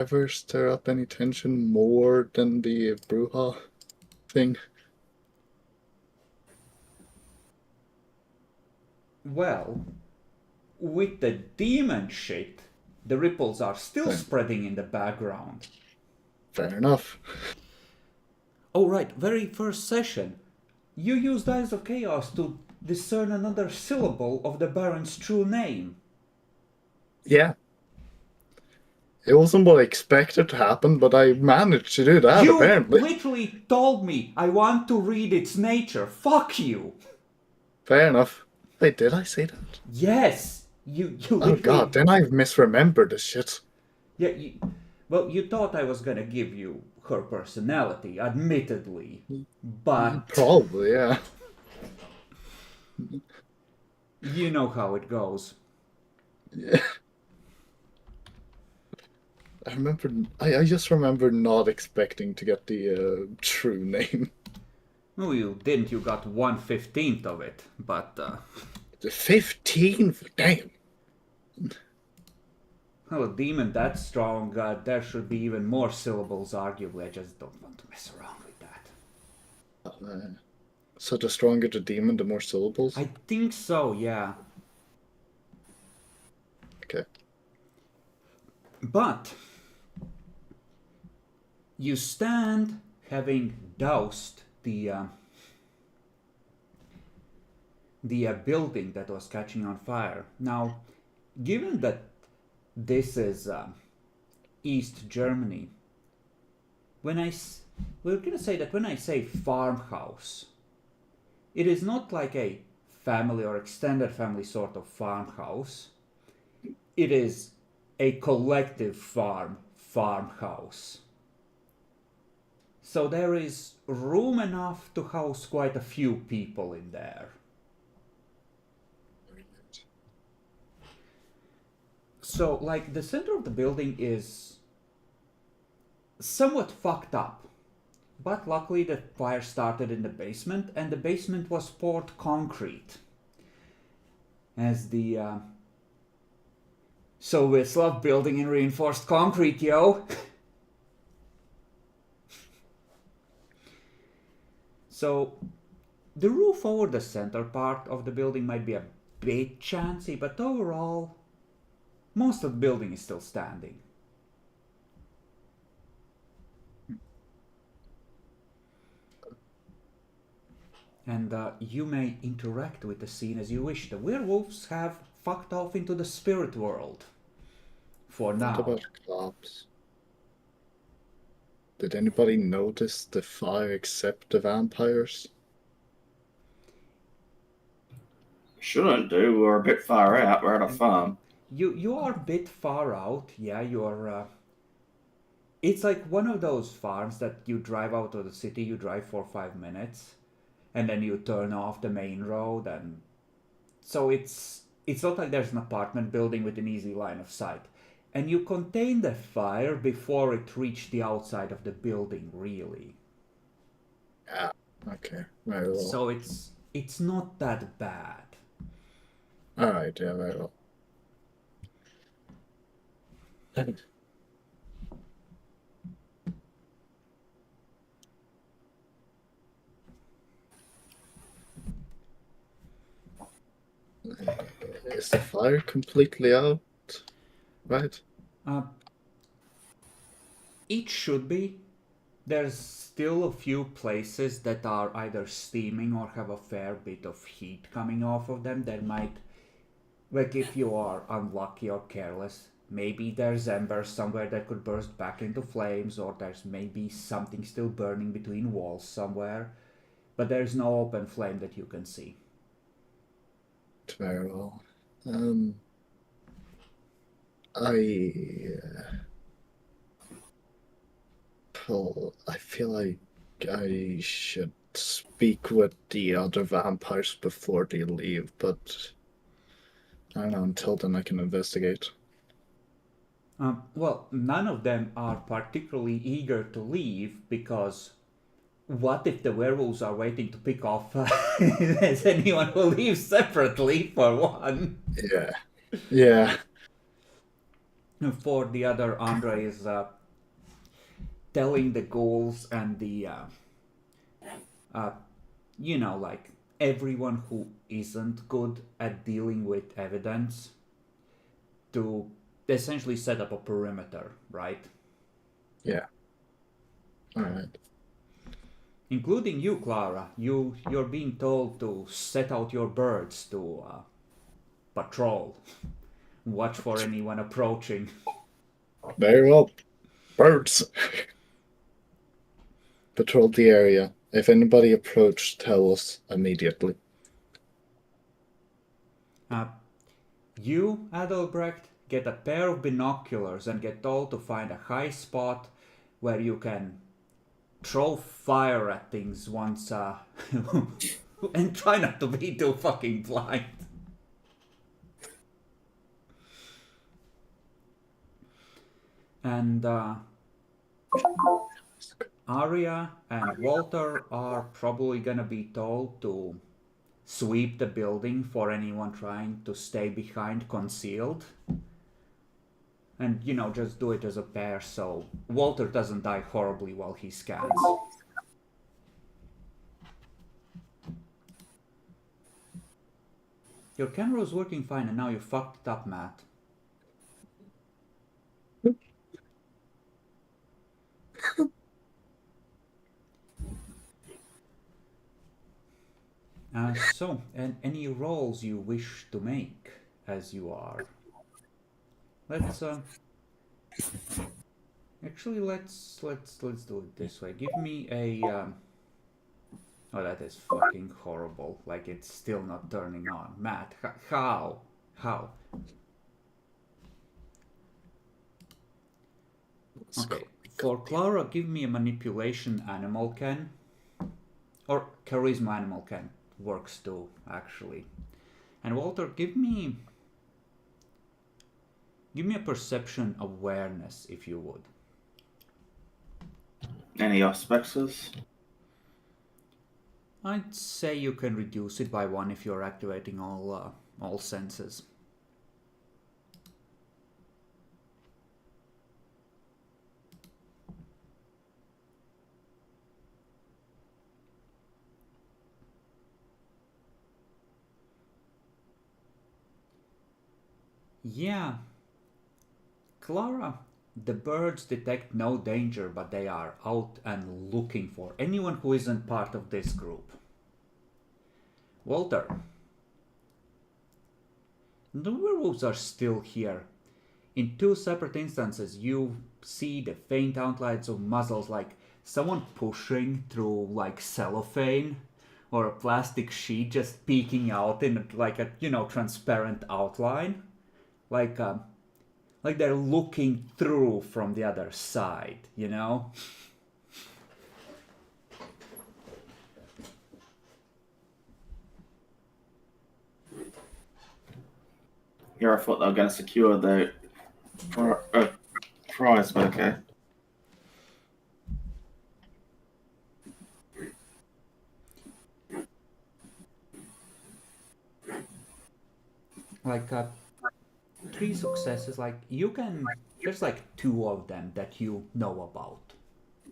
ever stir up any tension more than the Bruja thing? Well, with the demon shit, the ripples are still Then spreading in the background. fair enough. Oh, right, very first session. You used Eyes of Chaos to discern another syllable of the Baron's true name. Yeah. It wasn't what I expected to happen, but I managed to do that, You apparently. literally told me I want to read its nature. Fuck you. Fair enough. Wait, did I say that? Yes, you Oh god, literally. then I've misremembered this shit. Yeah, well, you thought I was gonna give you her personality, admittedly, but Probably, yeah. you know how it goes. Yeah. I just remember not expecting to get the true name. No, you didn't. You got 1/15 of it, but The 15? Damn. well, a demon that strong, there should be even more syllables. Arguably, I just don't want to mess around with that. So the stronger the demon, the more syllables? I think so, yeah. Okay. But you stand having doused the building that was catching on fire. Now, given that this is East Germany, when we're gonna say that when I say farmhouse, it is not like a family or extended family sort of farmhouse. It is a collective farmhouse. So there is room enough to house quite a few people in there. So, like, the center of the building is somewhat fucked up. But luckily, the fire started in the basement, and the basement was poured concrete. As the Soviets love building in reinforced concrete, yo! So, the roof over the center part of the building might be a bit chancy, but overall, most of the building is still standing. And you may interact with the scene as you wish. The werewolves have fucked off into the spirit world. For What now. about cops? Did anybody notice the fire except the vampires? Shouldn't do. We're a bit far out. We're at a farm. You are a bit far out. Yeah, you're. It's like one of those farms that you drive out of the city. You drive for 5 minutes, and then you turn off the main road, and so it's not like there's an apartment building with an easy line of sight. And you contain the fire before it reached the outside of the building, really. Yeah. Okay. Very well. So it's not that bad. Alright, yeah, very well. Is the fire completely out? Right? Uh, it should be. There's still a few places that are either steaming or have a fair bit of heat coming off of them. There might, like, if you are unlucky or careless, maybe there's embers somewhere that could burst back into flames, or there's maybe something still burning between walls somewhere, but there's no open flame that you can see. Very well. I I feel like I should speak with the other vampires before they leave, but I don't know, until then I can investigate. Well, none of them are particularly eager to leave because what if the werewolves are waiting to pick off as anyone who leaves separately, for one? Yeah. Yeah. For the other, Andre is telling the ghouls and the, like everyone who isn't good at dealing with evidence to essentially set up a perimeter, right? Yeah. All right. Including you, Clara. You're being told to set out your birds to patrol. Watch for anyone approaching. Very well. Birds. Patrol the area. If anybody approached, tell us immediately. You, Adalbrecht, get a pair of binoculars and get told to find a high spot where you can throw fire at things once, and try not to be too fucking blind. And Arya and Walter are probably gonna be told to sweep the building for anyone trying to stay behind concealed. And, just do it as a pair so Walter doesn't die horribly while he scans. Your camera was working fine and now you fucked it up, Matt. And any rolls you wish to make as you are? Let's actually let's do it this way. Give me a oh, that is fucking horrible. Like it's still not turning on. Matt, how? Okay. For Clara, give me a manipulation animal can. Or charisma animal can. Works too, actually. And Walter, give me a perception awareness, if you would. Any auspexes? I'd say you can reduce it by 1 if you're activating all senses. Yeah. Clara, the birds detect no danger, but they are out and looking for anyone who isn't part of this group. Walter, the werewolves are still here. In 2 separate instances, you see the faint outlines of muzzles, like someone pushing through like cellophane or a plastic sheet, just peeking out in like a transparent outline, like they're looking through from the other side, Here I thought they were going to secure the prize, but okay. Like 3 successes. Like there's like 2 of them that you know about.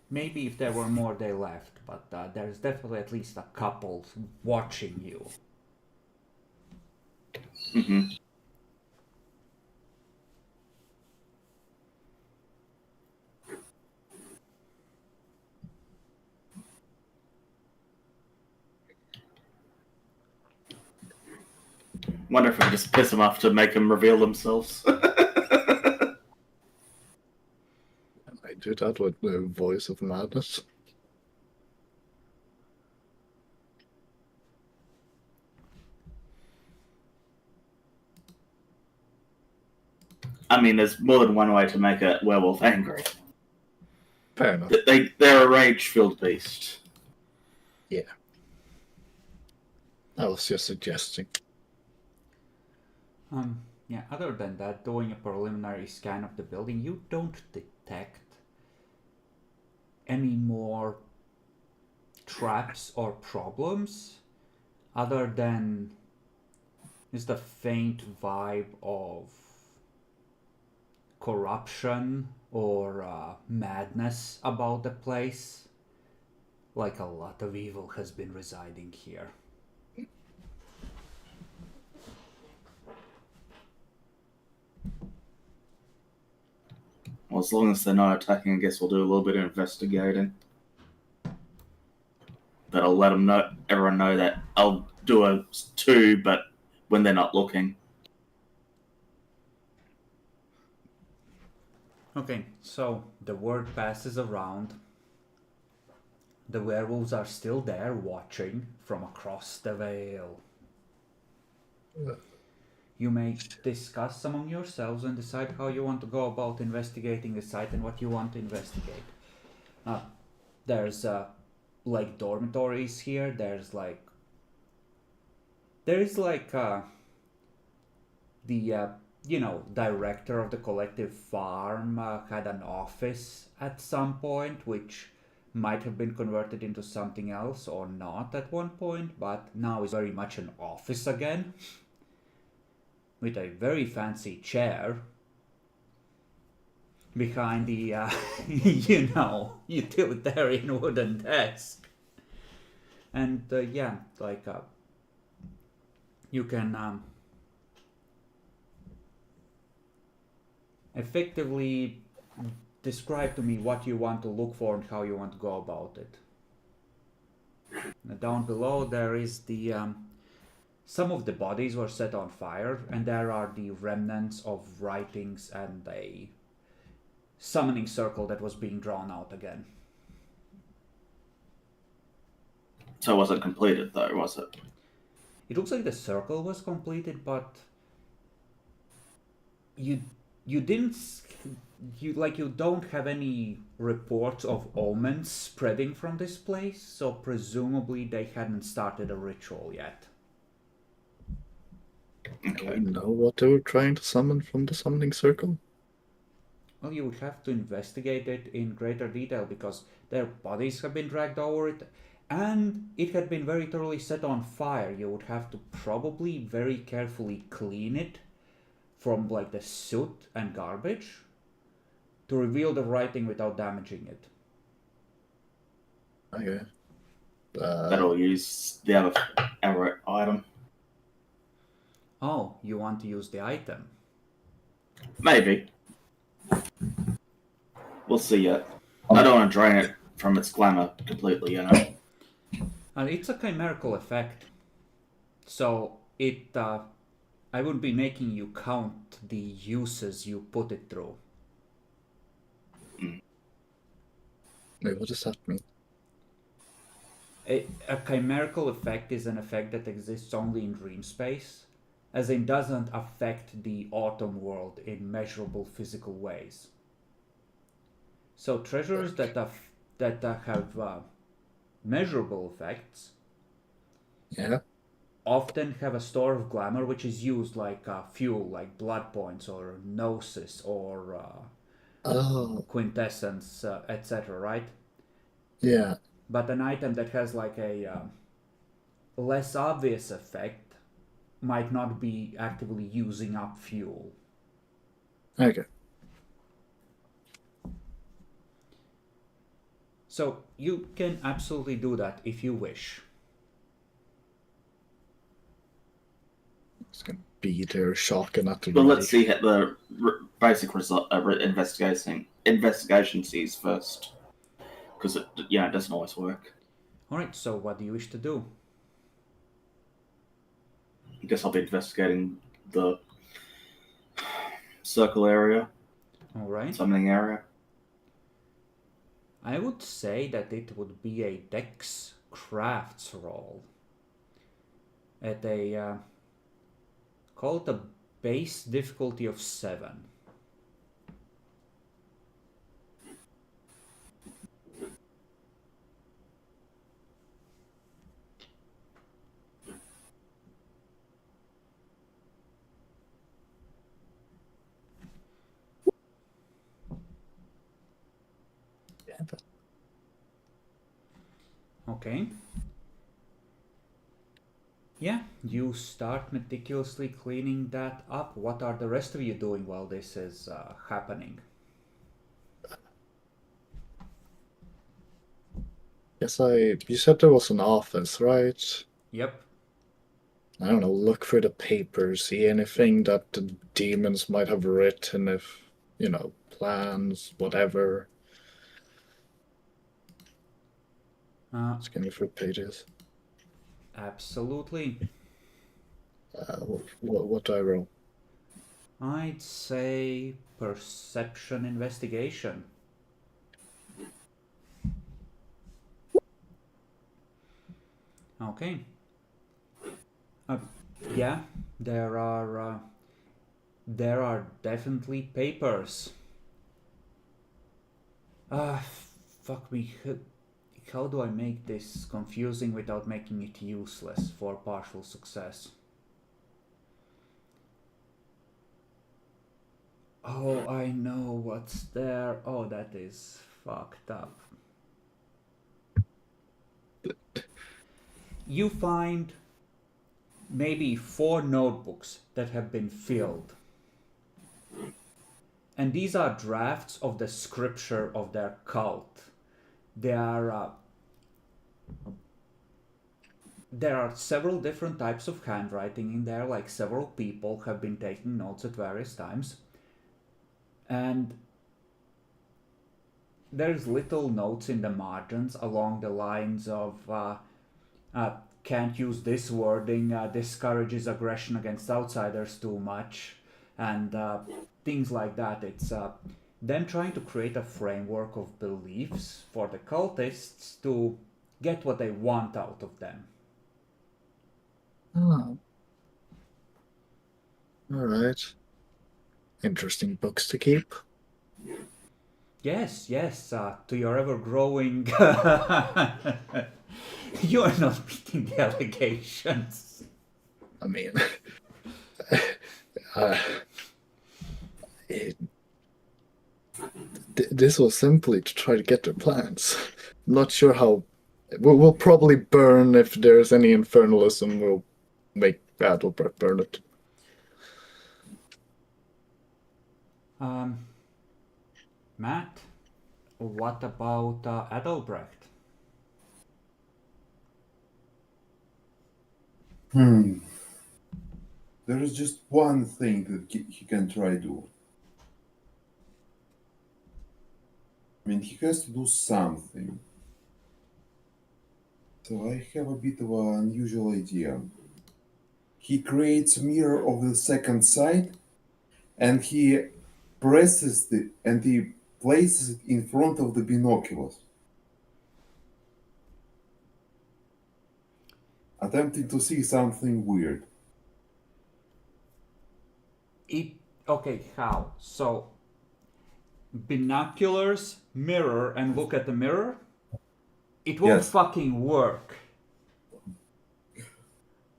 Maybe if there were more, they left, but there's definitely at least a couple watching you. Mm-hmm. Wonder if we just piss them off to make them reveal themselves. I do that with the voice of madness. I mean, there's more than one way to make a werewolf angry. Fair enough. They're a rage-filled beast. Yeah. I was just suggesting. Yeah, other than that, doing a preliminary scan of the building, you don't detect any more traps or problems other than just a faint vibe of corruption or madness about the place. Like a lot of evil has been residing here. Well, as long as they're not attacking, I guess we'll do a little bit of investigating. But I'll let everyone know that I'll do a 2, but when they're not looking. Okay, so the word passes around. The werewolves are still there watching from across the veil. You may discuss among yourselves and decide how you want to go about investigating the site and what you want to investigate. There's like dormitories here. There's like the director of the collective farm had an office at some point, which might have been converted into something else or not at one point, but now is very much an office again, with a very fancy chair behind the utilitarian wooden desk. And you can effectively describe to me what you want to look for and how you want to go about it. Now, down below there is the some of the bodies were set on fire, and there are the remnants of writings and a summoning circle that was being drawn out again. So it wasn't completed, though, was it? It looks like the circle was completed, but you don't have any reports of omens spreading from this place, so presumably they hadn't started a ritual yet. Do we know what they were trying to summon from the summoning circle? Well, you would have to investigate it in greater detail because their bodies have been dragged over it, and it had been very thoroughly set on fire. You would have to probably very carefully clean it from like the soot and garbage to reveal the writing without damaging it. Okay. That'll use the other item. Oh, you want to use the item? Maybe. We'll see yet. I don't want to drain it from its glamour completely, you know. It's a chimerical effect, so I would be making you count the uses you put it through. Wait, what does that mean? A chimerical effect is an effect that exists only in dream space, as in doesn't affect the autumn world in measurable physical ways. So treasures that have measurable effects often have a store of glamour which is used like fuel, like blood points or gnosis or quintessence, etc., right? Yeah. But an item that has like a less obvious effect might not be actively using up fuel. Okay. So you can absolutely do that if you wish. It's gonna be there shocking at the Well, ready. let's see the basic result investigation sees first, because it doesn't always work. All right. So what do you wish to do? I guess I'll be investigating the circle area, All right. summoning area. I would say that it would be a Dex Crafts roll at a call it a base difficulty of 7. Okay. Yeah, you start meticulously cleaning that up. What are the rest of you doing while this is happening? You said there was an office, right? Yep. I don't know, look through the papers, see anything that the demons might have written, if, plans, whatever. Scanning through pages. Absolutely. What do I roll? I'd say perception investigation. Okay. Uh, yeah, there are definitely papers. Ah, fuck me. How do I make this confusing without making it useless for partial success? Oh, I know what's there. Oh, that is fucked up. You find maybe 4 notebooks that have been filled. And these are drafts of the scripture of their cult. There are several different types of handwriting in there, like several people have been taking notes at various times. And there's little notes in the margins along the lines of can't use this wording, discourages aggression against outsiders too much, and things like that. It's them trying to create a framework of beliefs for the cultists to get what they want out of them. Oh, all right. Interesting books to keep. Yes, yes, to your ever growing. You are not meeting the allegations. I mean, uh, it, this was simply to try to get their plans. I'm not sure how. We'll probably burn if there's any infernalism. We'll make Battlebrick burn it. Um, Matt, what about Adelbrecht? Hmm. There is just one thing that he can try to. I mean, he has to do something. So I have a bit of an unusual idea. He creates a mirror of the second sight, and he presses it and he places it in front of the binoculars, attempting to see something weird. Okay, how? So, binoculars, mirror, and look at the mirror? It won't Yes. fucking work.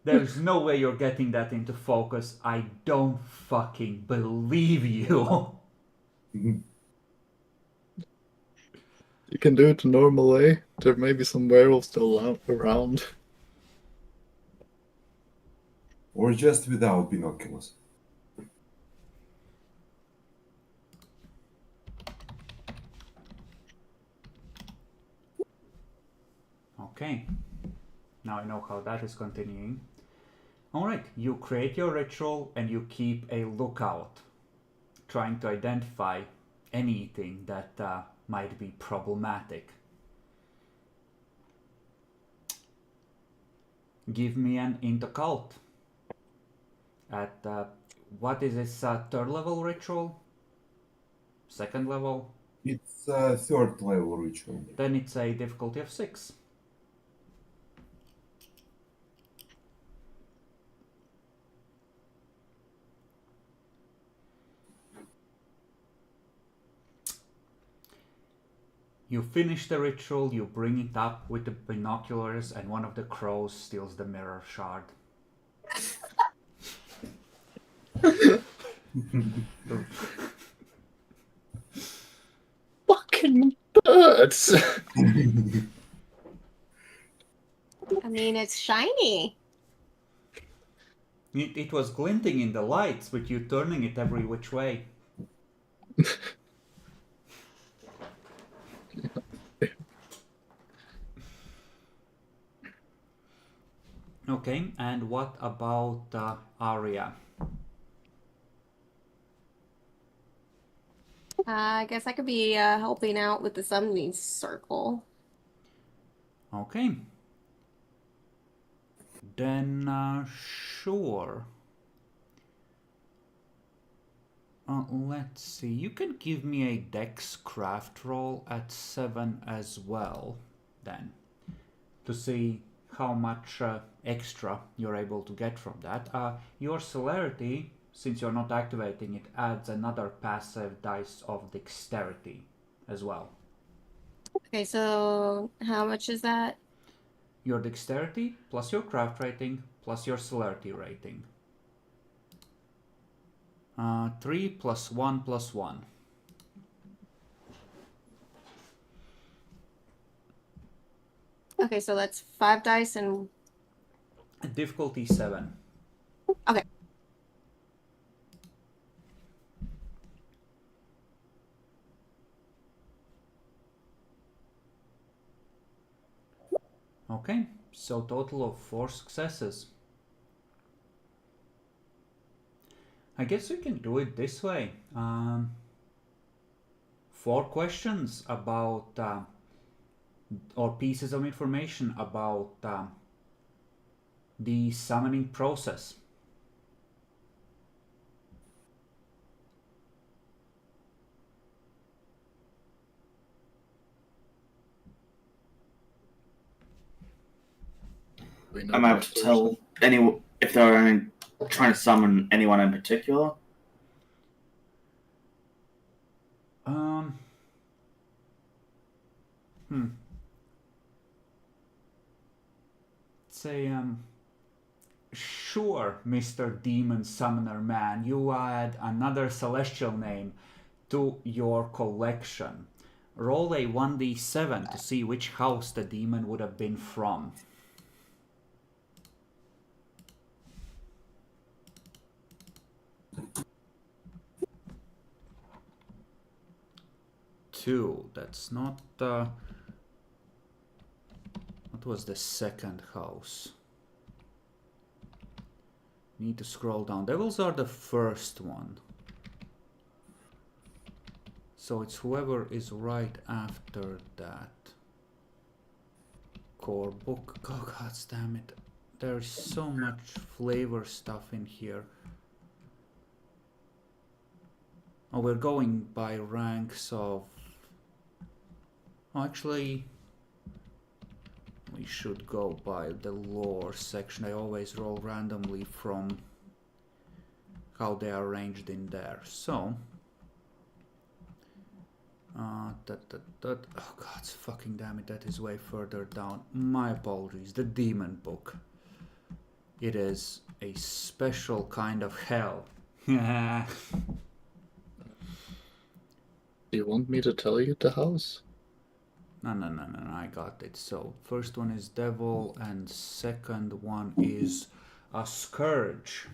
There's no way you're getting that into focus. I don't fucking believe you. You can do it the normal way. There may be some werewolves still around. Or just without binoculars. Okay, now I know how that is continuing. Alright, you create your ritual and you keep a lookout, trying to identify anything that might be problematic. Give me an int occult. At what is this third level ritual? Second level? It's a third level ritual. Then it's a difficulty of 6. You finish the ritual, you bring it up with the binoculars, and one of the crows steals the mirror shard. Fucking birds! I mean, it's shiny. It was glinting in the lights, with you turning it every which way. Okay, and what about Arya? I guess I could be helping out with the summoning circle. Okay. Then, sure. Let's see. You can give me a Dex craft roll at 7 as well, then, to see how much extra you're able to get from that. Your celerity, since you're not activating it, adds another passive dice of dexterity as well. Okay, so how much is that? Your dexterity plus your craft rating plus your celerity rating. 3 plus 1 plus 1. Okay, so that's 5 dice and Difficulty 7. okay. Okay, so total of 4 successes. I guess we can do it this way. 4 questions about, or pieces of information about the summoning process. I'm able to tell anyone if they're only trying to summon anyone in particular. Say, sure, Mr. Demon Summoner Man, you add another celestial name to your collection. Roll a 1d7 to see which house the demon would have been from. Two. That's not. What was the second house? Need to scroll down. Devils are the first one. So it's whoever is right after that. Core book. Oh, god damn it. There's so much flavor stuff in here. Oh, we're going by ranks of... Oh, actually, we should go by the lore section. I always roll randomly from how they are arranged in there. So, oh god, fucking damn it, that is way further down. My apologies. The demon book. It is a special kind of hell. Do you want me to tell you the house? No, I got it. So, first one is Devil, and second one is a Scourge.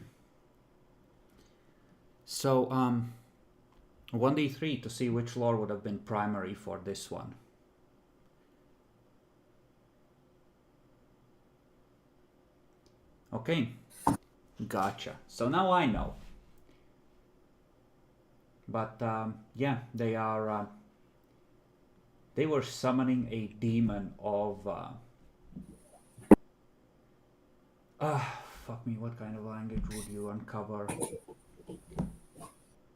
So, 1d3 to see which lore would have been primary for this one. Okay, gotcha. So now I know. But, yeah, they are... they were summoning a demon of... fuck me, what kind of language would you uncover?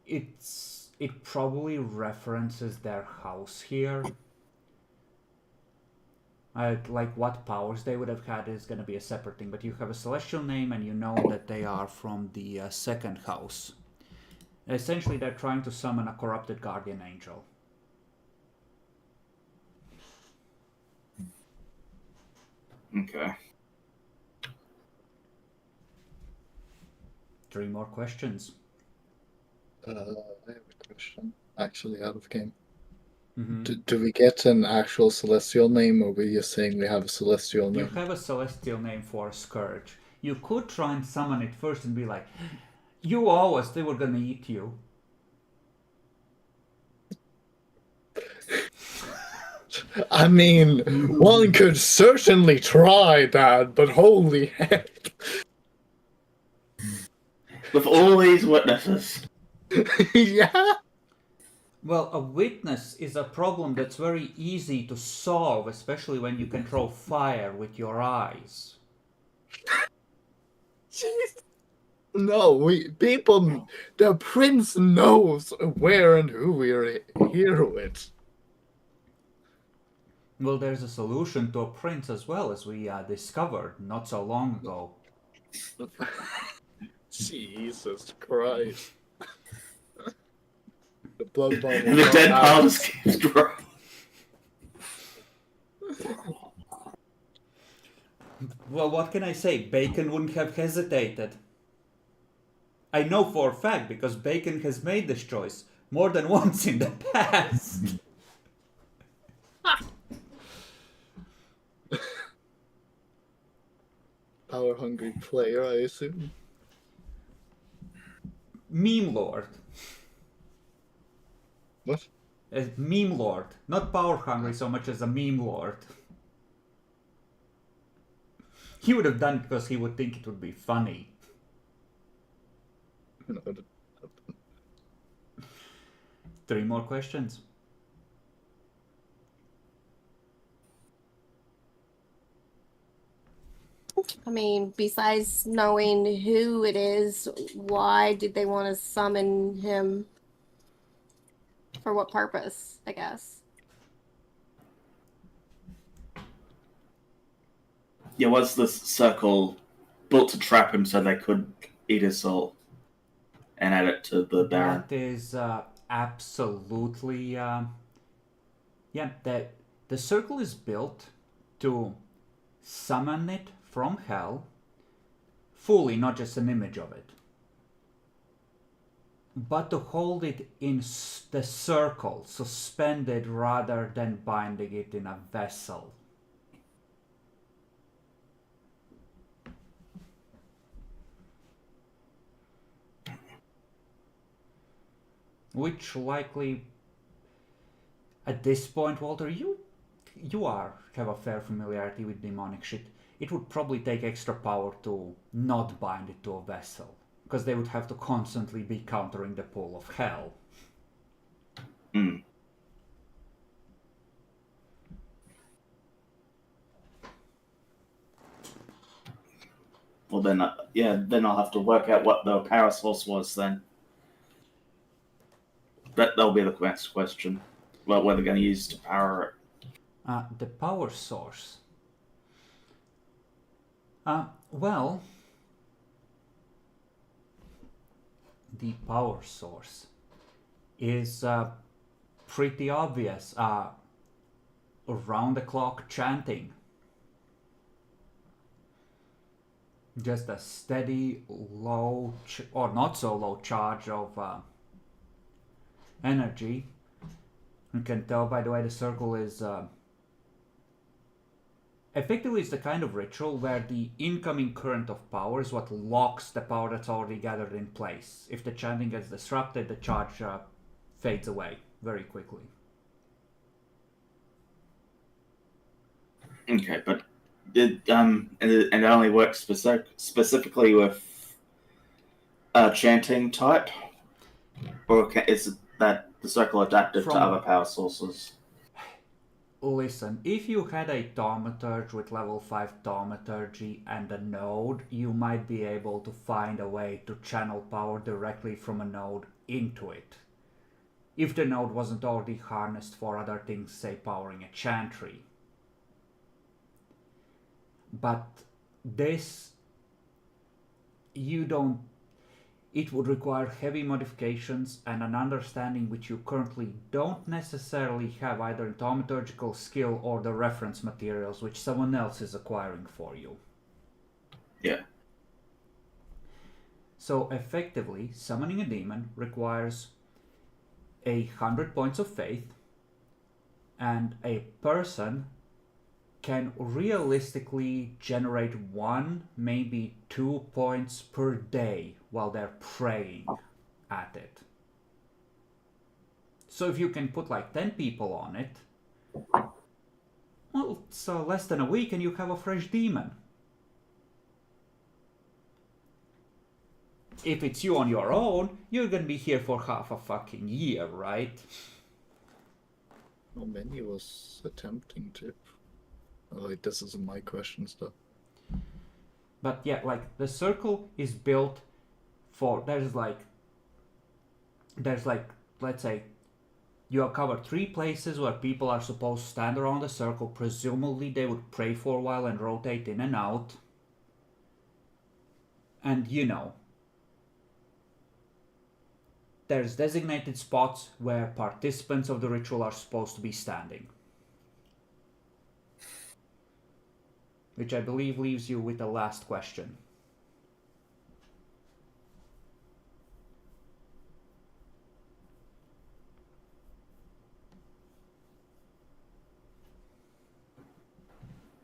It probably references their house here. Like what powers they would have had is going to be a separate thing, but you have a celestial name and you know that they are from the second house. Essentially, they're trying to summon a corrupted guardian angel. Okay. 3 more questions. I have a question. Actually, out of game. Mm-hmm. Do we get an actual celestial name, or were you saying we have a celestial You name? have a celestial name for Scourge. You could try and summon it first and be like, you owe us, they were gonna eat you. I mean, one could certainly try that, but holy heck. With all these witnesses. Yeah? Well, a witness is a problem that's very easy to solve, especially when you can throw fire with your eyes. Jeez. No, the prince knows where and who we're here with. Well, there's a solution to a prince as well, as we discovered not so long ago. Jesus Christ. The blood bond And the dead pile just keeps growing. Well, what can I say? Bacon wouldn't have hesitated. I know for a fact because Bacon has made this choice more than once in the past. Power hungry player, I assume. Meme Lord. What? A meme lord. Not power hungry so much as a meme lord. He would have done it because he would think it would be funny. No, 3 more questions. I mean, besides knowing who it is, why did they want to summon him? For what purpose, I guess? Yeah, was this circle built to trap him so they could eat his soul and add it to the Baron? That is absolutely... yeah, the circle is built to summon it from hell fully, not just an image of it, but to hold it in the circle, suspended rather than binding it in a vessel. Which likely, at this point, Walter, you have a fair familiarity with demonic shit. It would probably take extra power to not bind it to a vessel, because they would have to constantly be countering the pull of hell. Mm. Well, then, then I'll have to work out what the power source was then. That'll be the next question. What they're going to use to power it. The power source. Well, the power source is pretty obvious. Around-the-clock chanting. Just a steady, low, or not so low charge of energy. You can tell by the way the circle is effectively it's the kind of ritual where the incoming current of power is what locks the power that's already gathered in place. If the chanting gets disrupted, the charge fades away very quickly. Okay, but and it only works specifically with chanting type, or is that the circle adapted to other power sources? Listen, if you had a thaumaturge with level 5 thaumaturgy and a node, you might be able to find a way to channel power directly from a node into it. If the node wasn't already harnessed for other things, say powering a chantry. But this, it would require heavy modifications and an understanding which you currently don't necessarily have either in thaumaturgical skill or the reference materials which someone else is acquiring for you. Yeah. So effectively, summoning a demon requires 100 points of faith and a person can realistically generate 1, maybe 2 points per day while they're praying at it. So if you can put like 10 people on it, well, it's less than a week and you have a fresh demon. If it's you on your own, you're gonna be here for half a fucking year, right? How many was attempting to? Like, this is my question stuff. But yeah, like the circle is built for, there's like, let's say, you have covered 3 places where people are supposed to stand around the circle. Presumably they would pray for a while and rotate in and out. And you know, there's designated spots where participants of the ritual are supposed to be standing. Which I believe leaves you with the last question.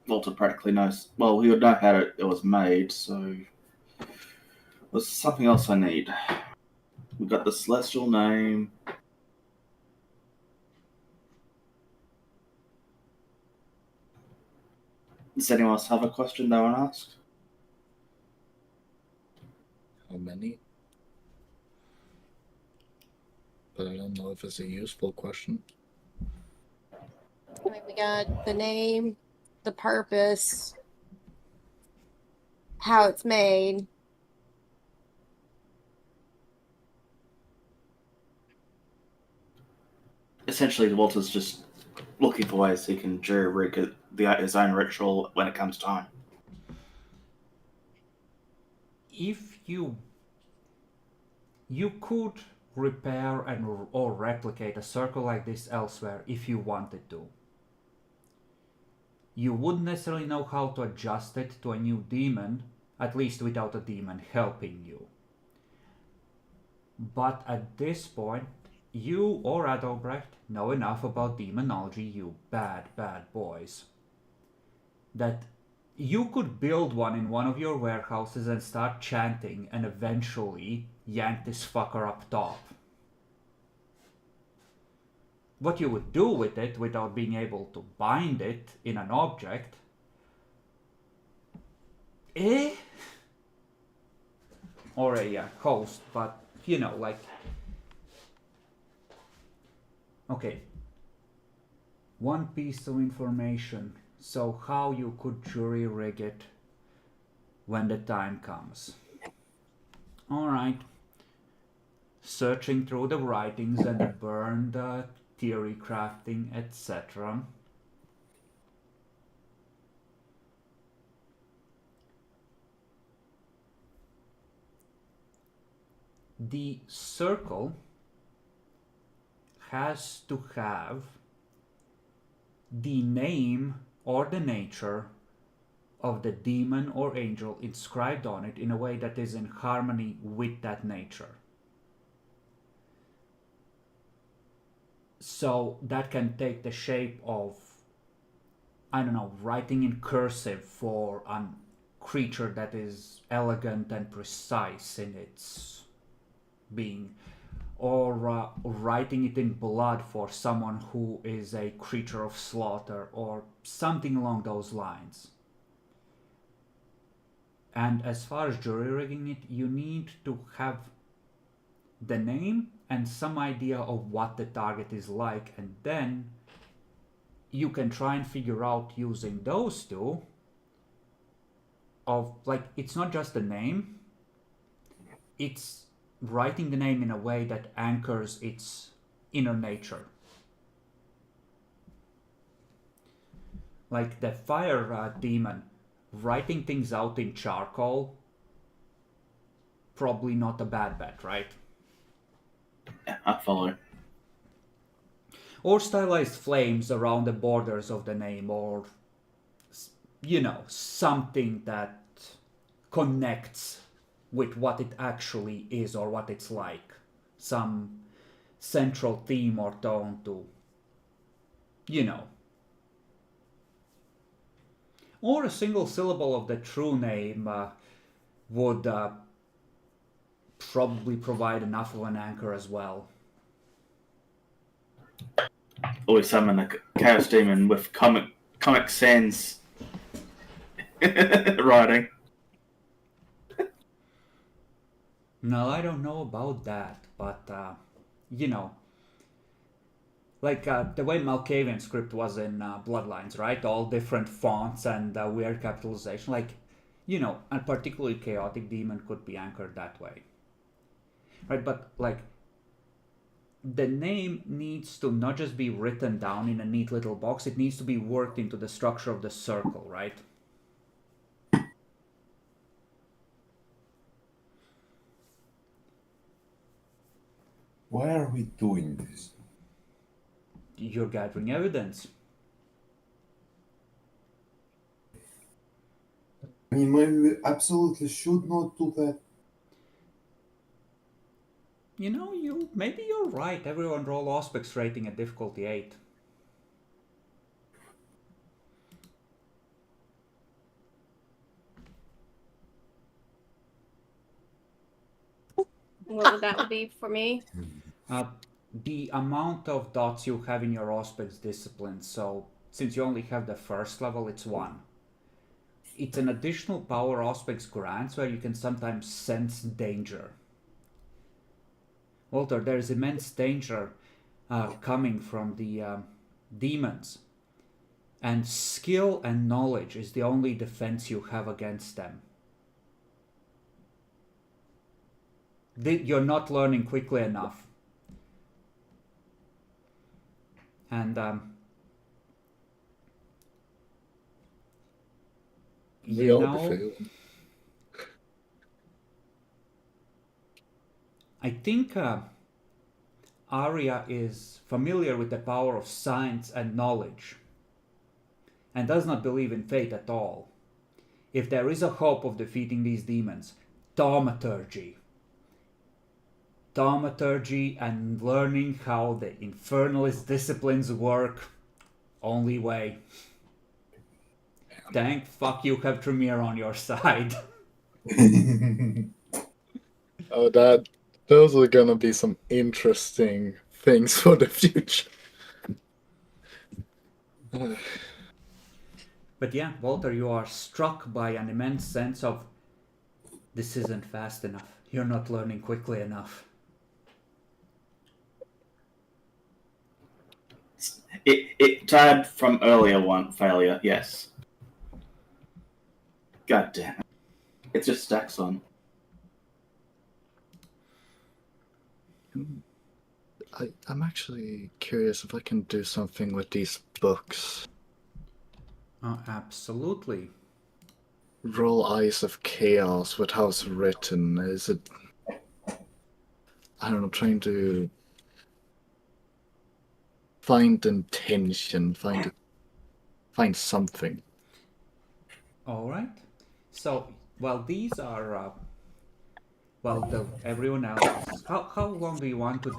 Walter practically knows. Well, he would know how it was made, so there's something else I need. We've got the celestial name. Does anyone else have a question they want to ask? How many? But I don't know if it's a useful question. I mean, we got the name, the purpose, how it's made. Essentially, Walter's just looking for ways he can jury-rig his own ritual when it comes time. If you could repair or replicate a circle like this elsewhere if you wanted to. You wouldn't necessarily know how to adjust it to a new demon, at least without a demon helping you. But at this point, you or Adalbrecht know enough about demonology, you bad boys, that you could build one in one of your warehouses and start chanting and eventually yank this fucker up top. What you would do with it without being able to bind it in an object, or a host, but you know, like, okay, one piece of information, so how you could jury rig it when the time comes. Alright, searching through the writings and the burned theory crafting, etc. The circle has to have the name or the nature of the demon or angel inscribed on it in a way that is in harmony with that nature. So that can take the shape of, I don't know, writing in cursive for a creature that is elegant and precise in its being, or writing it in blood for someone who is a creature of slaughter, or something along those lines. And as far as jury rigging it, you need to have the name and some idea of what the target is like, and then you can try and figure out using those two of, like, it's not just the name, it's writing the name in a way that anchors its inner nature. Like the fire demon, writing things out in charcoal, probably not a bad bet, right? Yeah, I follow. Or stylized flames around the borders of the name, or, you know, something that connects with what it actually is or what it's like. Some central theme or tone to, you know. or a single syllable of the true name would probably provide enough of an anchor as well. Or we summon a Chaos Demon with Comic Sans writing. No, I don't know about that, but you know, like the way Malkavian script was in Bloodlines, right? All different fonts and weird capitalization. Like, you know, a particularly chaotic demon could be anchored that way, right? But like, the name needs to not just be written down in a neat little box, it needs to be worked into the structure of the circle, right? Why are we doing this? You're gathering evidence. I mean, maybe we absolutely should not do that. You know, maybe you're right. Everyone roll Auspex rating at difficulty 8. What would that be for me? The amount of dots you have in your Auspex discipline, so since you only have the first level, it's 1. It's an additional power Auspex grants where you can sometimes sense danger. Walter, there is immense danger coming from the demons, and skill and knowledge is the only defense you have against them. You're not learning quickly enough. And We all be failing. I think Arya is familiar with the power of science and knowledge and does not believe in fate at all. If there is a hope of defeating these demons, thaumaturgy. Thaumaturgy and learning how the infernalist disciplines work, only way. Thank fuck you have Tremere on your side. Oh, those are gonna be some interesting things for the future. But yeah, Walter, you are struck by an immense sense of this isn't fast enough. You're not learning quickly enough. It died from earlier one failure, yes. God damn it. It just stacks on. I'm actually curious if I can do something with these books. Absolutely. Roll Eyes of Chaos with how it's written. Is it... I don't know, trying to find intention, find something. All right. So, while these are, everyone else, how long do you want to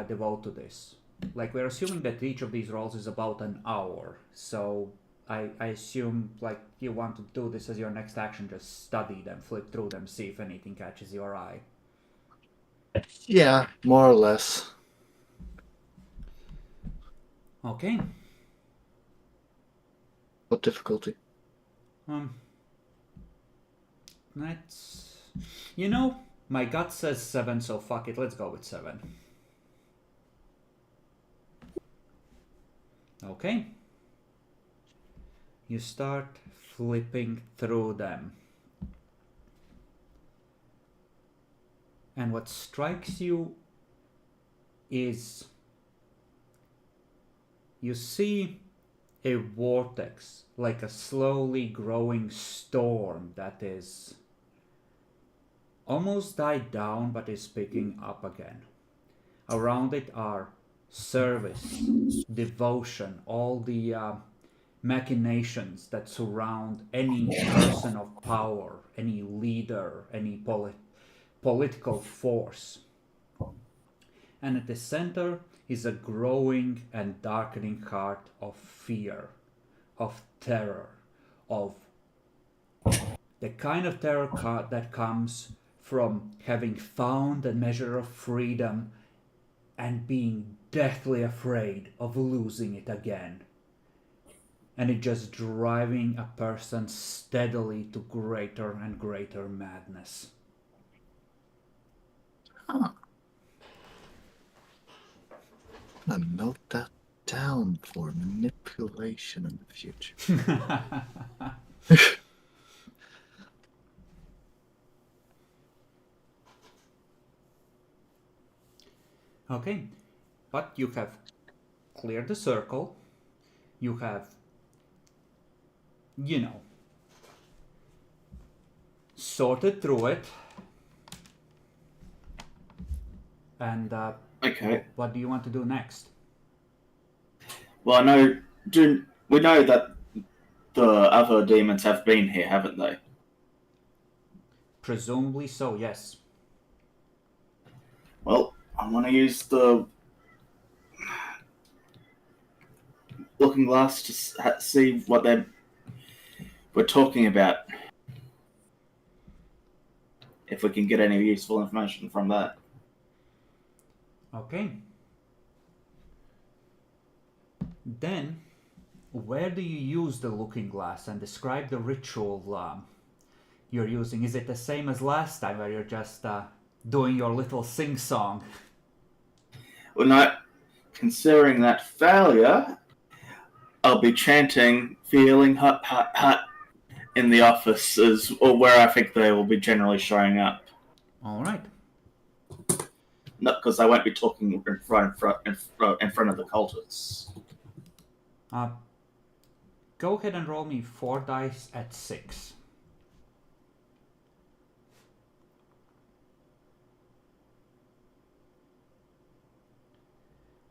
devote to this? Like, we're assuming that each of these rolls is about an hour. So, I assume, like, you want to do this as your next action, just study them, flip through them, see if anything catches your eye. Yeah, more or less. Okay. What difficulty? Let's... You know, my gut says 7, so fuck it, let's go with 7. Okay. You start flipping through them. And what strikes you is you see a vortex, like a slowly growing storm that is almost died down but is picking up again. Around it are service, devotion, all the machinations that surround any person of power, any leader, any political force. And at the center is a growing and darkening heart of fear, of terror, of the kind of terror that comes from having found a measure of freedom and being deathly afraid of losing it again. And it just driving a person steadily to greater and greater madness. Huh. I'm gonna note that down for manipulation in the future. Okay, but you have cleared the circle. You have, sorted through it. And Okay. what do you want to do next? Well, we know that the other demons have been here, haven't they? Presumably so, yes. Well, I want to use the looking glass to see what we're talking about. If we can get any useful information from that. Okay. Then, where do you use the looking glass, and describe the ritual you're using? Is it the same as last time, where you're just doing your little sing-song? Well, no, considering that failure, I'll be chanting, feeling hut, hut, hut in the offices, or where I think they will be generally showing up. All right. Not because I won't be talking in front of the cultists. Go ahead and roll me 4 dice at 6.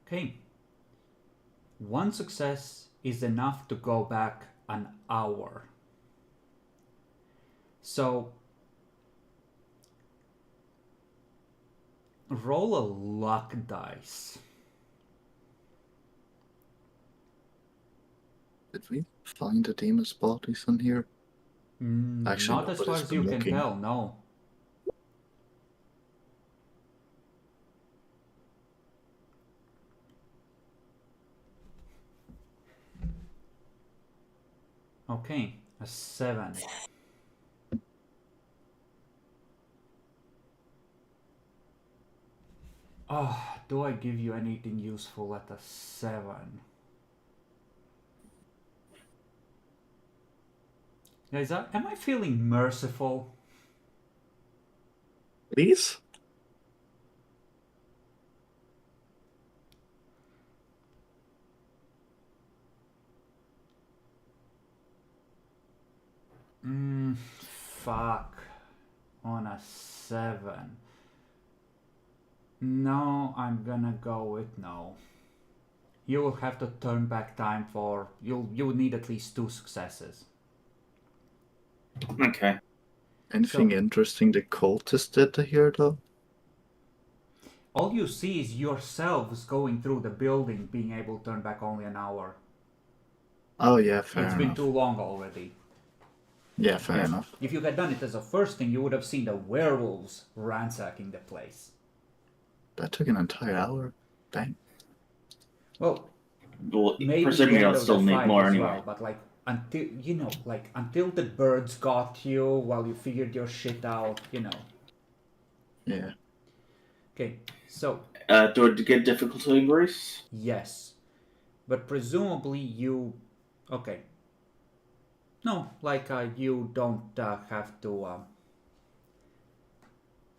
Okay. 1 success is enough to go back an hour. So roll a luck dice. Did we find a demon's bodies in here? Actually, Not as far nobody's as you been can looking. tell, no. Okay, a 7. Oh, do I give you anything useful at a 7? Guys, am I feeling merciful? Please? Fuck. On a 7. No, I'm gonna go with no. You will have to turn back time for... You'll need at least 2 successes. Okay. Anything interesting the cultists did here, though? All you see is yourselves going through the building, being able to turn back only an hour. Oh, yeah, fair It's enough. been too long already. Yeah, fair enough. If you had done it as a first thing, you would have seen the werewolves ransacking the place. That took an entire hour. Dang. Well, Well, maybe presumably the I'll end of still the need fight more as anyway. well, but like until the birds got you while you figured your shit out, Yeah. Okay, so Do it get difficulty increase? yes, but presumably you, okay. No, like you don't have to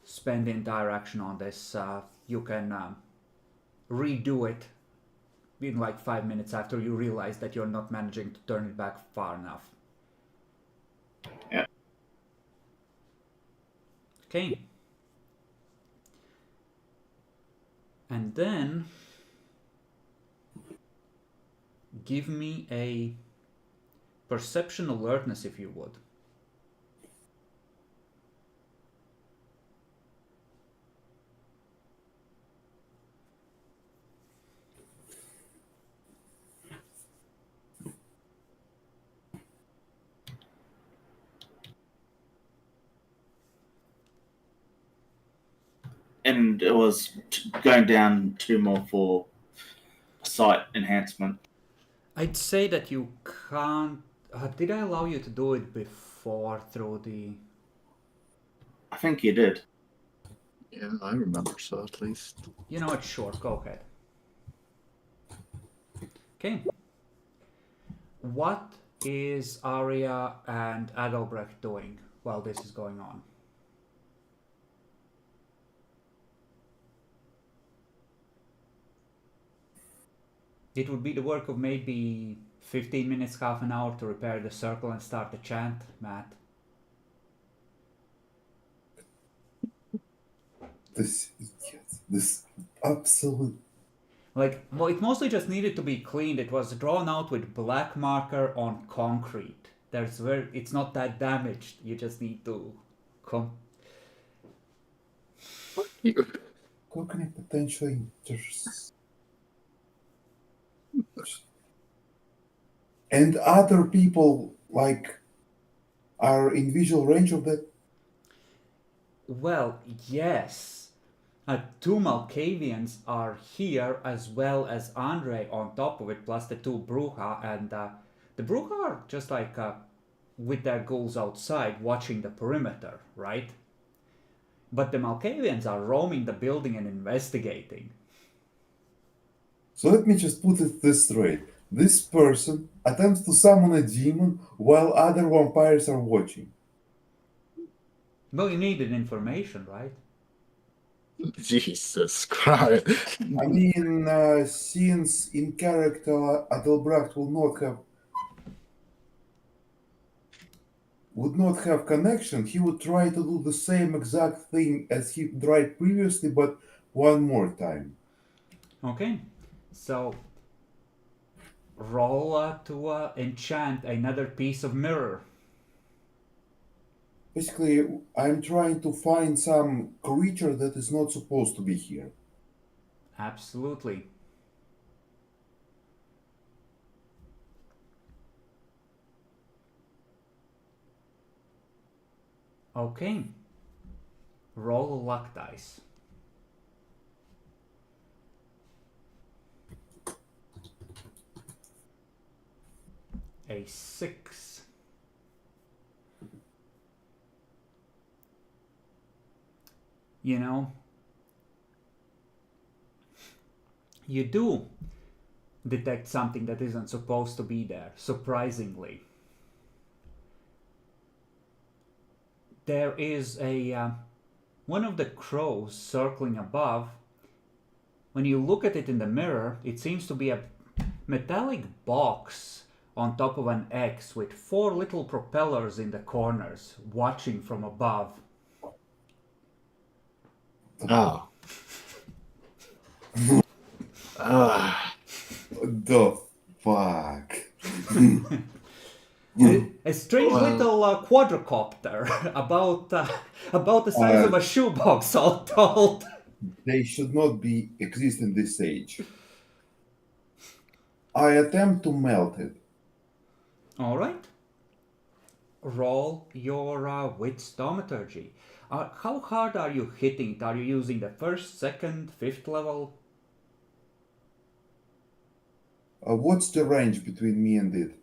spend the entire action on this. You can redo it in like 5 minutes after you realize that you're not managing to turn it back far enough. Yeah. Okay. And then give me a perception alertness if you would. and it was going down 2 more for site enhancement. I'd say that you can't. Did I allow you to do it before through the? I think you did. Yeah, I remember so at least. You know what? Sure, go ahead. Okay. What is Arya and Adalbrecht doing while this is going on? It would be the work of maybe 15 minutes, half an hour to repair the circle and start the chant, Matt. This absolute. Like, well, it mostly just needed to be cleaned. It was drawn out with black marker on concrete. There's where it's not that damaged. You just need to How can I potentially and other people like are in visual range of that? Well, yes. Two Malkavians are here as well as Andre on top of it, plus the two Bruja, and the Bruja are just like with their ghouls outside watching the perimeter, right? But the Malkavians are roaming the building and investigating. So let me just put it this straight. This person attempts to summon a demon while other vampires are watching. Well, you needed information, right? Jesus Christ. I mean, since in character Adelbracht would not have connection, he would try to do the same exact thing as he tried previously, but one more time. Okay, so roll to enchant another piece of mirror. Basically, I'm trying to find some creature that is not supposed to be here. Absolutely. Okay. Roll a luck dice. A 6. You know, you do detect something that isn't supposed to be there, surprisingly. There is a one of the crows circling above. When you look at it in the mirror, it seems to be a metallic box on top of an X with 4 little propellers in the corners, watching from above. Oh. The fuck? A strange little quadricopter, about the size of a shoebox, all told. They should not be exist in this age. I attempt to melt it. All right. Roll your wits thaumaturgy. How hard are you hitting it? Are you using the first, second, fifth level? What's the range between me and it?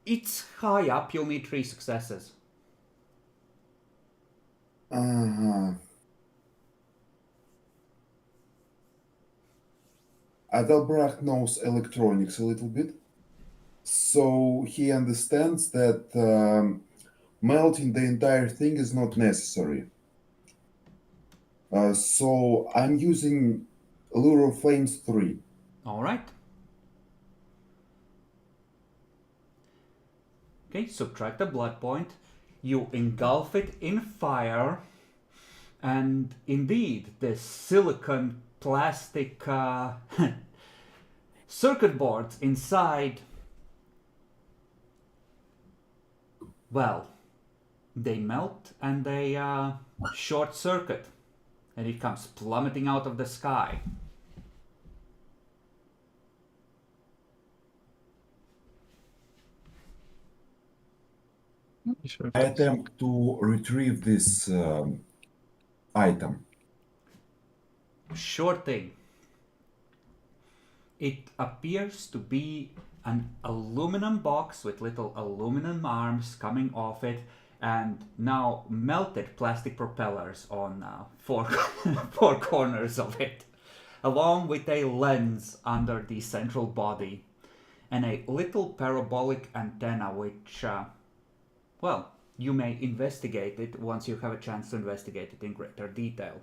It's high up. You'll need 3 successes. Adalbracht knows electronics a little bit, so he understands that melting the entire thing is not necessary. So I'm using Lure of Flames 3. All right. Okay, subtract the blood point. You engulf it in fire, and indeed, the silicon plastic circuit boards inside, well, they melt and they short circuit, and it comes plummeting out of the sky. I attempt to retrieve this item. Sure thing. It appears to be an aluminum box with little aluminum arms coming off it, and now melted plastic propellers on four, four corners of it, along with a lens under the central body, and a little parabolic antenna which, well, you may investigate it once you have a chance to investigate it in greater detail.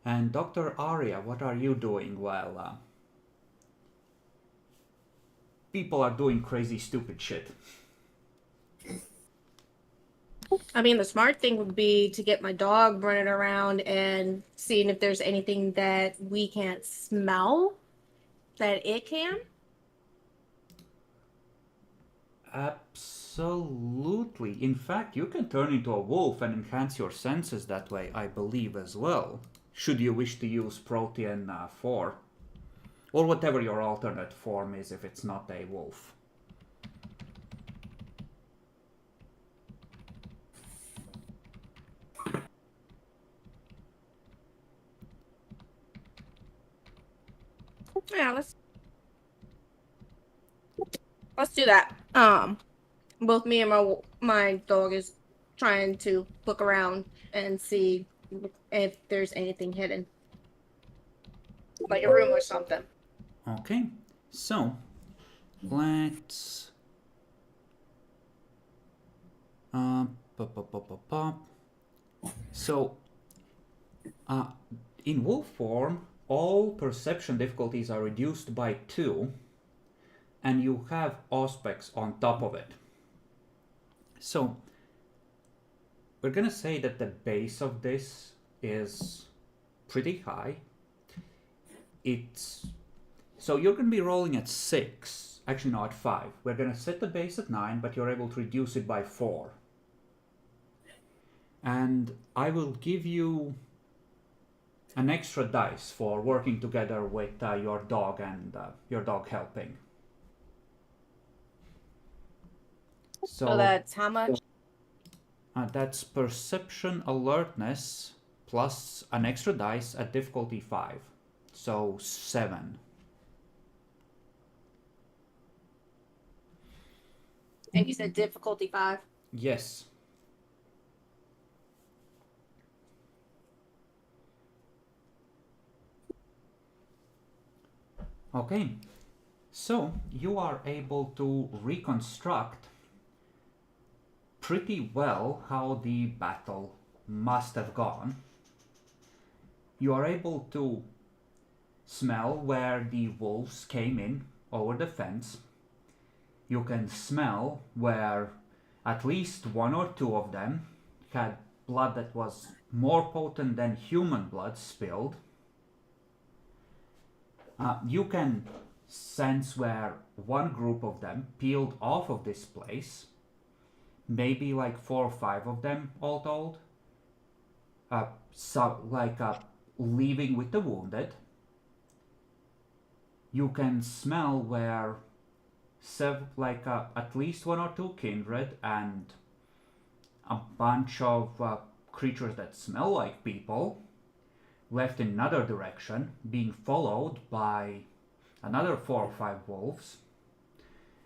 And Dr. Arya, what are you doing while people are doing crazy, stupid shit? I mean, the smart thing would be to get my dog running around and seeing if there's anything that we can't smell that it can. Absolutely. In fact, you can turn into a wolf and enhance your senses that way, I believe, as well. Should you wish to use Protean 4. Or whatever your alternate form is if it's not a wolf. Yeah, let's do that. Both me and my dog is trying to look around and see if there's anything hidden, like a room or something. Okay, so let's so in wolf form, all perception difficulties are reduced by 2, and you have auspex on top of it. So we're gonna say that the base of this is pretty high. So you're gonna be rolling at 6. Actually, no, at 5. We're gonna set the base at 9, but you're able to reduce it by 4. And I will give you an extra dice for working together with your dog and your dog helping. So that's how much? That's perception alertness plus an extra dice at difficulty 5. So 7. And you said difficulty 5? Yes. Okay, so you are able to reconstruct pretty well how the battle must have gone. You are able to smell where the wolves came in over the fence. You can smell where at least 1 or 2 of them had blood that was more potent than human blood spilled. You can sense where one group of them peeled off of this place, maybe like 4 or 5 of them all told, leaving with the wounded. You can smell where at least 1 or 2 kindred and a bunch of creatures that smell like people left in another direction, being followed by another 4 or 5 wolves.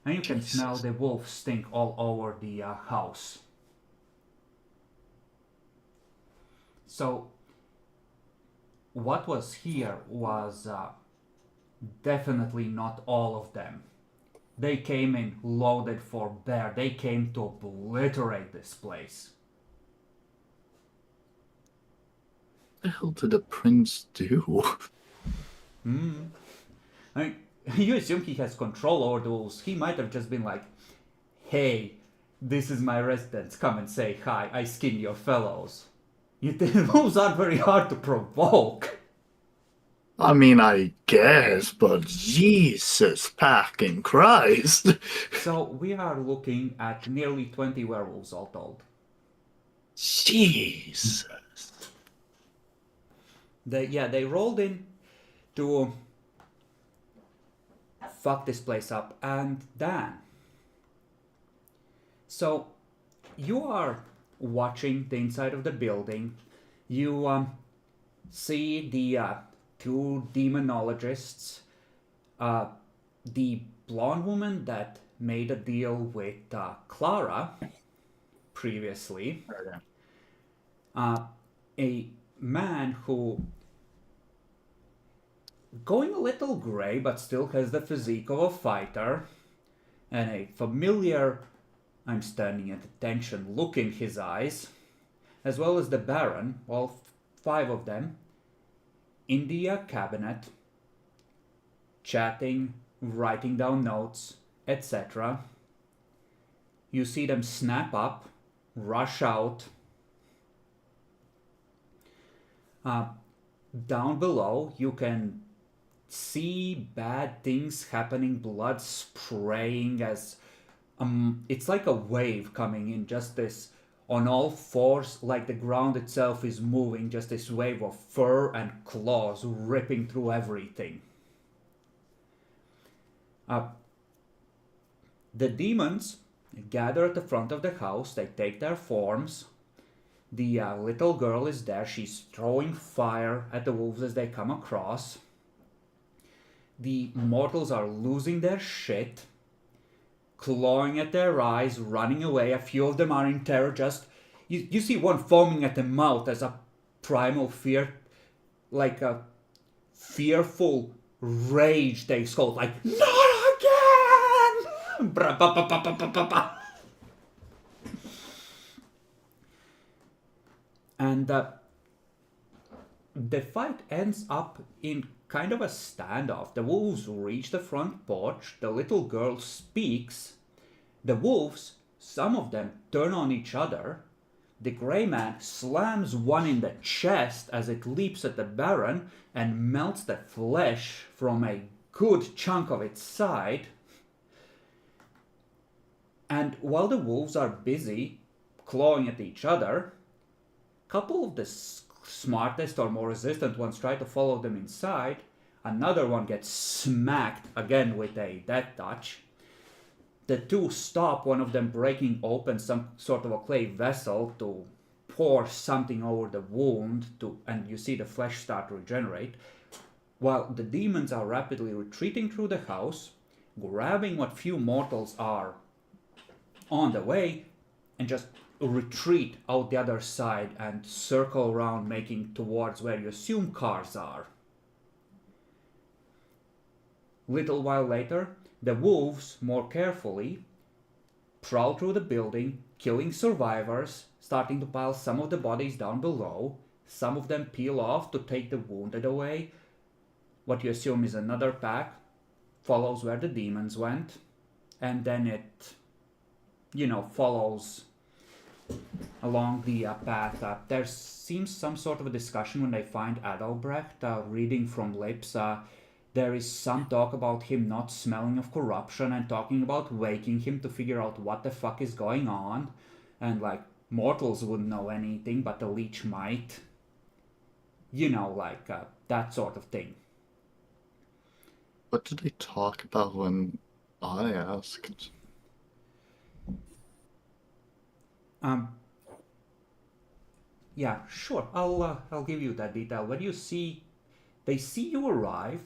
And you can smell the wolf stink all over the house. So what was here was definitely not all of them. They came in loaded for bear. They came to obliterate this place. What the hell did the prince do? I mean, you assume he has control over the wolves. He might have just been like, hey, this is my residence, come and say hi, I skinned your fellows. The wolves aren't very hard to provoke. I mean, I guess, but Jesus fucking Christ. So we are looking at nearly 20 werewolves all told. Jesus. They rolled in to fuck this place up. And Dan, so you are watching the inside of the building. You see the two demonologists, the blonde woman that made a deal with Clara previously, a man who going a little gray but still has the physique of a fighter, and a familiar, I'm standing at attention, look in his eyes, as well as the Baron, all 5 of them, in the cabinet, chatting, writing down notes, etc. You see them snap up, rush out. Down below, you can see bad things happening, blood spraying as it's like a wave coming in, just this on all fours, like the ground itself is moving, just this wave of fur and claws ripping through everything. The demons gather at the front of the house, they take their forms. The little girl is there, she's throwing fire at the wolves as they come across. The mortals are losing their shit, clawing at their eyes, running away. A few of them are in terror, just... You see one foaming at the mouth as a primal fear, like a fearful rage takes hold, like, not again! Bra, ba, ba, ba, ba, ba, ba, ba. And the fight ends up in kind of a standoff. The wolves reach the front porch, the little girl speaks, the wolves, some of them turn on each other, the grey man slams one in the chest as it leaps at the Baron and melts the flesh from a good chunk of its side. And while the wolves are busy clawing at each other, a couple of the smartest or more resistant ones try to follow them inside. Another one gets smacked again with a death touch. The two stop, one of them breaking open some sort of a clay vessel to pour something over the wound, and you see the flesh start to regenerate, while the demons are rapidly retreating through the house, grabbing what few mortals are on the way, and just retreat out the other side and circle around, making towards where you assume cars are. Little while later, the wolves, more carefully, prowl through the building, killing survivors, starting to pile some of the bodies down below. Some of them peel off to take the wounded away. What you assume is another pack follows where the demons went, and then it, follows along the path. There seems some sort of a discussion when they find Adalbrecht, reading from lips. There is some talk about him not smelling of corruption and talking about waking him to figure out what the fuck is going on. And mortals wouldn't know anything, but the leech might. That sort of thing. What did they talk about when I asked? Yeah, sure. I'll give you that detail. When they see you arrive,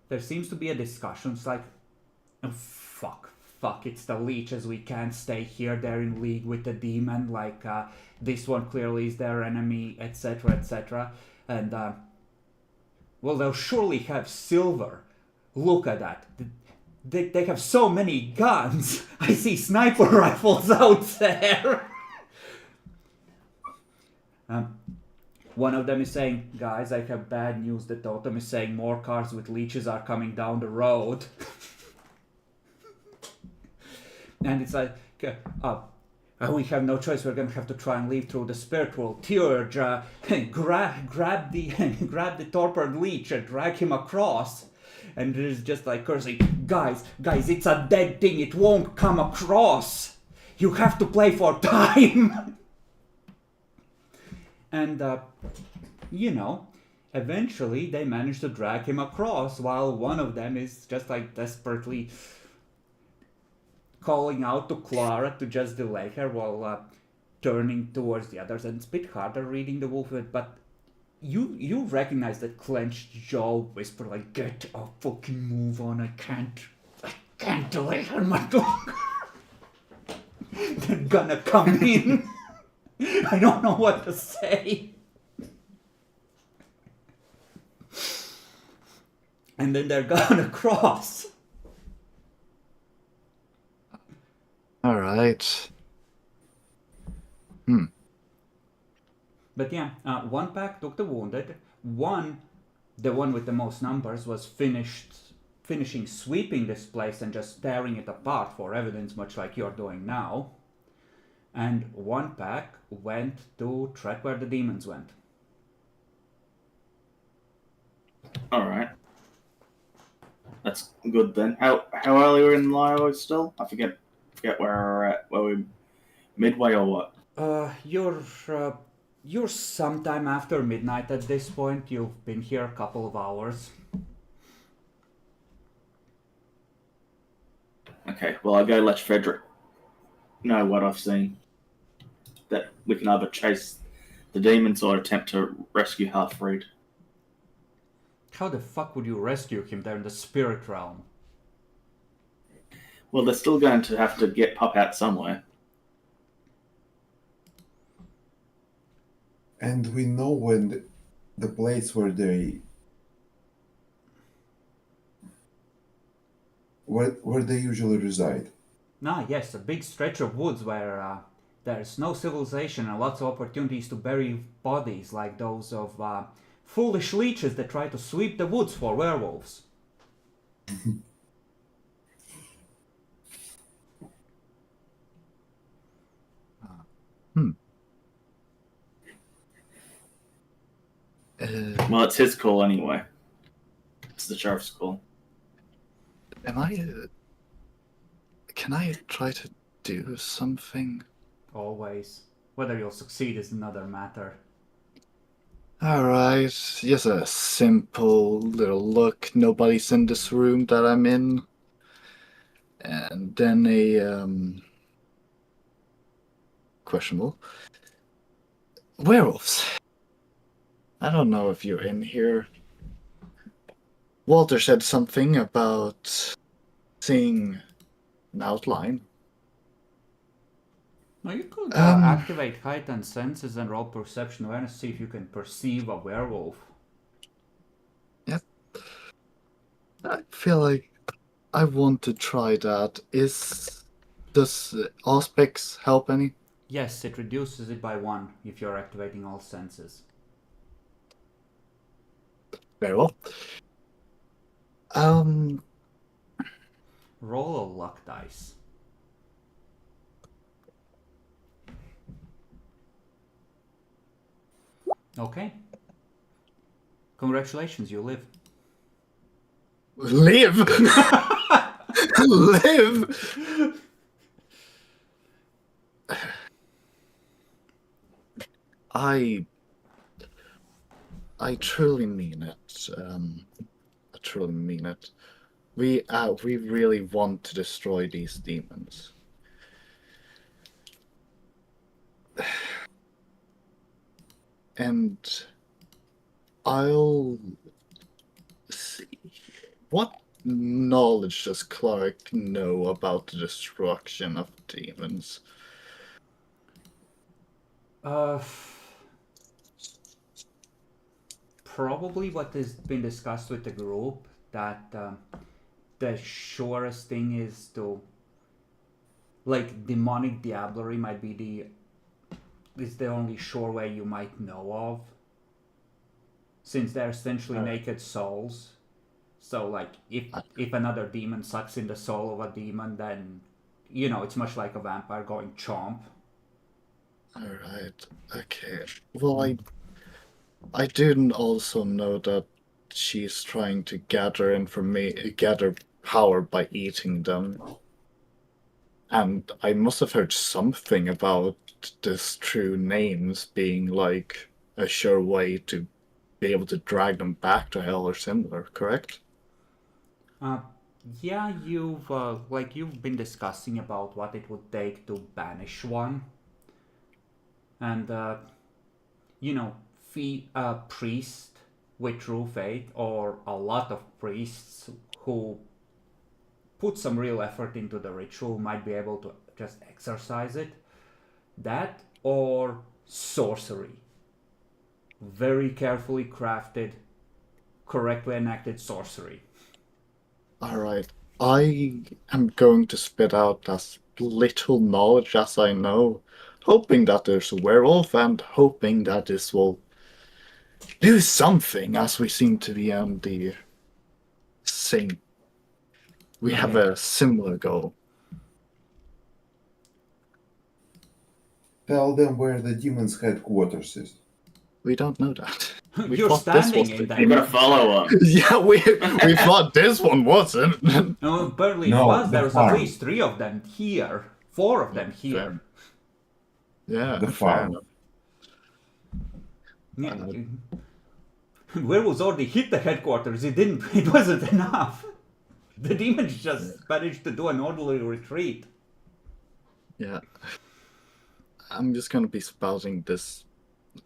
there seems to be a discussion. It's like, oh, fuck, it's the leeches. We can't stay here. They're in league with the demon. This one clearly is their enemy, etc., etc. And, well, they'll surely have silver. Look at that. They have so many guns. I see sniper rifles out there. One of them is saying, guys, I have bad news. The totem is saying more cars with leeches are coming down the road. And it's like, we have no choice. We're going to have to try and leave through the spiritual Teurge. Grab the torpid leech and drag him across. And there's just cursing, guys, it's a dead thing. It won't come across. You have to play for time. And, eventually they manage to drag him across while one of them is just desperately calling out to Clara to just delay her while turning towards the others, and it's a bit harder reading the wolf, but you recognize that clenched jaw whisper like, "Get a fucking move on! I can't wait here much longer. They're gonna come in." I don't know what to say. And then they're gonna cross. All right. But yeah, one pack took the wounded. The one with the most numbers, was finishing sweeping this place and just tearing it apart for evidence, much like you're doing now. And one pack went to track where the demons went. All right. That's good then. How early we're in Lio still? I forget where we're at. Were we midway or what? You're sometime after midnight at this point. You've been here a couple of hours. Okay. Well, I'll go let Frederick know what I've seen. That we can either chase the demons or attempt to rescue Half-Breed. How the fuck would you rescue him? They're in the spirit realm. Well, they're still going to have to pop out somewhere. And we know when the place where they usually reside. Yes, a big stretch of woods where there's no civilization and lots of opportunities to bury bodies like those of foolish leeches that try to sweep the woods for werewolves. Well, it's his call anyway. It's the sheriff's call. Can I try to do something? Always. Whether you'll succeed is another matter. Alright, just a simple little look. Nobody's in this room that I'm in. And then questionable. Werewolves. I don't know if you're in here. Walter said something about seeing an outline. Now you could activate heightened senses and roll perception awareness, see if you can perceive a werewolf. Yep. I feel like I want to try that. Does Auspex help any? Yes, it reduces it by 1 if you're activating all senses. Very well. Roll a luck dice. Okay. Congratulations, you live. Live? Live? I truly mean it. I truly mean it. We really want to destroy these demons. And I'll see. What knowledge does Clark know about the destruction of demons? Probably what has been discussed with the group, that the surest thing is to, like, demonic diablerie might be the only sure way you might know of, since they're essentially naked souls. So, like, if another demon sucks in the soul of a demon, then, it's much like a vampire going chomp. Alright, okay. Well, I do also know that she's trying to gather power by eating them. And I must have heard something about this true names being like a sure way to be able to drag them back to hell or similar, correct? Yeah, you've been discussing about what it would take to banish one. and a priest with true faith, or a lot of priests who put some real effort into the ritual might be able to just exercise it. That or sorcery. Very carefully crafted, correctly enacted sorcery. Alright. I am going to spit out as little knowledge as I know, hoping that there's a werewolf and hoping that this will do something, as we seem to be on the same. We have Okay. a similar goal. Tell them where the demon's headquarters is. We don't know that. We You're thought this standing was in the that. You gotta follow him. Yeah, we thought this one wasn't. No, apparently it No, was. the There's farm. at least 3 of them here. 4 of them here. Fair. Yeah, The fair farm. enough. Where was already hit the headquarters? It wasn't enough. The demons just managed to do an orderly retreat. Yeah. I'm just gonna be spouting this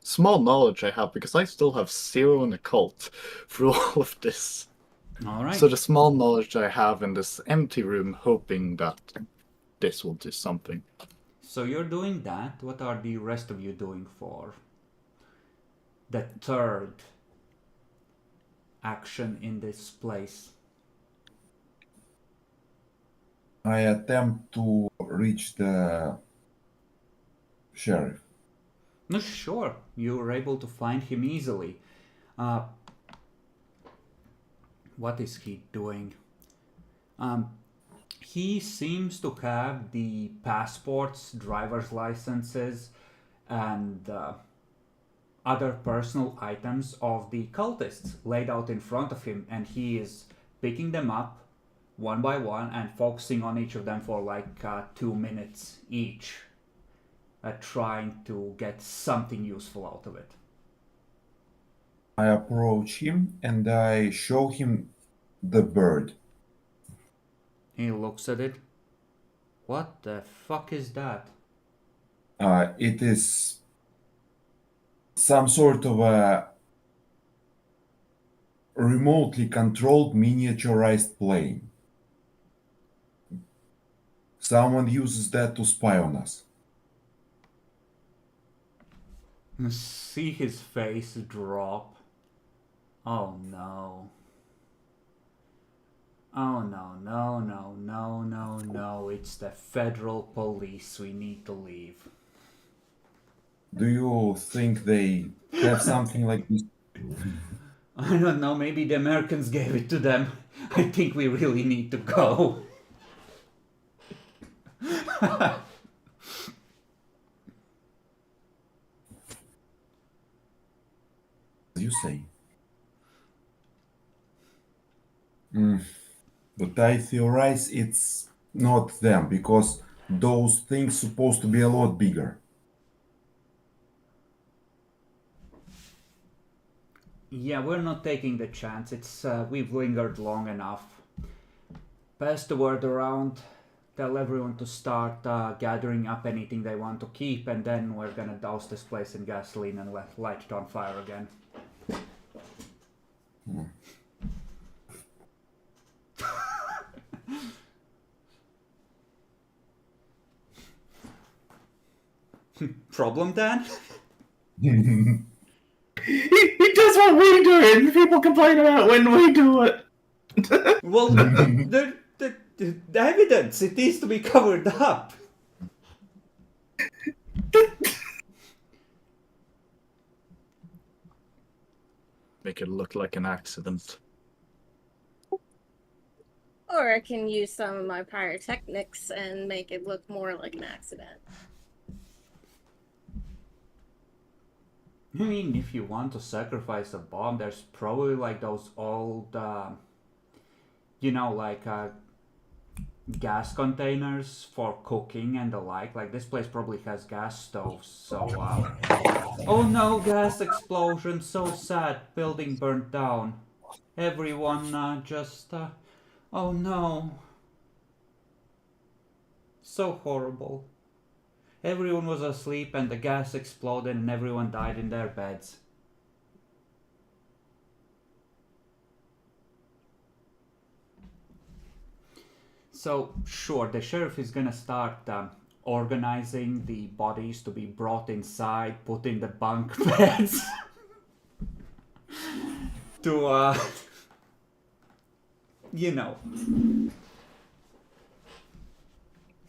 small knowledge I have because I still have 0 in occult through all of this. Alright. So the small knowledge I have in this empty room, hoping that this will do something. So you're doing that. What are the rest of you doing for the third action in this place? I attempt to reach the sheriff. No, sure. You were able to find him easily. What is he doing? He seems to have the passports, driver's licenses, and other personal items of the cultists laid out in front of him, and he is picking them up one by one and focusing on each of them for like 2 minutes each, trying to get something useful out of it. I approach him and I show him the bird. He looks at it. What the fuck is that? It is some sort of a remotely controlled miniaturized plane. Someone uses that to spy on us. See his face drop. Oh no. Oh no. It's the federal police. We need to leave. Do you think they have something like this? I don't know, maybe the Americans gave it to them. I think we really need to go. You say. But I theorize it's not them because those things supposed to be a lot bigger. Yeah, we're not taking the chance. We've lingered long enough. Pass the word around. Tell everyone to start gathering up anything they want to keep, and then we're gonna douse this place in gasoline and light it on fire again. Problem, Dan? He does what we do, and people complain about when we do it. Well, the evidence, it needs to be covered up. Make it look like an accident. Or I can use some of my pyrotechnics and make it look more like an accident. I mean, if you want to sacrifice a bomb, there's probably like those old, gas containers for cooking and the like. Like, this place probably has gas stoves, so, oh no, gas explosion, so sad, building burnt down. Everyone, oh no. So horrible. Everyone was asleep and the gas exploded and everyone died in their beds. So, sure, the sheriff is gonna start organizing the bodies to be brought inside, put in the bunk beds to, you know,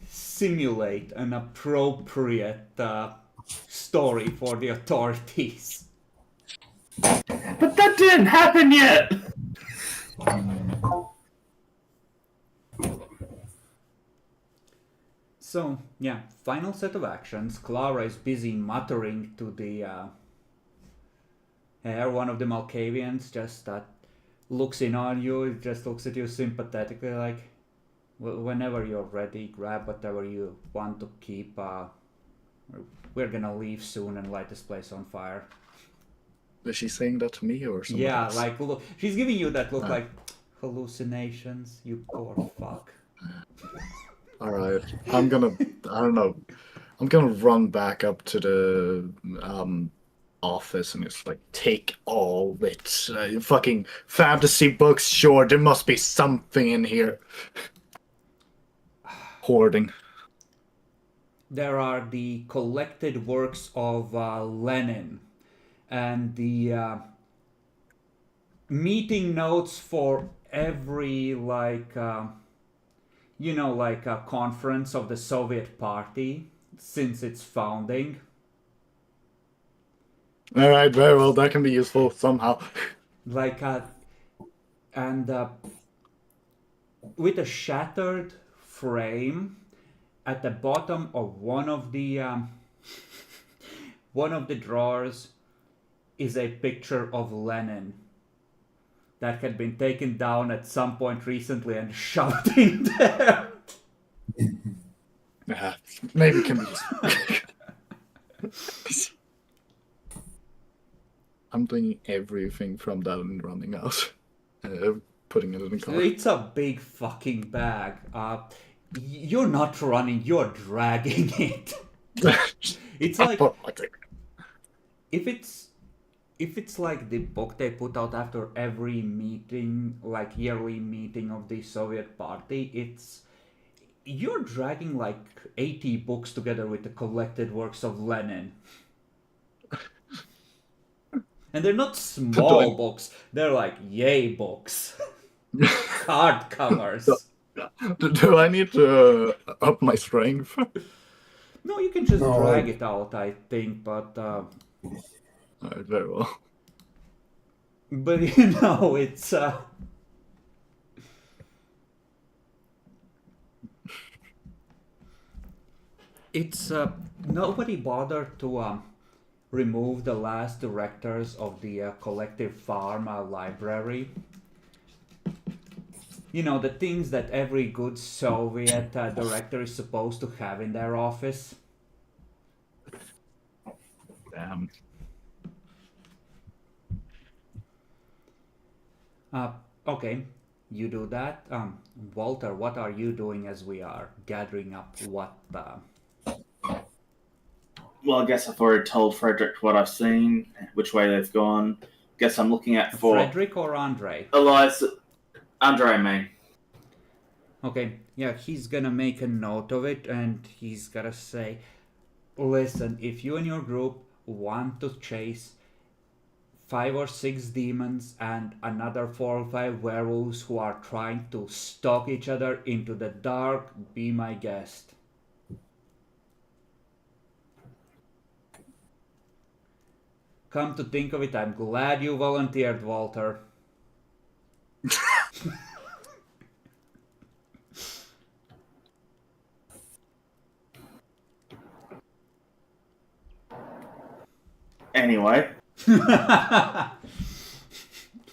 simulate an appropriate story for the authorities. But that didn't happen yet! So, yeah, final set of actions. Clara is busy muttering to the air. One of the Malkavians just looks in on you, just looks at you sympathetically, like, whenever you're ready, grab whatever you want to keep. We're gonna leave soon and light this place on fire. Is she saying that to me or somebody Yeah, else? like, look, she's giving you that look like, hallucinations, you poor fuck. Alright, I don't know. I'm gonna run back up to the office and it's like, take all it. Fucking fantasy books, sure, there must be something in here. Hoarding. There are the collected works of Lenin and the meeting notes for every, like, like a conference of the Soviet Party since its founding. Alright, very well, that can be useful somehow. Like, and with a shattered frame at the bottom of one of the drawers is a picture of Lenin that had been taken down at some point recently and shoved in there. Yeah, maybe can be useful. I'm doing everything from that and running out. Putting it in the car. It's a big fucking bag. You're not running, you're dragging it. It's like, if it's like the book they put out after every meeting, like yearly meeting of the Soviet Party, you're dragging like 80 books together with the collected works of Lenin. And they're not small books, they're like yay books. Hardcovers. Do I need to up my strength? No, you can just drag it out, I think, but Alright, very well. but it's nobody bothered to remove the last directors of the collective farm library. You know, the things that every good Soviet director is supposed to have in their office. Damn. Okay, you do that. Walter, what are you doing as we are gathering up what? Well, I guess I've already told Frederick what I've seen, which way they've gone. Guess I'm looking at for Frederick or Andre? Eliza. Andre, I mean. Okay, yeah, he's gonna make a note of it and he's gonna say, listen, if you and your group want to chase 5 or 6 demons and another 4 or 5 werewolves who are trying to stalk each other into the dark, be my guest. Come to think of it, I'm glad you volunteered, Walter. Anyway. Wow.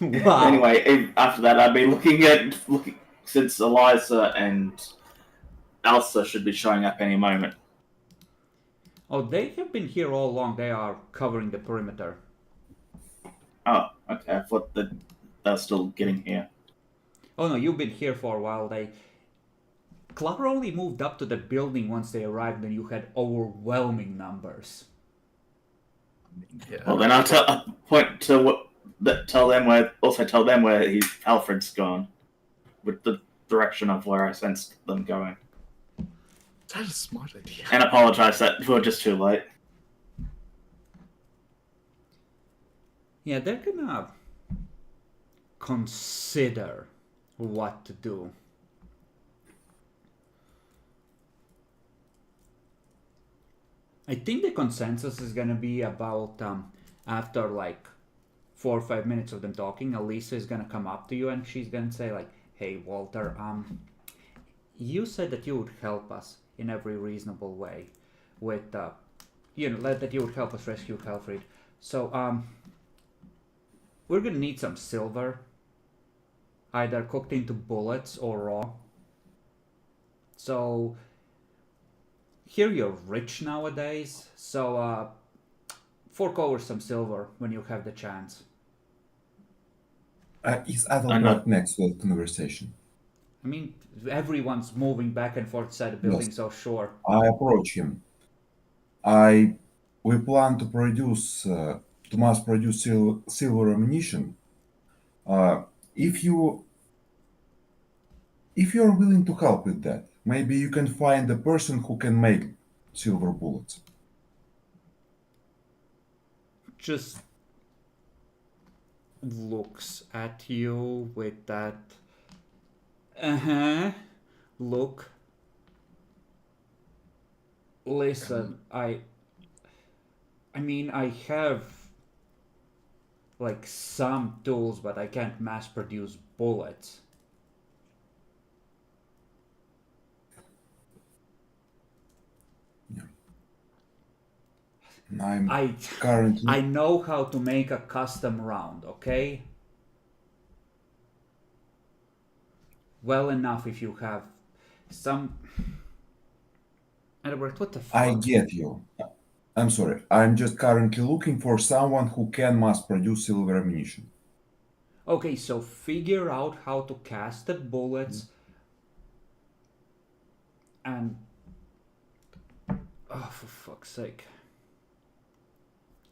Anyway, after that, I'd be looking since Eliza and Elsa should be showing up any moment. Oh, they have been here all along. They are covering the perimeter. Oh, okay. I thought that they're still getting here. Oh no, you've been here for a while. Clara only moved up to the building once they arrived and you had overwhelming numbers. Yeah. Well, then I'll point to what tell them where. Also tell them where Alfred's gone, with the direction of where I sensed them going, That's a smart idea. and apologize that we're just too late. Yeah, they're gonna consider what to do. I think the consensus is gonna be about after like 4 or 5 minutes of them talking, Elisa is gonna come up to you and she's gonna say like, "Hey Walter, you said that you would help us in every reasonable way, with that you would help us rescue Helfrid. So we're gonna need some silver, either cooked into bullets or raw. So here you're rich nowadays, so fork over some silver when you have the chance." Is I'm not- Adelbert next to the conversation? I mean, everyone's moving back and forth inside the building, Yes. so sure. I approach him. We plan to mass produce silver ammunition. If you are willing to help with that, maybe you can find a person who can make silver bullets. Just looks at you with that look. Listen, I mean, I have like some tools, but I can't mass produce bullets. I'm currently. I know how to make a custom round, okay? Well enough if you have some. Edward, what the fuck? I get you. I'm sorry. I'm just currently looking for someone who can mass produce silver ammunition. Okay, so figure out how to cast the bullets and. Oh, for fuck's sake.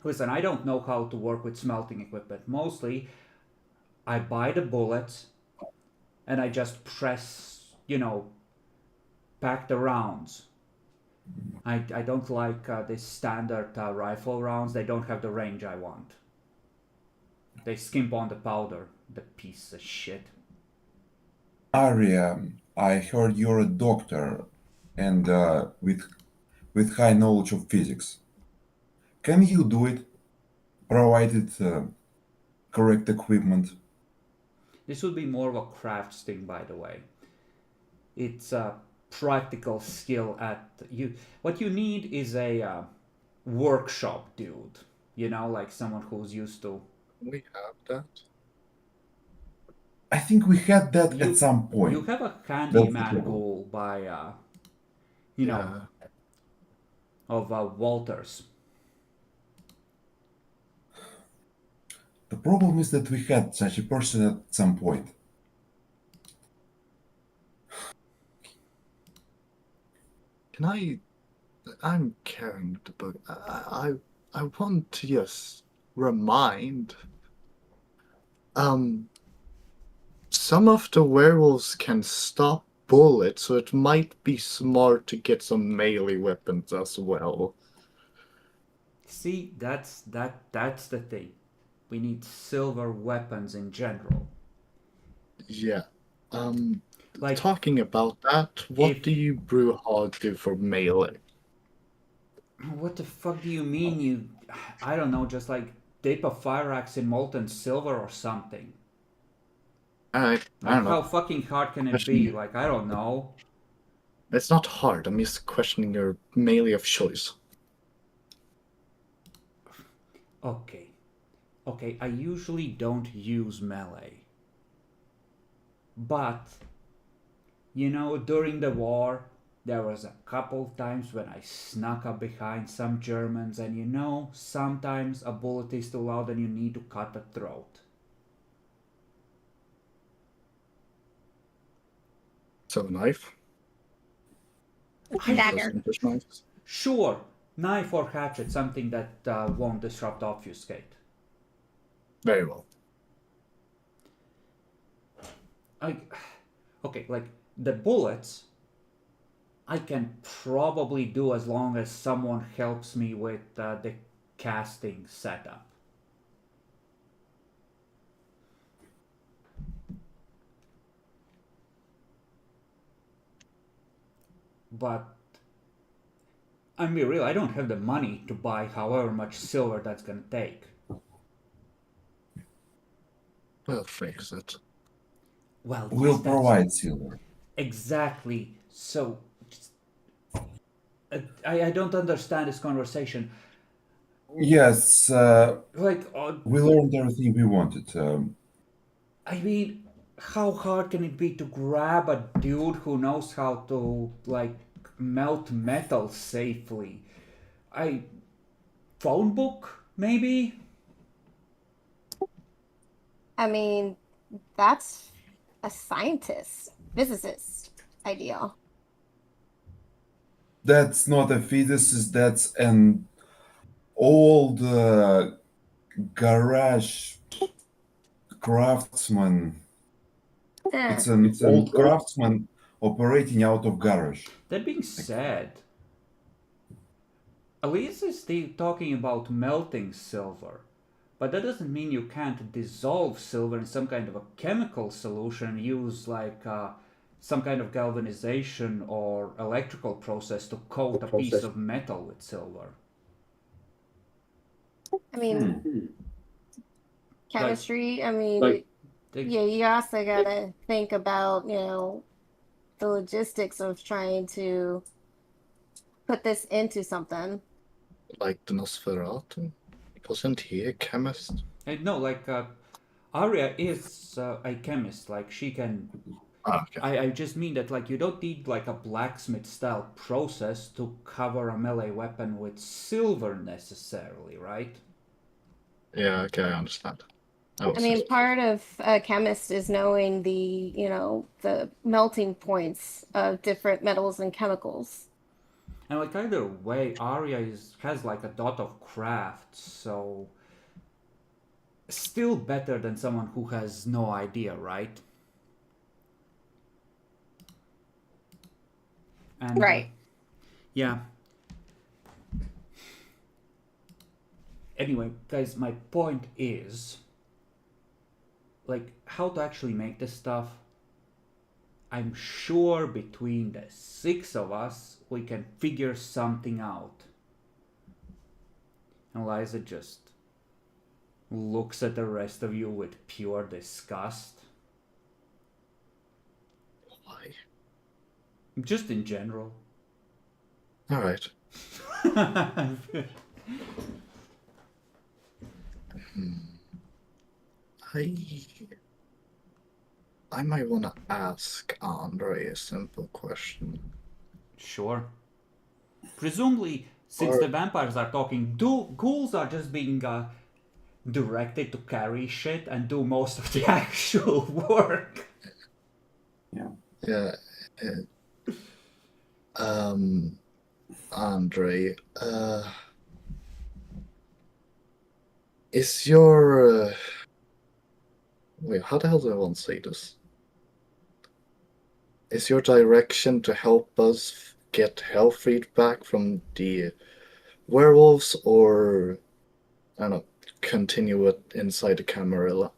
Listen, I don't know how to work with smelting equipment. Mostly, I buy the bullets and I just press, pack the rounds. I don't like the standard rifle rounds. They don't have the range I want. They skimp on the powder. The piece of shit. Arya, I heard you're a doctor and with high knowledge of physics. Can you do it, provided correct equipment? This would be more of a crafts thing, by the way. It's a practical skill at you. What you need is a workshop dude. Like someone who's used to. We have that. I think we had that at some point. You have a That's the handyman trouble. ghoul by, Yeah. of Walters. The problem is that we had such a person at some point. Can I'm carrying the book. I want to just remind. Some of the werewolves can stop bullets, so it might be smart to get some melee weapons as well. See, that's the thing. We need silver weapons in general. Yeah. Like, Talking about that, what if- do you brew hard do for melee? what the fuck do you mean? I don't know, just like dip a fire axe in molten silver or something. I Like, don't how know. fucking hard can it Question be? you. Like, I don't know. It's not hard. I'm just questioning your melee of choice. Okay, I usually don't use melee. But, during the war, there was a couple times when I snuck up behind some Germans, and sometimes a bullet is too loud and you need to cut a throat. So knife? Dagger. Those knives. Sure, knife or hatchet, something that won't disrupt obfuscate. Very well. Okay, like the bullets, I can probably do as long as someone helps me with the casting setup. But I'm be real, I don't have the money to buy however much silver that's gonna take. We'll fix it. Well, We'll yes, that's provide silver. exactly. So, I don't understand this conversation. Yes, Like, we learned everything we wanted. I mean, how hard can it be to grab a dude who knows how to, like, melt metal safely? Phone book, maybe? I mean, that's a scientist, physicist idea. That's not a physicist, that's an old garage craftsman. Eh. It's an old craftsman operating out of garage. That being said, Elise is still talking about melting silver. But that doesn't mean you can't dissolve silver in some kind of a chemical solution and use like some kind of galvanization or electrical process to coat a piece of metal with silver. I mean, Hmm. chemistry. I mean, yeah, you also gotta think about, the logistics of trying to put this into something. Like the Nosferatu. Wasn't he a chemist? No, like Arya is a chemist. Like she can. Okay. I just mean that like you don't need like a blacksmith style process to cover a melee weapon with silver necessarily, right? Yeah, okay, I understand. I mean, part of a chemist is knowing the melting points of different metals and chemicals. And like either way, Arya has like a dot of craft, so still better than someone who has no idea, right? And Right. yeah. Anyway, guys, my point is like how to actually make this stuff. I'm sure between the 6 of us, we can figure something out. And Liza just looks at the rest of you with pure disgust. Why? Just in general. Alright. I might want to ask Andre a simple question. Sure. Presumably, since the vampires are talking, ghouls are just being directed to carry shit and do most of the actual work. Yeah. Andre, is your wait, how the hell do I want to say this? Is your direction to help us get Hellfried back from the werewolves, or I don't know, continue it inside the Camarilla?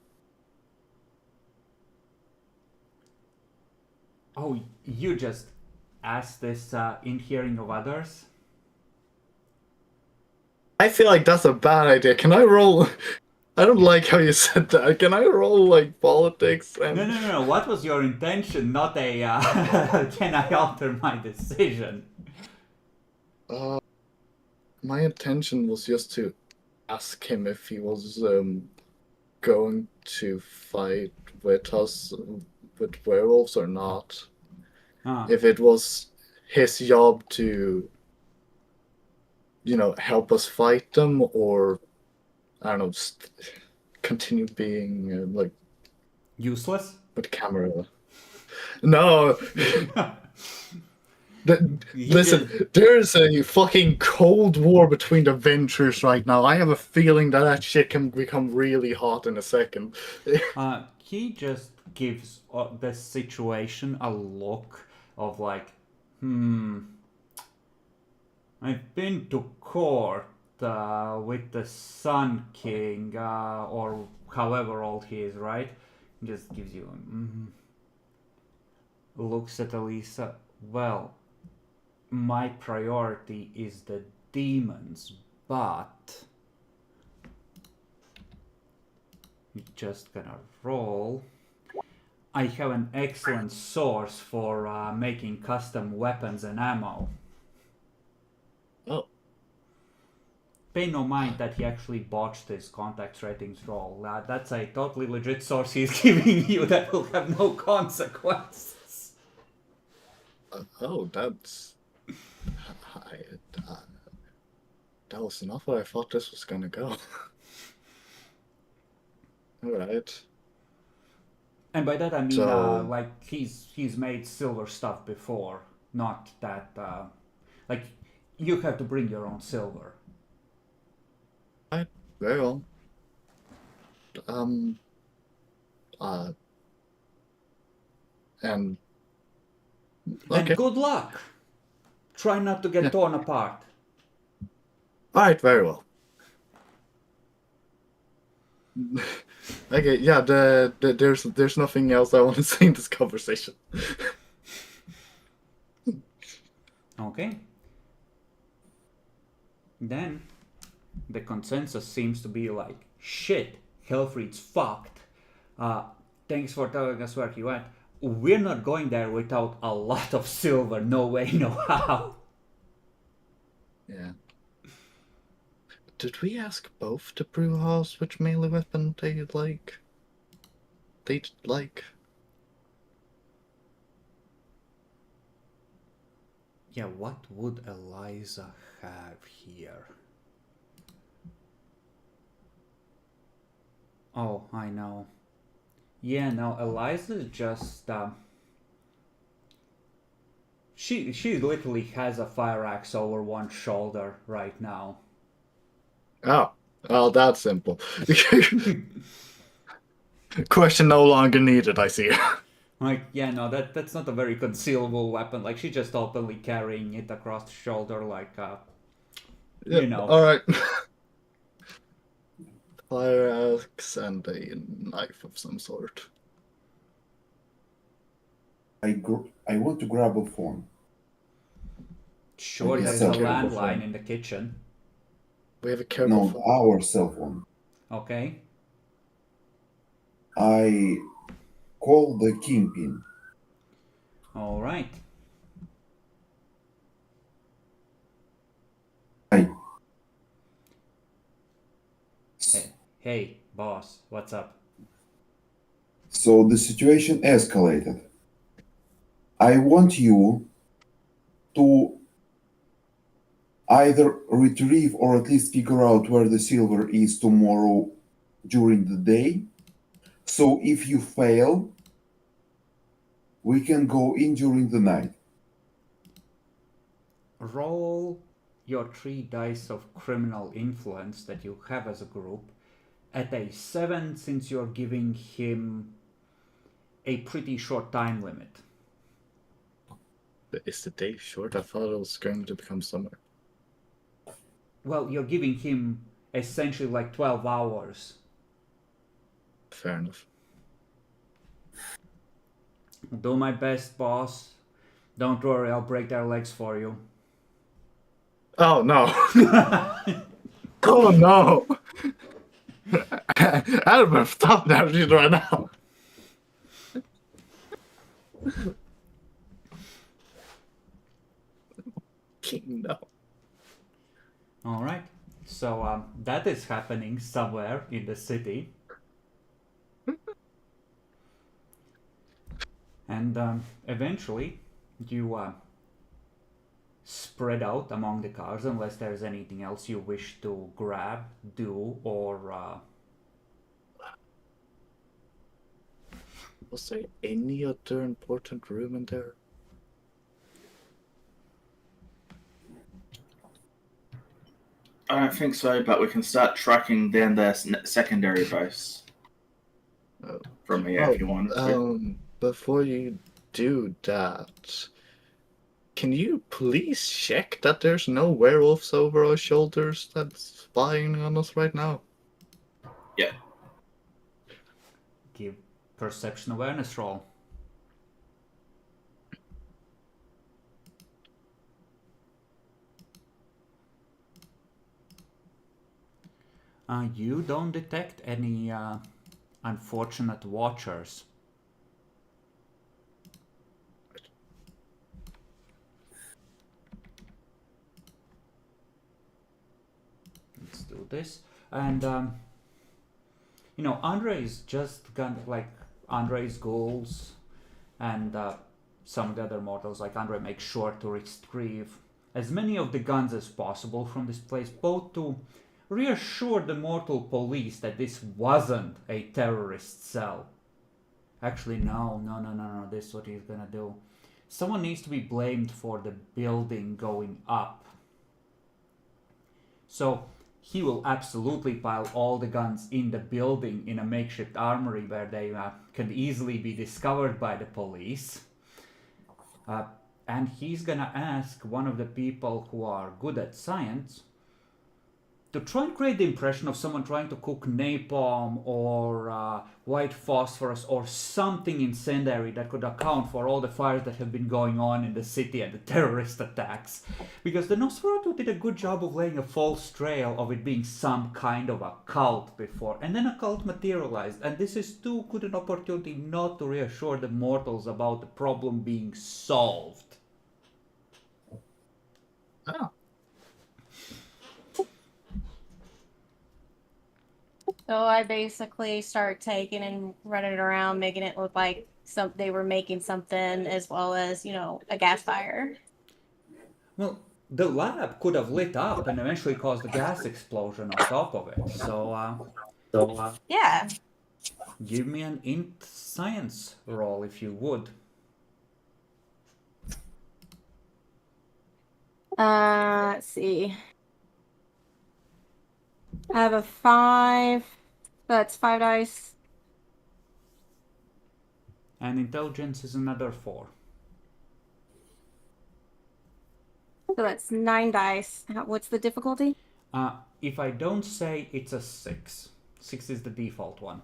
Oh, you just asked this in hearing of others? I feel like that's a bad idea. Can I roll? I don't like how you said that. Can I roll like politics? And... No. What was your intention? Not a can I alter my decision? My intention was just to ask him if he was going to fight with us with werewolves or not. If it was his job to, help us fight them, or I don't know, just continue being like useless with Camarilla. No. Listen, there's a fucking cold war between the ventures right now. I have a feeling that shit can become really hot in a second. He just gives the situation a look of like, I've been to court with the Sun King, or however old he is, right? Just gives you looks at Elisa. Well, my priority is the demons, but just gonna roll. I have an excellent source for making custom weapons and ammo. Oh. Pay no mind that he actually botched his contacts ratings roll. That's a totally legit source he's giving you that will have no consequences. That's... that was not what I thought this was gonna go. Alright. And by that I mean, So- like, he's made silver stuff before. Not that, like, you have to bring your own silver. Alright, very well. And... Okay. And good luck! Try not to get torn apart. Alright, very well. Okay, yeah, there's nothing else I want to say in this conversation. Okay. Then the consensus seems to be like, shit, Helfried's fucked. Thanks for telling us where he went. We're not going there without a lot of silver. No way, no how. Yeah. Did we ask both the brew house which melee weapon they'd like? They'd like? Yeah, what would Eliza have here? Oh, I know. Yeah, no, Eliza just she literally has a fire axe over one shoulder right now. Oh, well, that's simple. Question no longer needed, I see. Like, yeah, no, that's not a very concealable weapon. Like, she's just openly carrying it across the shoulder, like, you know. Alright. Fire axe and a knife of some sort. I want to grab a phone. Sure, Yeah, there's a so careful landline phone. in the kitchen. We have a careful No, our cell phone. Okay. I call the kingpin. All right. I Hey, boss, what's up? So the situation escalated. I want you to either retrieve or at least figure out where the silver is tomorrow during the day. So if you fail, we can go in during the night. Roll your 3 dice of criminal influence that you have as a group at a 7, since you're giving him a pretty short time limit. Is the day short? I thought it was going to become summer. Well, you're giving him essentially like 12 hours. Fair enough. Do my best, boss. Don't worry, I'll break their legs for you. Oh no! Oh no! I'd have stopped that shit right now. No. All right. So that is happening somewhere in the city. And eventually you spread out among the cars unless there's anything else you wish to grab, do, or... Was there any other important room in there? I don't think so, but we can start tracking down their secondary base Oh. from here if you want to. Before you do that, can you please check that there's no werewolves over our shoulders that's spying on us right now? Yeah. Give perception awareness roll. You don't detect any unfortunate watchers. Let's do this. And, you know, Andre's just kind of like Andre's goals and some of the other mortals, like Andre, makes sure to retrieve as many of the guns as possible from this place, both to reassure the mortal police that this wasn't a terrorist cell. Actually, no, this is what he's gonna do. Someone needs to be blamed for the building going up. So he will absolutely pile all the guns in the building in a makeshift armory where they can easily be discovered by the police. And he's gonna ask one of the people who are good at science to try and create the impression of someone trying to cook napalm or white phosphorus or something incendiary that could account for all the fires that have been going on in the city and the terrorist attacks. Because the Nosferatu did a good job of laying a false trail of it being some kind of a cult before, and then a cult materialized, and this is too good an opportunity not to reassure the mortals about the problem being solved. Oh. So I basically start taking and running it around, making it look like they were making something, as well as, you know, a gas fire. Well, the lab could have lit up and eventually caused a gas explosion on top of it. So, Yeah. give me an int science roll if you would. Let's see. I have a 5. That's 5 dice. And intelligence is another 4. So that's 9 dice. What's the difficulty? If I don't say, it's a 6. 6 is the default one.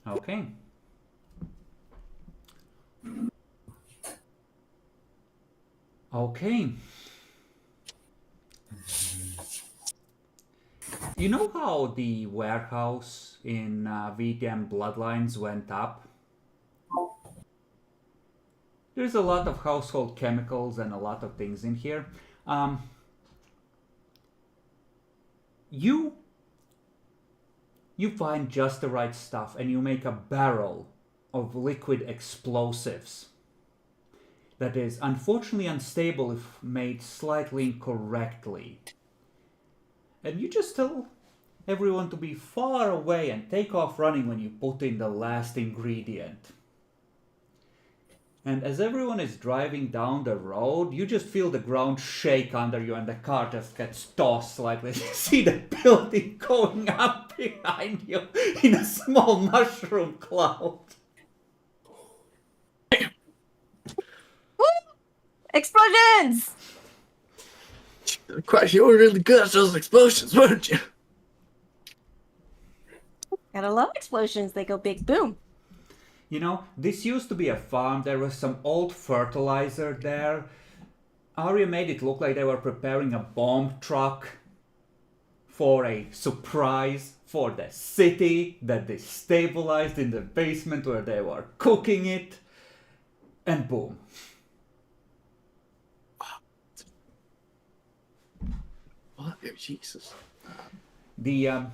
Okay. Okay. You know how the warehouse in VTM Bloodlines went up? There's a lot of household chemicals and a lot of things in here. You find just the right stuff and you make a barrel of liquid explosives that is unfortunately unstable if made slightly incorrectly. And you just tell everyone to be far away and take off running when you put in the last ingredient. And as everyone is driving down the road, you just feel the ground shake under you and the car just gets tossed slightly. You see the building going up behind you in a small mushroom cloud. Explosions! Quite, you were really good at those explosions, weren't you? Gotta love explosions. They go big boom. You know, this used to be a farm. There was some old fertilizer there. Arya made it look like they were preparing a bomb truck for a surprise for the city that they stabilized in the basement where they were cooking it. And boom. What? Oh, Jesus. The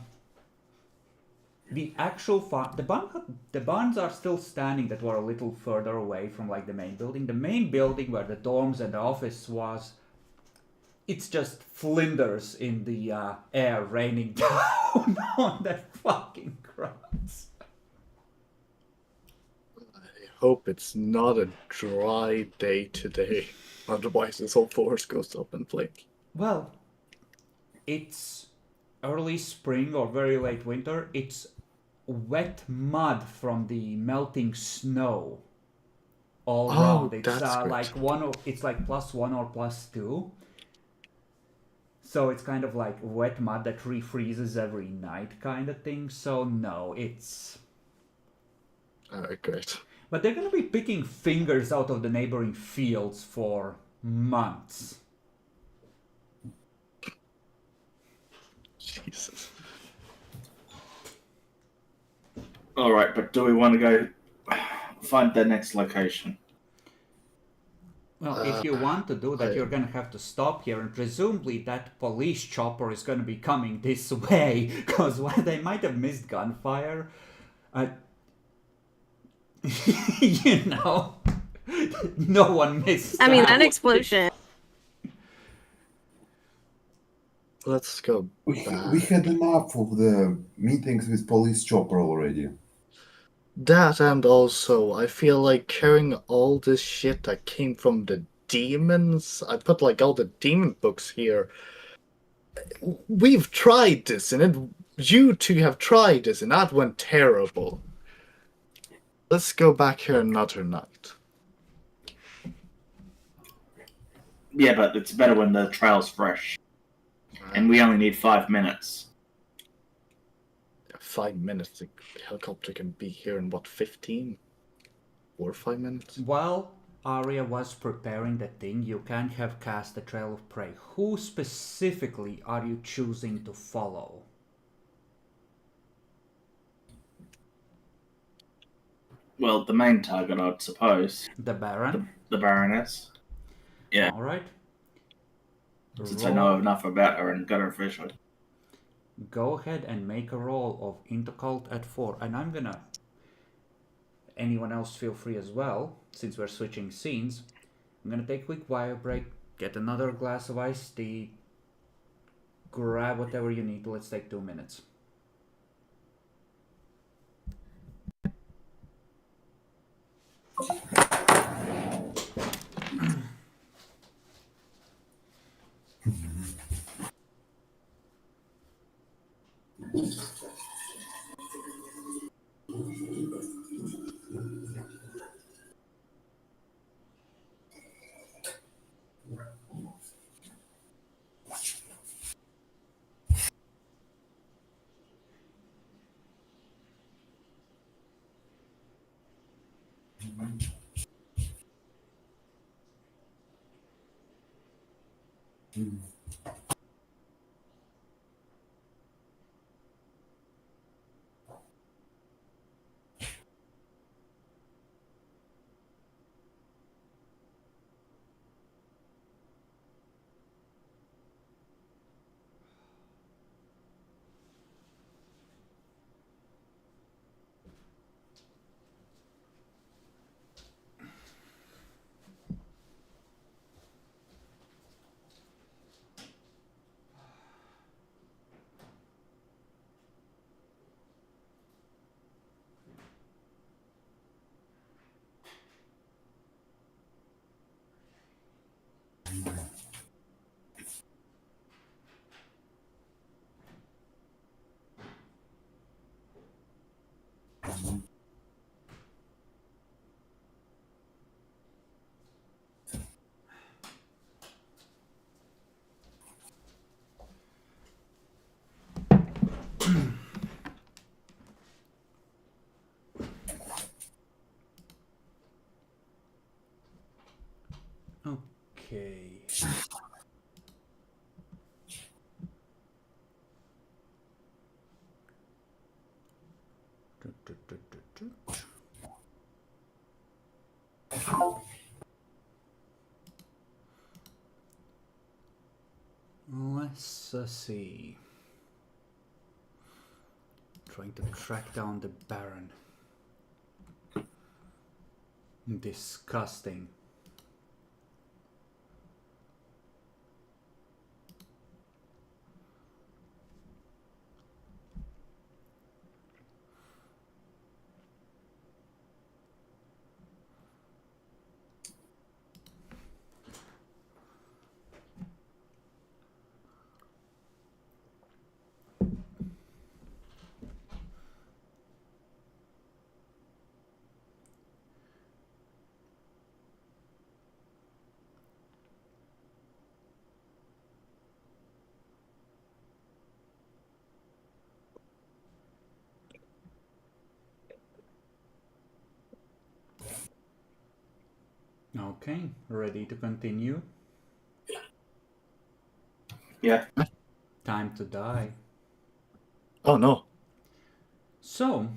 actual farm, the barns are still standing that were a little further away from like the main building. The main building where the dorms and the office was, it's just flinders in the air raining down on that fucking grass. hope it's not a dry day today. Otherwise, this whole forest goes up in flake. Well, it's early spring or very late winter. It's wet mud from the melting snow all around. It's That's great. it's like +1 or +2. So it's kind of like wet mud that refreezes every night kind of thing. So no, it's... Great. But they're gonna be picking fingers out of the neighboring fields for months. Jesus. All right, but do we want to go find the next location? Well, if you want to do that, you're gonna have to stop here, and presumably that police chopper is gonna be coming this way, because while they might have missed gunfire, you know, no one missed. I mean, that explosion. Let's go We back. had enough of the meetings with police chopper already. That, and also, I feel like carrying all this shit that came from the demons. I put like all the demon books here. We've tried this, and you two have tried this, and that went terrible. Let's go back here another night. Yeah, but it's better when the trail's fresh. And we only need 5 minutes. 5 minutes. The helicopter can be here in what, 15? Or 5 minutes? While Arya was preparing the thing, you can have cast the Trail of Prey. Who specifically are you choosing to follow? Well, the main target, I'd suppose. The Baron? The Baroness. Yeah. Alright. Since I know enough about her and got her officially. Go ahead and make a roll of Intercult at 4. And I'm gonna... Anyone else feel free as well, since we're switching scenes. I'm gonna take a quick wire break, get another glass of iced tea, grab whatever you need. Let's take 2 minutes. Okay. Let's see. Trying to track down the Baron. Disgusting. Okay, ready to continue? Yeah. Time to die. Oh no. So,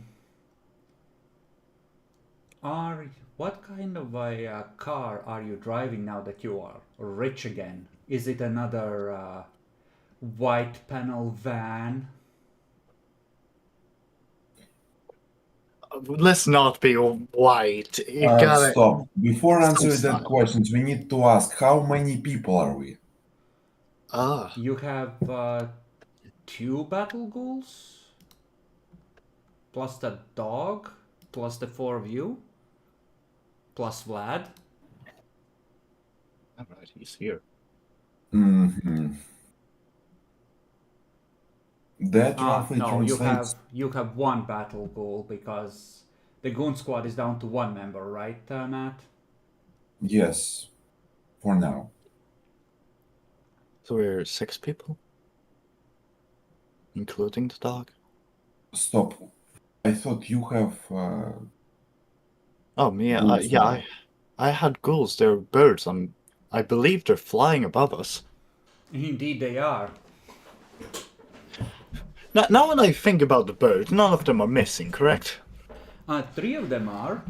what kind of a car are you driving now that you are rich again? Is it another white panel van? Let's not be white. You gotta Stop. Before some answering that style. questions, we need to ask how many people are we? Ah, You have 2 battle ghouls, plus the dog, plus the 4 of you, plus Vlad. alright, he's here. Hmm. That roughly No, translates. you have 1 battle ghoul because the goon squad is down to 1 member, right, Matt? Yes, for now. So we're 6 people, including the dog. Stop. I thought you have Oh me, ghouls yeah, now. I had ghouls. They're birds. I believe they're flying above us. Indeed, they are. Now when I think about the birds, none of them are missing, correct? 3 of them are.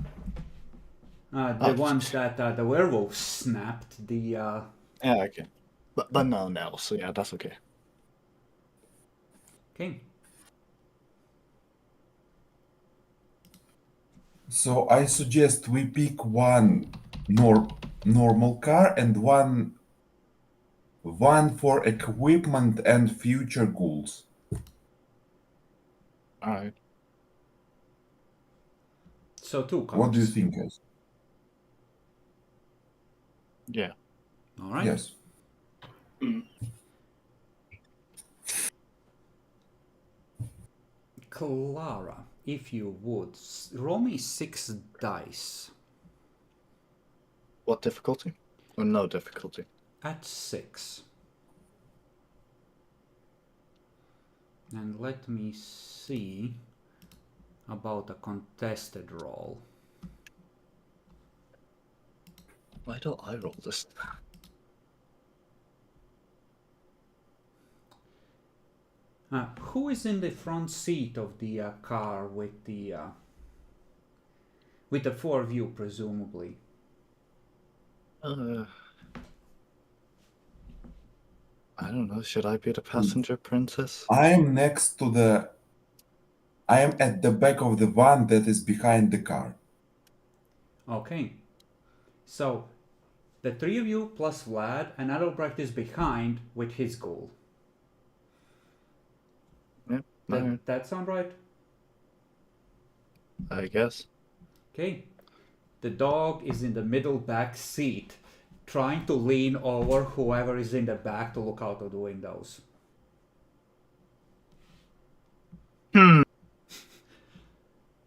The Oh, ones that the werewolf snapped. The yeah, okay. But no, so yeah, that's okay. okay. So I suggest we pick one normal car and one for equipment and future ghouls. Alright. So 2 cars. What do you think, guys? Yeah. All right. Yes. Clara, if you would, roll me 6 dice. What difficulty? Or no difficulty? At 6. And let me see about a contested roll. Why do I roll this? Who is in the front seat of the car with the 4 of you, presumably? I don't know. Should I be the passenger princess? I am at the back of the van that is behind the car. Okay. So, the 3 of you plus Vlad, and Adalbrecht is behind with his goal. Yep. Alright, That sound right? I guess. Okay. The dog is in the middle back seat, trying to lean over whoever is in the back to look out of the windows.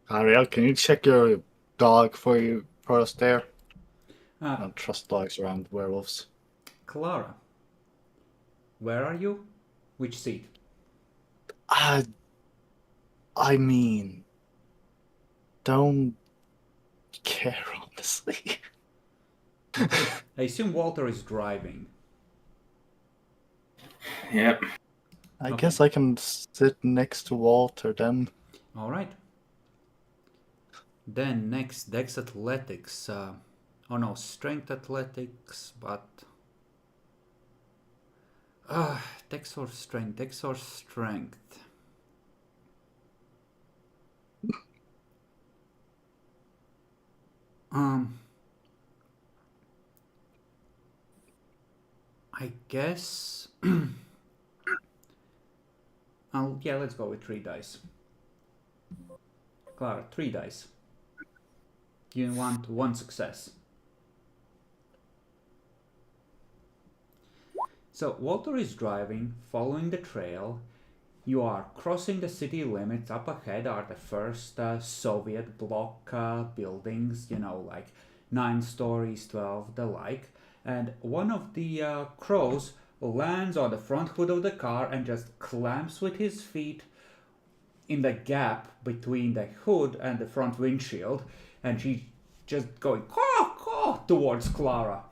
Ariel, can you check your dog for us there? I Uh, don't trust dogs around werewolves. Clara, where are you? Which seat? I mean, don't care, honestly. I assume Walter is driving. Yep. I Okay. guess I can sit next to Walter then. All right. Then next, Dex Athletics. Oh no, Strength Athletics, but... Dex or Strength? Dex or Strength? I guess... yeah, let's go with 3 dice. Clara, 3 dice. You want 1 success. So Walter is driving, following the trail. You are crossing the city limits. Up ahead are the first Soviet bloc buildings, like 9 stories, 12, the like. And one of the crows lands on the front hood of the car and just clamps with his feet in the gap between the hood and the front windshield. And she's just going, caw, caw, paw towards Clara.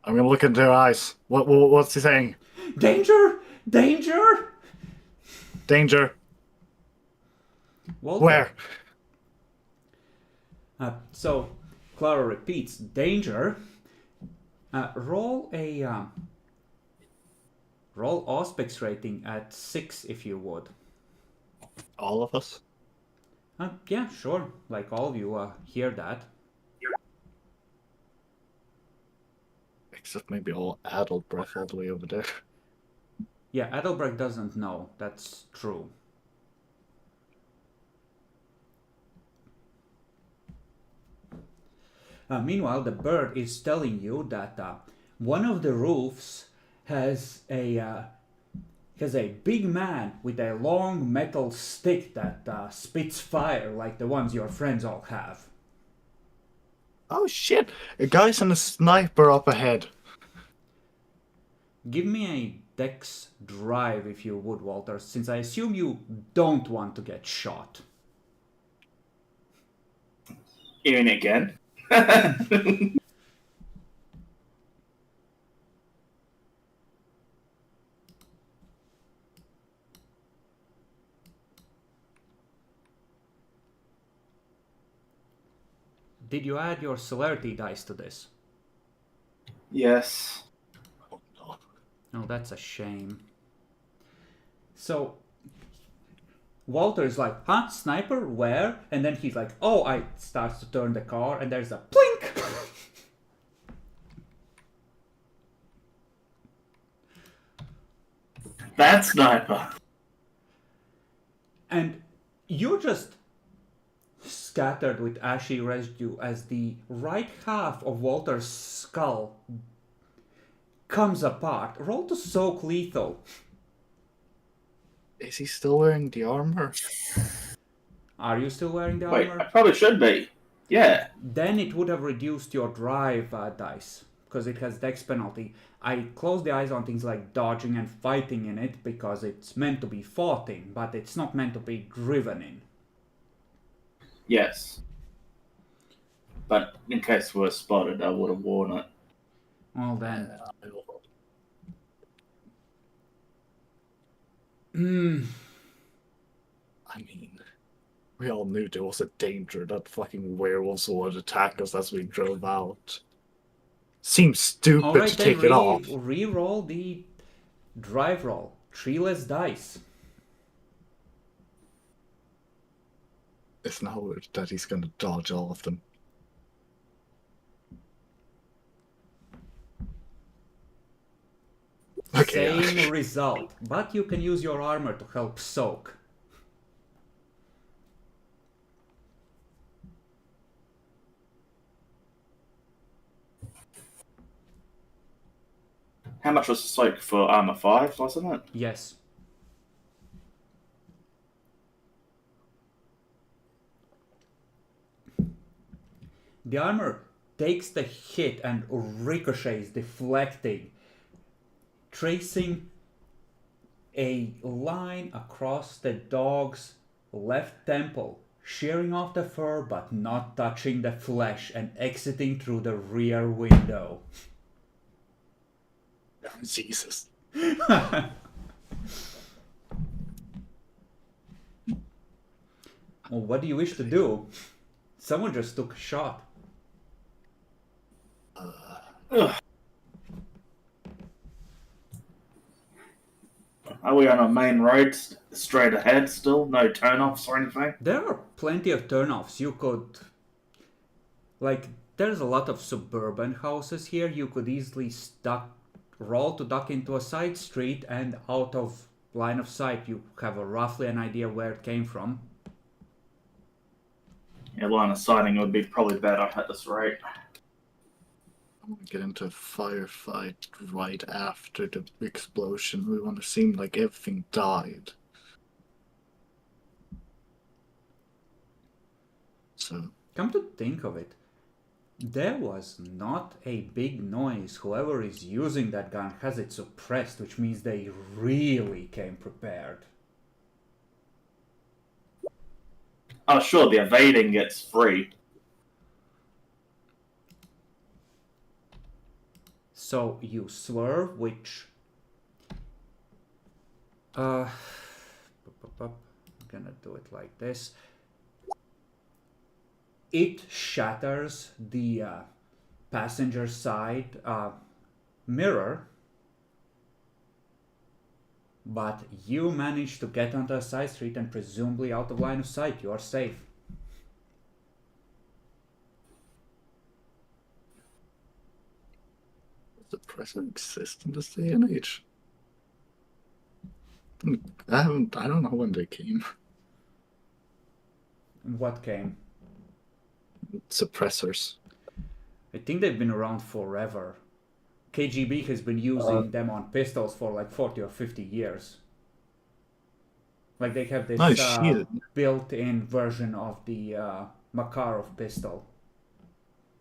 I'm gonna look into her eyes. What's he saying? Danger! Danger! Danger. Walter. Where? So Clara repeats, danger. Roll Auspex rating at 6 if you would. All of us? Yeah, sure. Like all of you hear that. Except maybe all adult breath all the way over there. Yeah, Adelbrecht doesn't know. That's true. Meanwhile, the bird is telling you that one of the roofs has a big man with a long metal stick that spits fire like the ones your friends all have. Oh shit! A guy's and a sniper up ahead. Give me a dex drive if you would, Walter, since I assume you don't want to get shot. Hearing again. Did you add your celerity dice to this? Yes. Oh no. Oh, that's a shame. So, Walter is like, huh? Sniper? Where? And then he's like, oh, I starts to turn the car and there's a plink! That sniper. And you're just scattered with ashy residue as the right half of Walter's skull comes apart. Roll to soak lethal. Is he still wearing the armor? Are you still wearing the Wait, armor? I probably should be. Yeah. Then it would have reduced your drive dice, because it has dex penalty. I close the eyes on things like dodging and fighting in it, because it's meant to be fought in, but it's not meant to be driven in. Yes. But in case we were spotted, I would have worn it. Well then... I mean, we all knew there was a danger that fucking werewolves would attack us as we drove out. Seems stupid Alright, to then take it off. re-roll the drive roll. 3 less dice. It's now that he's gonna dodge all of them. Okay, Same result, but you can use your armor to help soak. How much was the soak for armor 5, wasn't it? Yes. The armor takes the hit and ricochets, deflecting, tracing a line across the dog's left temple, shearing off the fur but not touching the flesh, and exiting through the rear window. Jesus. Well, what do you wish to do? Someone just took a shot. Ugh. Are we on a main road straight ahead still? No turnoffs or anything? There are plenty of turnoffs. You could... Like, there's a lot of suburban houses here. You could easily roll to duck into a side street, and out of line of sight you have roughly an idea where it came from. Yeah, line of sighting would be probably better at this rate. I want to get into a firefight right after the explosion. We want to seem like everything died. So, Come to think of it, there was not a big noise. Whoever is using that gun has it suppressed, which means they really came prepared. Oh, sure, the evading gets free. So you swerve, which I'm gonna do it like this. It shatters the passenger side mirror, but you manage to get onto a side street and presumably out of line of sight. You are safe. Does the present exist in this day and age? I don't know when they came. What came? Suppressors. I think they've been around forever. KGB has been using them on pistols for like 40 or 50 years. Like they have this Oh, shit. built-in version of the Makarov pistol.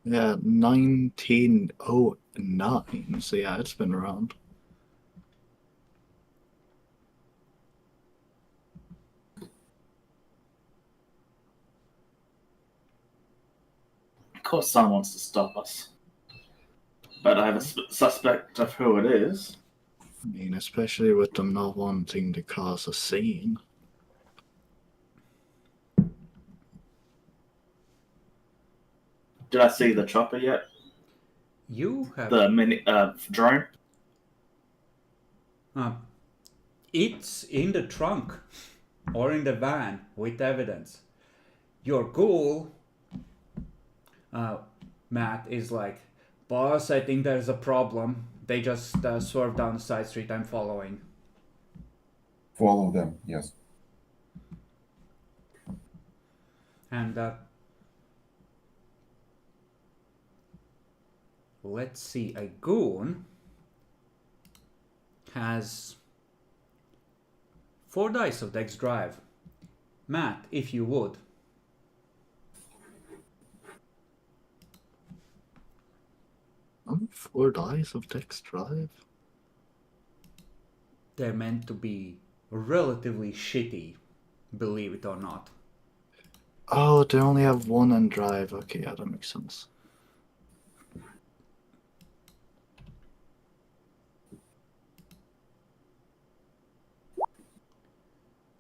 Yeah, 1909. So yeah, it's been around. Of course, someone wants to stop us, but I have a suspect of who it is. I mean, especially with them not wanting to cause a scene. Did I see the chopper yet? You have The mini drone? it's in the trunk or in the van with evidence. Your ghoul, Matt, is like, boss, I think there's a problem. They just swerved down the side street. I'm following. Follow them, yes. And let's see, a goon has 4 dice of Dex Drive. Matt, if you would. Oh, 4 dice of Dex Drive. They're meant to be relatively shitty, believe it or not. Oh, they only have 1 in Drive. Okay, yeah, that makes sense.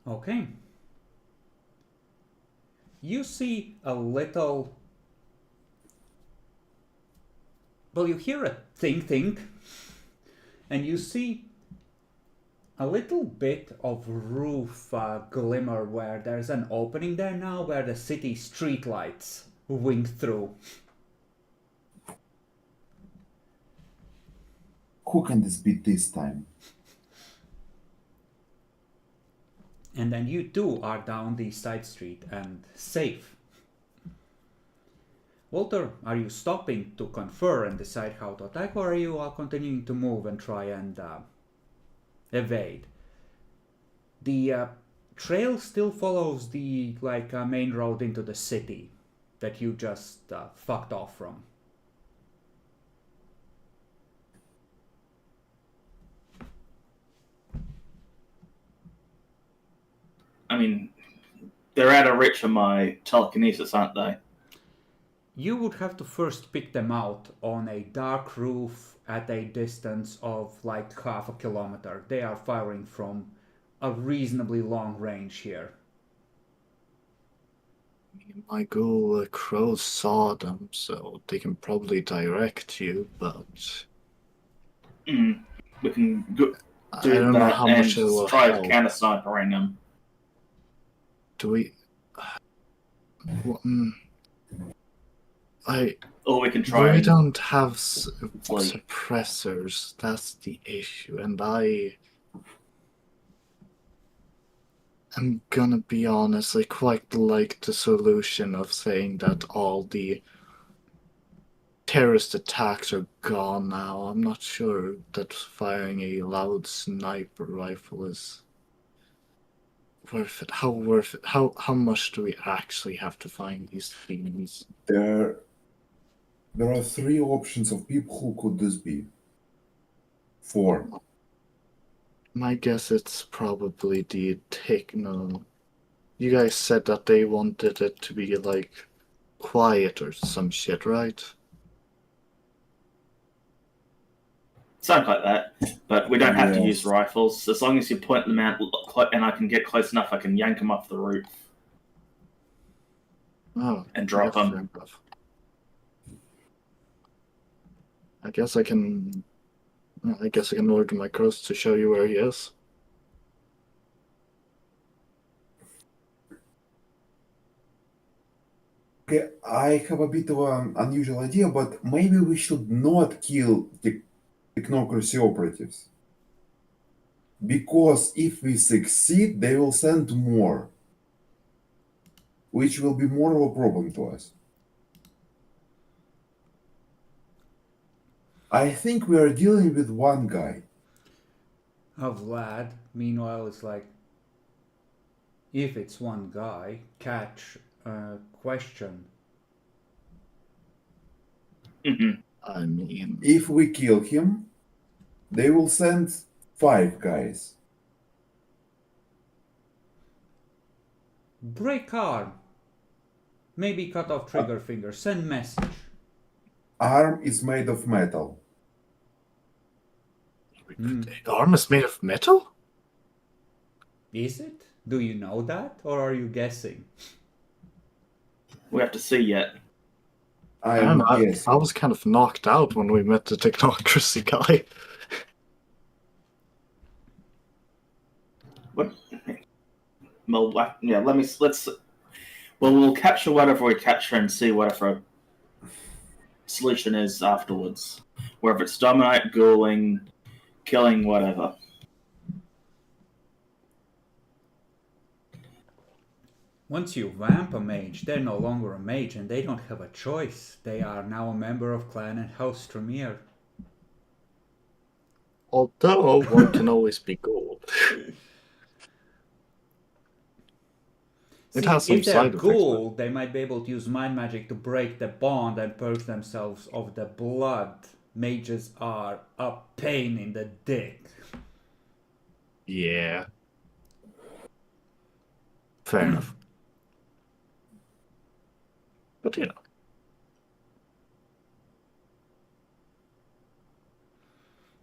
Okay. You see a little... Well, you hear a think, and you see a little bit of roof glimmer where there's an opening there now where the city streetlights wink through. Who can this be this time? And then you too are down the side street and safe. Walter, are you stopping to confer and decide how to attack, or are you continuing to move and try and evade? The trail still follows the main road into the city that you just fucked off from. I mean, they're out of reach of my telekinesis, aren't they? You would have to first pick them out on a dark roof at a distance of like half a kilometer. They are firing from a reasonably long range here. My ghoul crows saw them, so they can probably direct you, but We can do I don't know that how and much it will try help. counter snipering them. Do we? Well, Or we can try. we don't have Like- suppressors. That's the issue, and I'm gonna be honest. I quite like the solution of saying that all the terrorist attacks are gone now. I'm not sure that firing a loud sniper rifle is worth it. How worth it? How much do we actually have to find these things? There are 3 options of people who could this be. 4. My guess it's probably the techno. You guys said that they wanted it to be like quiet or some shit, right? something like that. But we don't have to use Yes. rifles. As long as you point them out and I can get close enough, I can yank them off the roof Oh, and drop yeah, them. fair enough. I guess I can order my crows to show you where he is. Okay, I have a bit of an unusual idea, but maybe we should not kill the technocracy operatives. Because if we succeed, they will send more, which will be more of a problem to us. I think we are dealing with one guy. Vlad, meanwhile, is like, if it's one guy, catch, question. I mean, If we kill him, they will send 5 guys. Break arm. Maybe cut off trigger finger. Send message. Arm is made of metal. the arm is made of metal? Is it? Do you know that? Or are you guessing? We have to see yet. I I don't am know, I guessing. was kind of knocked out when we met the technocracy guy. What? Well, yeah. Let's. Well, we'll capture whatever we capture and see whatever solution is afterwards. Whether it's dominate, ghouling, killing, whatever. Once you vamp a mage, they're no longer a mage and they don't have a choice. They are now a member of clan and house Tremere. Although one can always be gold. It See, has some if they're side effects, but ghoul, they might be able to use mind magic to break the bond and purge themselves of the blood. Mages are a pain in the dick. yeah. Fair enough. But you know.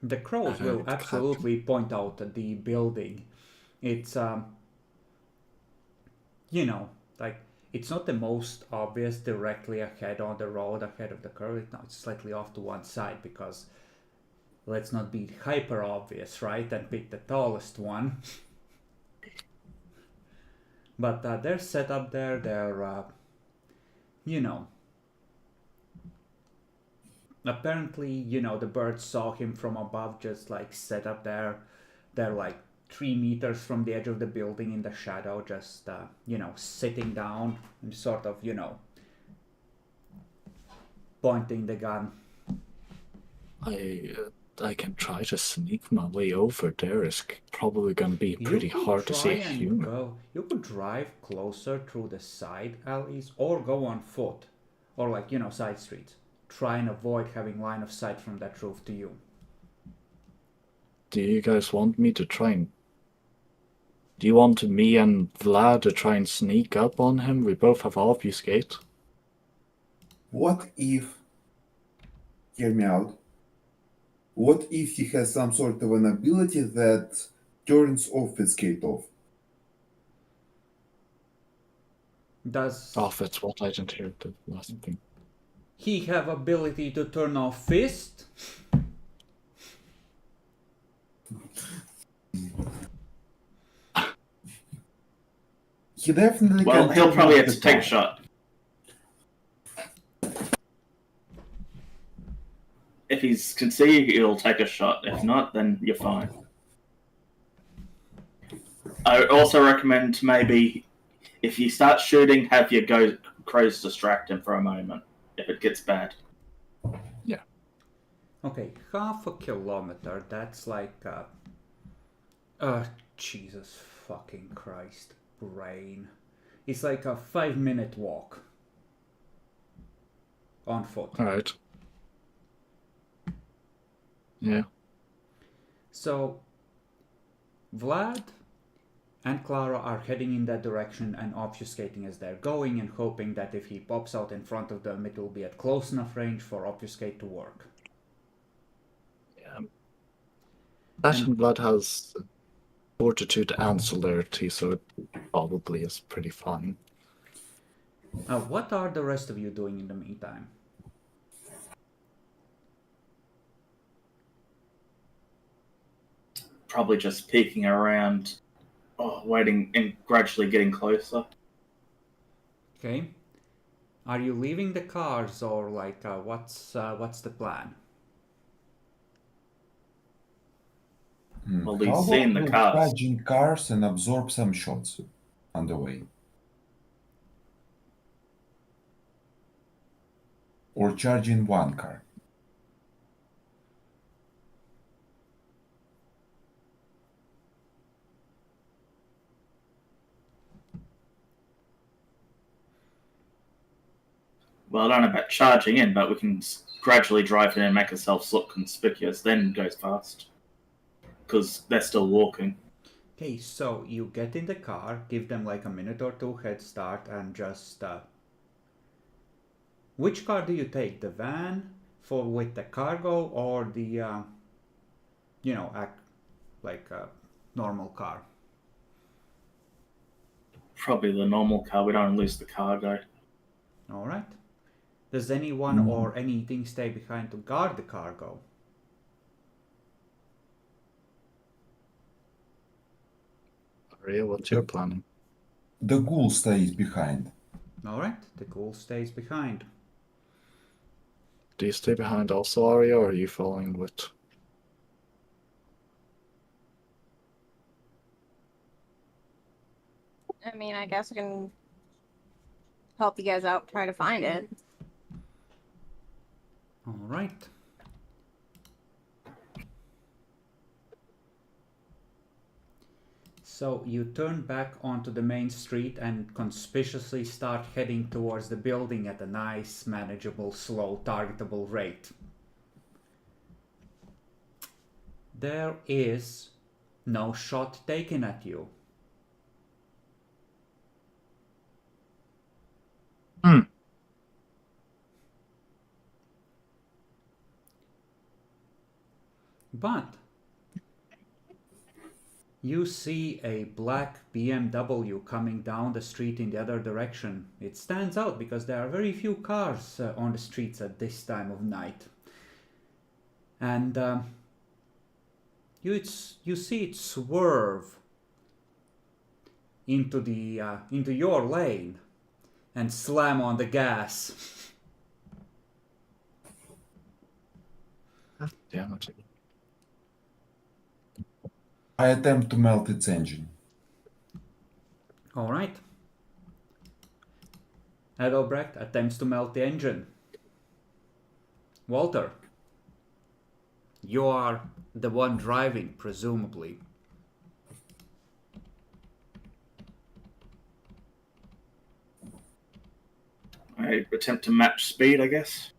The crows will absolutely point out the building. It's you know, like, it's not the most obvious directly ahead on the road ahead of the curve. No, it's slightly off to one side because let's not be hyper obvious, right? And pick the tallest one. But they're set up there. They're you know, apparently, you know, the birds saw him from above, just like set up there. They're like 3 meters from the edge of the building in the shadow, just you know, sitting down and sort of, you know, pointing the gun. I can try to sneak my way over there. It's probably going to be pretty hard to see a human. You could drive closer through the side alleys or go on foot or, like, you know, side streets. Try and avoid having line of sight from that roof to you. Do you guys want me to try and... Do you want me and Vlad to try and sneak up on him? We both have obfuscate. What if... Hear me out. What if he has some sort of an ability that turns obfuscate off? Does That's what I didn't hear the last thing. he have ability to turn off fist? He definitely Well, can he'll turn probably off have the to take a power. shot. If he can see you, he'll take a shot. If not, then you're fine. I also recommend maybe, if you start shooting, have your crows distract him for a moment, if it gets bad. Yeah. Okay, half a kilometer, that's like Jesus fucking Christ, brain. It's like a 5-minute walk on foot. Alright. Yeah. So Vlad and Clara are heading in that direction and obfuscating as they're going, and hoping that if he pops out in front of them, it will be at close enough range for obfuscate to work. Yeah. Flesh and blood has fortitude and celerity, so it probably is pretty fine. What are the rest of you doing in the meantime? Probably just peeking around, waiting and gradually getting closer. Okay. Are you leaving the cars, or like what's the plan? Well, How he's seen about the we cars. charge in cars and absorb some shots on the way? Or charge in one car? Well, I don't know about charging in, but we can gradually drive in and make ourselves look conspicuous, then goes fast. Because they're still walking. Okay, so you get in the car, give them like a minute or two head start, and just which car do you take? The van with the cargo, or the like a normal car? Probably the normal car. We don't lose the cargo. All right. Does anyone or anything stay behind to guard the cargo? Maria, what's your planning? The ghoul stays behind. All right, the ghoul stays behind. Do you stay behind also, Arya, or are you following with? I mean, I guess I can help you guys out, try to find it. All right. So you turn back onto the main street and conspicuously start heading towards the building at a nice, manageable, slow, targetable rate. There is no shot taken at you. But you see a black BMW coming down the street in the other direction. It stands out because there are very few cars on the streets at this time of night. And you see it swerve into your lane and slam on the gas. Damn it. I attempt to melt its engine. All right. Adalbrecht attempts to melt the engine. Walter, you are the one driving, presumably. I attempt to match speed, I guess.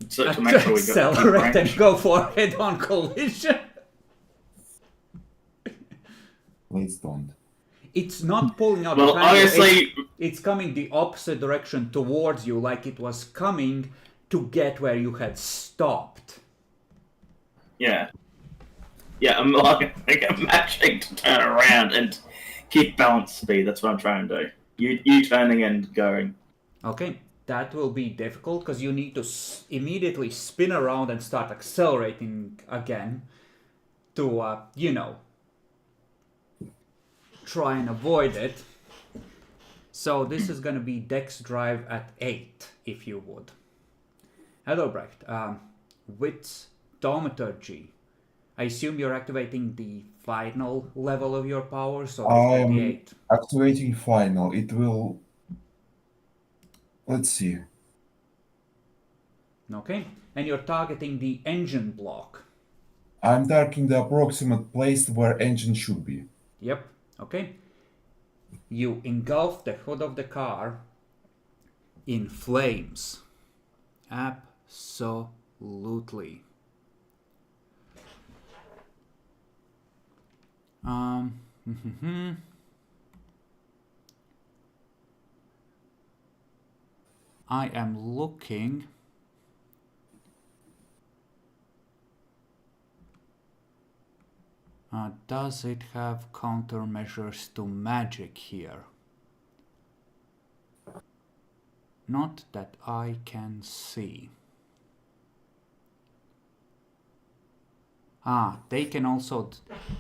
So to make sure we got Accelerate and range. go for head-on collision. Please don't. It's not pulling out Well, behind you. obviously, It's coming the opposite direction towards you, like it was coming to get where you had stopped. yeah. Yeah, I'm matching to turn around and keep balance speed. That's what I'm trying to do. You turning and going. Okay, that will be difficult because you need to immediately spin around and start accelerating again to, try and avoid it. So this is going to be Dex Drive at 8, if you would. Adalbrecht, with Thaumaturgy, I assume you're activating the final level of your power, so it's I'm 38. activating final. It will. Let's see. Okay, and you're targeting the engine block. I'm targeting the approximate place where engine should be. Yep, okay. You engulf the hood of the car in flames. Absolutely. I am looking. Does it have countermeasures to magic here? Not that I can see. They can also...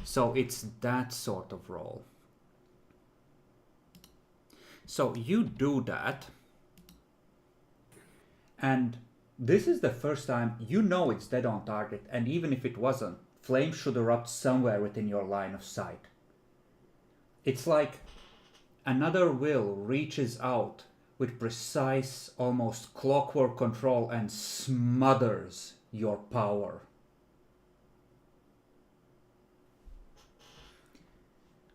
So it's that sort of roll. So you do that. And this is the first time you know it's dead on target. And even if it wasn't, flames should erupt somewhere within your line of sight. It's like another will reaches out with precise, almost clockwork control and smothers your power.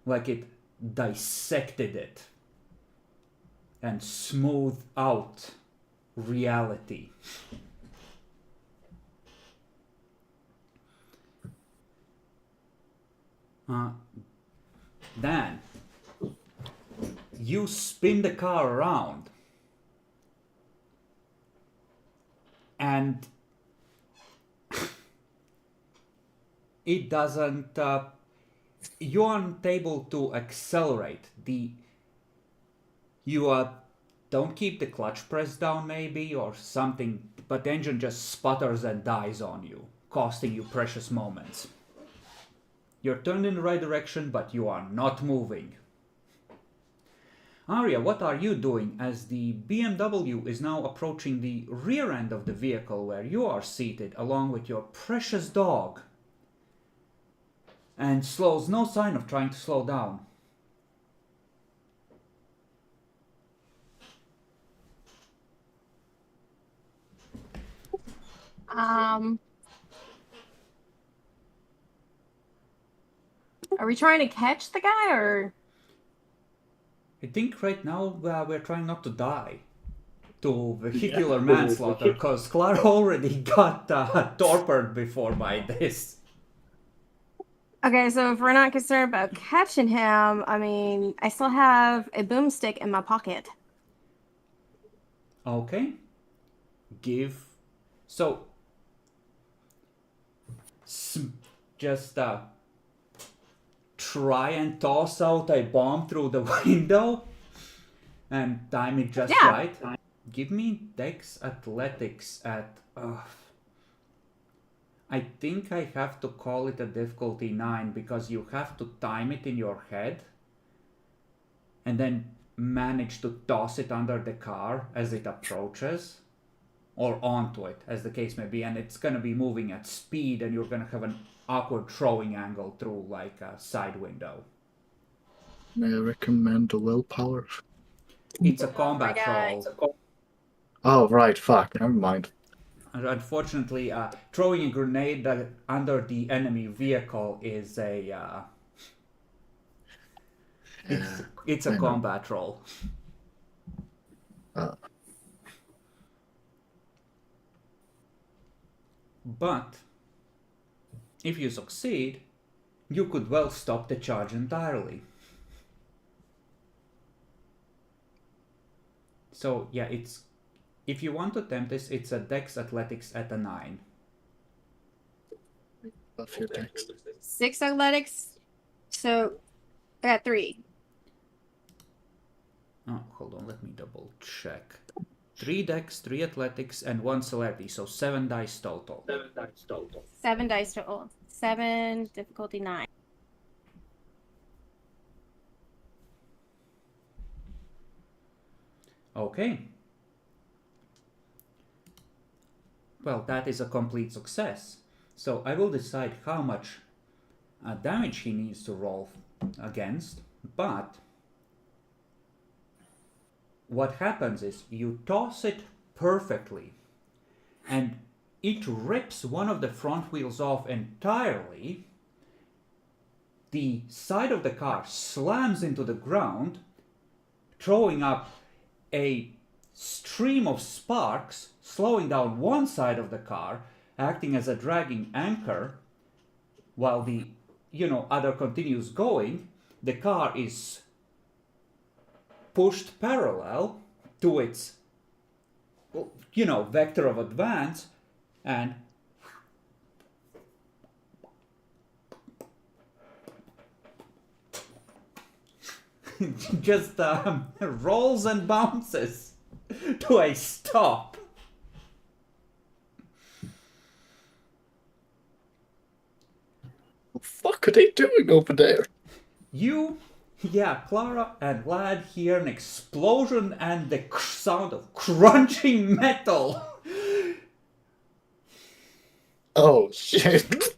Like it dissected it and smoothed out reality. Then you spin the car around and it doesn't you aren't able to accelerate. You don't keep the clutch pressed down maybe or something, but the engine just sputters and dies on you, costing you precious moments. You're turned in the right direction, but you are not moving. Arya, what are you doing as the BMW is now approaching the rear end of the vehicle where you are seated along with your precious dog and slows no sign of trying to slow down? Are we trying to catch the guy or? I think right now we're trying not to die to vehicular manslaughter because Clara already got torpered before by this. Okay, so if we're not concerned about catching him, I mean, I still have a boomstick in my pocket. Okay. So just try and toss out a bomb through the window and time it just right. Give me Dex Athletics at... I think I have to call it a difficulty 9 because you have to time it in your head and then manage to toss it under the car as it approaches or onto it, as the case may be, and it's going to be moving at speed and you're going to have an awkward throwing angle through like a side window. May I recommend the willpower? It's a combat roll. Oh, right, fuck, never mind. Unfortunately, throwing a grenade under the enemy vehicle is a... it's a combat roll. But if you succeed, you could well stop the charge entirely. So yeah, if you want to attempt this, it's a Dex Athletics at a 9. Buff your Dex. 6 athletics, so I got 3. Oh, hold on, let me double check. 3 Dex, 3 Athletics, and 1 Celerity, so 7 dice total. 7 dice total. 7, difficulty 9. Okay. Well, that is a complete success. So I will decide how much damage he needs to roll against, but what happens is you toss it perfectly and it rips one of the front wheels off entirely. The side of the car slams into the ground, throwing up a stream of sparks, slowing down one side of the car, acting as a dragging anchor, while the other continues going. The car is pushed parallel to its vector of advance, and just rolls and bounces to a stop. What the fuck are they doing over there? Clara and Vlad hear an explosion and the sound of crunching metal. Oh shit.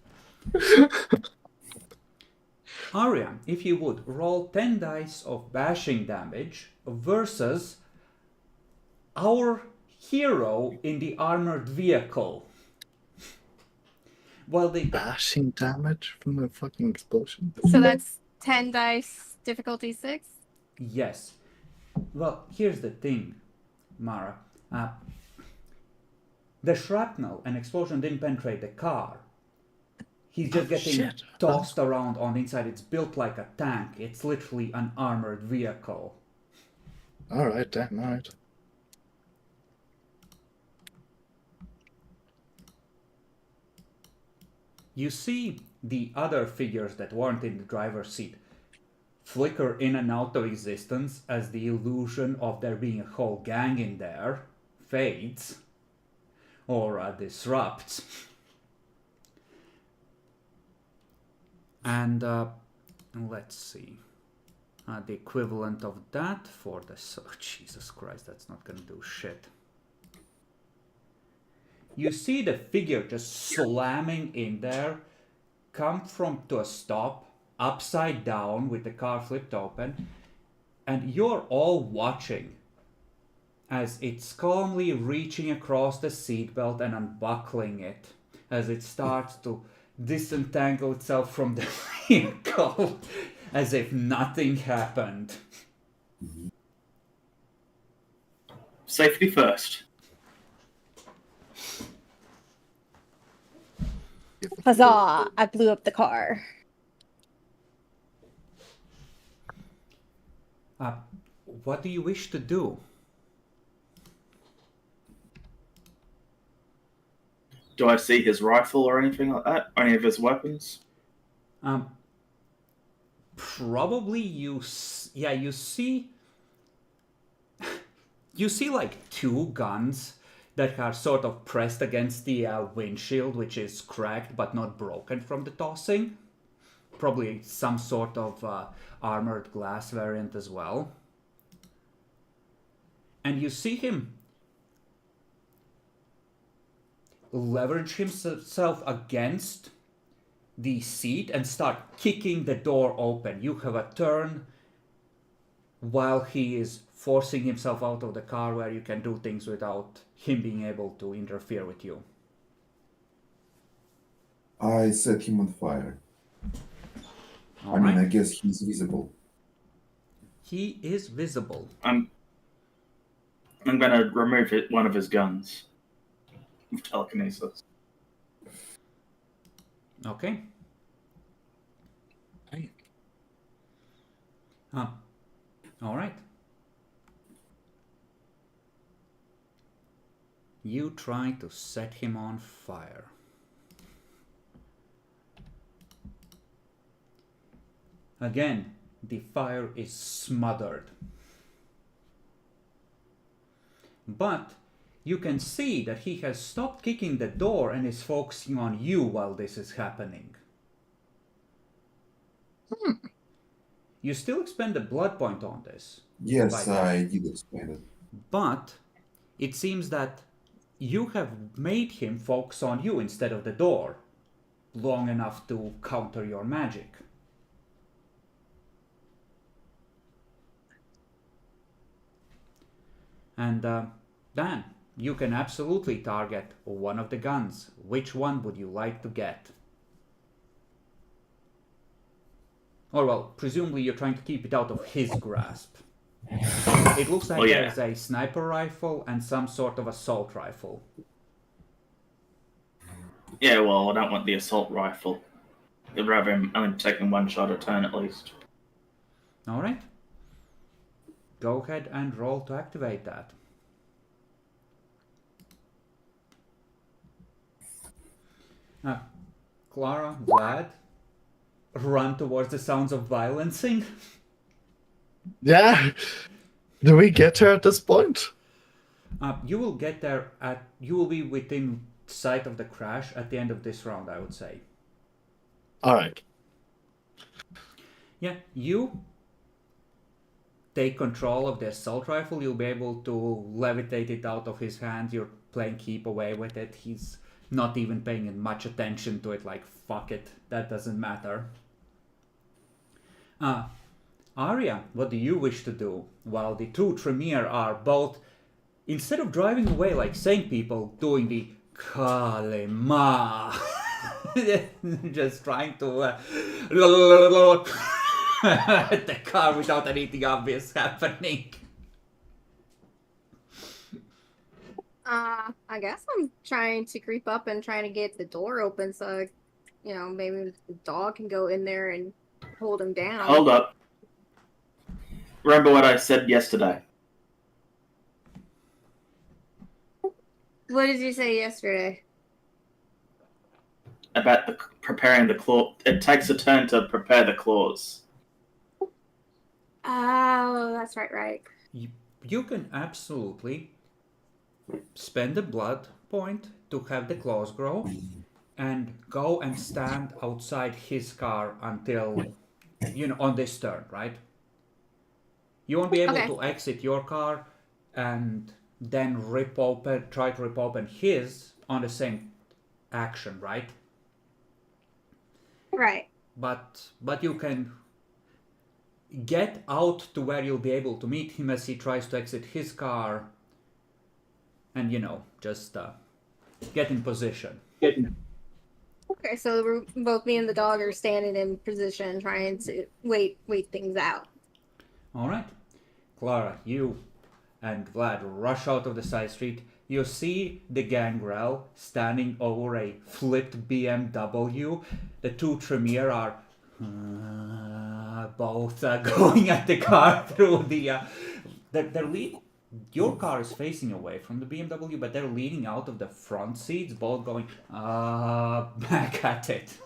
Arya, if you would, roll 10 dice of bashing damage versus our hero in the armored vehicle. Well, the Bashing damage from the fucking explosion. So that's 10 dice, difficulty 6. Yes. Well, here's the thing, Mara. The shrapnel and explosion didn't penetrate the car. He's just getting tossed around on the inside. It's built like a tank. It's literally an armored vehicle. Alright, damn, alright. You see the other figures that weren't in the driver's seat flicker in and out of existence as the illusion of there being a whole gang in there fades or disrupts. And let's see. The equivalent of that for the... Oh, Jesus Christ, that's not gonna do shit. You see the figure just slamming in there, come to a stop, upside down with the car flipped open, and you're all watching as it's calmly reaching across the seatbelt and unbuckling it as it starts to disentangle itself from the vehicle as if nothing happened. Safety first. Huzzah! I blew up the car. What do you wish to do? Do I see his rifle or anything like that? Any of his weapons? Probably you see like two guns that are sort of pressed against the windshield, which is cracked but not broken from the tossing. Probably some sort of armored glass variant as well. And you see him leverage himself against the seat and start kicking the door open. You have a turn while he is forcing himself out of the car where you can do things without him being able to interfere with you. I set him on fire. All I mean, right. I guess he's visible. He is visible. I'm gonna remove one of his guns with telekinesis. Okay. Hey. All right. You try to set him on fire. Again, the fire is smothered. But you can see that he has stopped kicking the door and is focusing on you while this is happening. You still expend a blood point on this. Yes, I did explain it. But it seems that you have made him focus on you instead of the door long enough to counter your magic. And Dan, you can absolutely target one of the guns. Which one would you like to get? Or well, presumably you're trying to keep it out of his grasp. It looks like there's a sniper rifle and some sort of assault rifle. Yeah, well, I don't want the assault rifle. I'd rather him only taking one shot a turn at least. Alright. Go ahead and roll to activate that. Clara, Vlad, run towards the sounds of violencing. Yeah. Do we get her at this point? You will get there at. You will be within sight of the crash at the end of this round, I would say. All right. Yeah, you take control of the assault rifle. You'll be able to levitate it out of his hand. You're playing keep away with it. He's not even paying much attention to it. Like, fuck it, that doesn't matter. Arya, what do you wish to do? While the two Tremere are both, instead of driving away like sane people, doing the Kalema. Just trying to the car without anything obvious happening. I guess I'm trying to creep up and trying to get the door open so, maybe the dog can go in there and hold him down. Hold up. Remember what I said yesterday? What did you say yesterday? About preparing the claw. It takes a turn to prepare the claws. Oh, that's right. You can absolutely spend a blood point to have the claws grow and go and stand outside his car until, on this turn, right? You won't be able to exit your car and then try to rip open his on the same action, right? Right. But you can get out to where you'll be able to meet him as he tries to exit his car and, just get in position. Okay, so both me and the dog are standing in position trying to wait things out. All right. Clara, you and Vlad rush out of the side street. You see the gangrel standing over a flipped BMW. The two Tremere are both going at the car through the... Your car is facing away from the BMW, but they're leaning out of the front seats, both going back at it.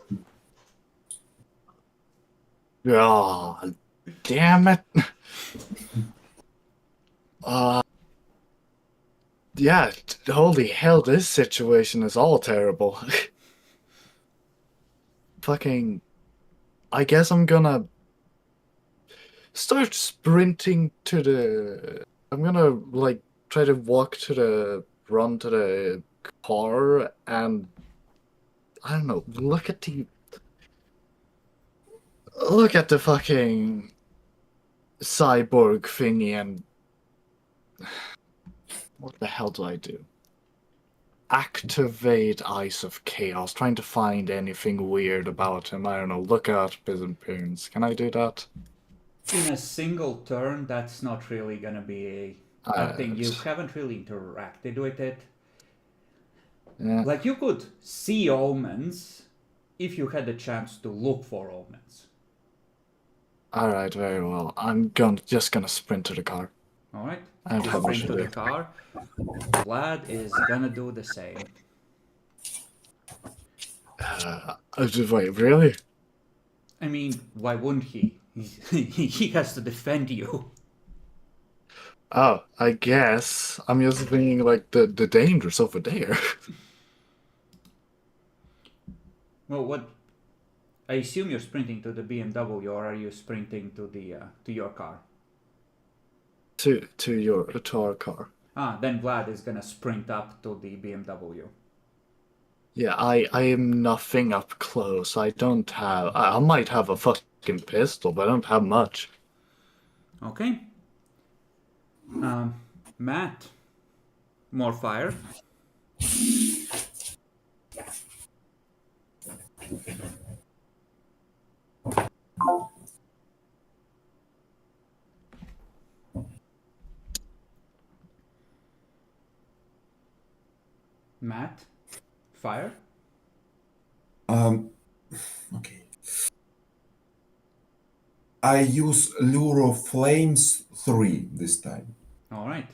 Oh, damn it. Yeah, holy hell, this situation is all terrible. Fucking, I guess I'm gonna start sprinting to the... I'm gonna, like, try to run to the car and, I don't know, look at the fucking cyborg thingy and... What the hell do I do? Activate Ice of Chaos, trying to find anything weird about him. I don't know, look at his appearance. Can I do that? In a single turn, that's not really gonna be a thing. You haven't really interacted with it. Yeah. Like, you could see omens if you had the chance to look for omens. Alright, very well. I'm just gonna sprint to the car. Alright? I don't have much Sprint to to do. the car. Vlad is gonna do the same. Wait, really? I mean, why wouldn't he? He has to defend you. Oh, I guess. I'm just thinking, like, the danger's over there. Well, what? I assume you're sprinting to the BMW, or are you sprinting to your car? to our car. Then Vlad is gonna sprint up to the BMW. Yeah, I am nothing up close. I don't have... I might have a fucking pistol, but I don't have much. Okay. Matt. More fire. Matt. Fire. Okay. I use Lure of Flames 3 this time. All right.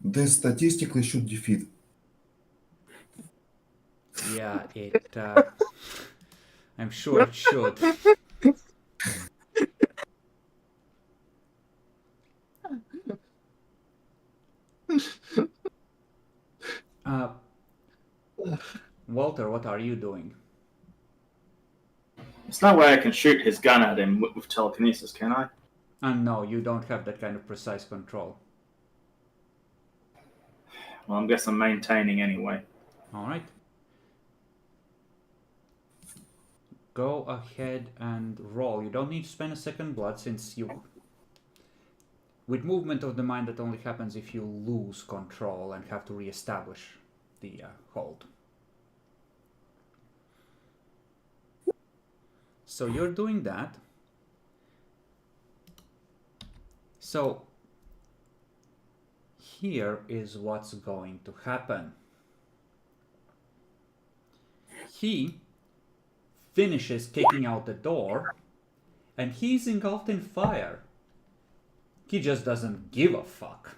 This statistically should defeat. Yeah, I'm sure it should. Uh, Walter, what are you doing? There's no way I can shoot his gun at him with telekinesis, can I? No, you don't have that kind of precise control. Well, I guess I'm maintaining anyway. Alright. Go ahead and roll. You don't need to spend a second blood since you... With movement of the mind, that only happens if you lose control and have to re-establish the hold. So you're doing that. So here is what's going to happen. He finishes kicking out the door, and he's engulfed in fire. He just doesn't give a fuck.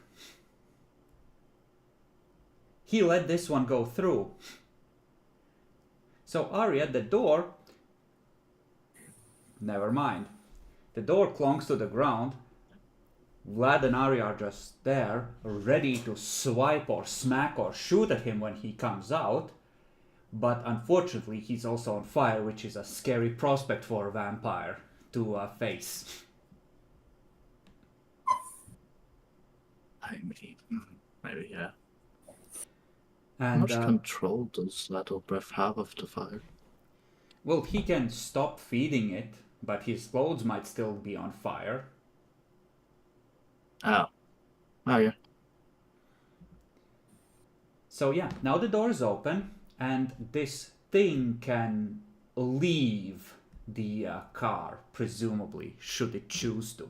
He let this one go through. So Ari at the door, never mind. The door clonks to the ground. Vlad and Ari are just there, ready to swipe or smack or shoot at him when he comes out. But unfortunately, he's also on fire, which is a scary prospect for a vampire to face. I mean, maybe, yeah. And, How much control does Little Breath have of the fire? well, he can stop feeding it, but his clothes might still be on fire. Oh. Oh, yeah. So yeah, now the door is open, and this thing can leave the car, presumably, should it choose to.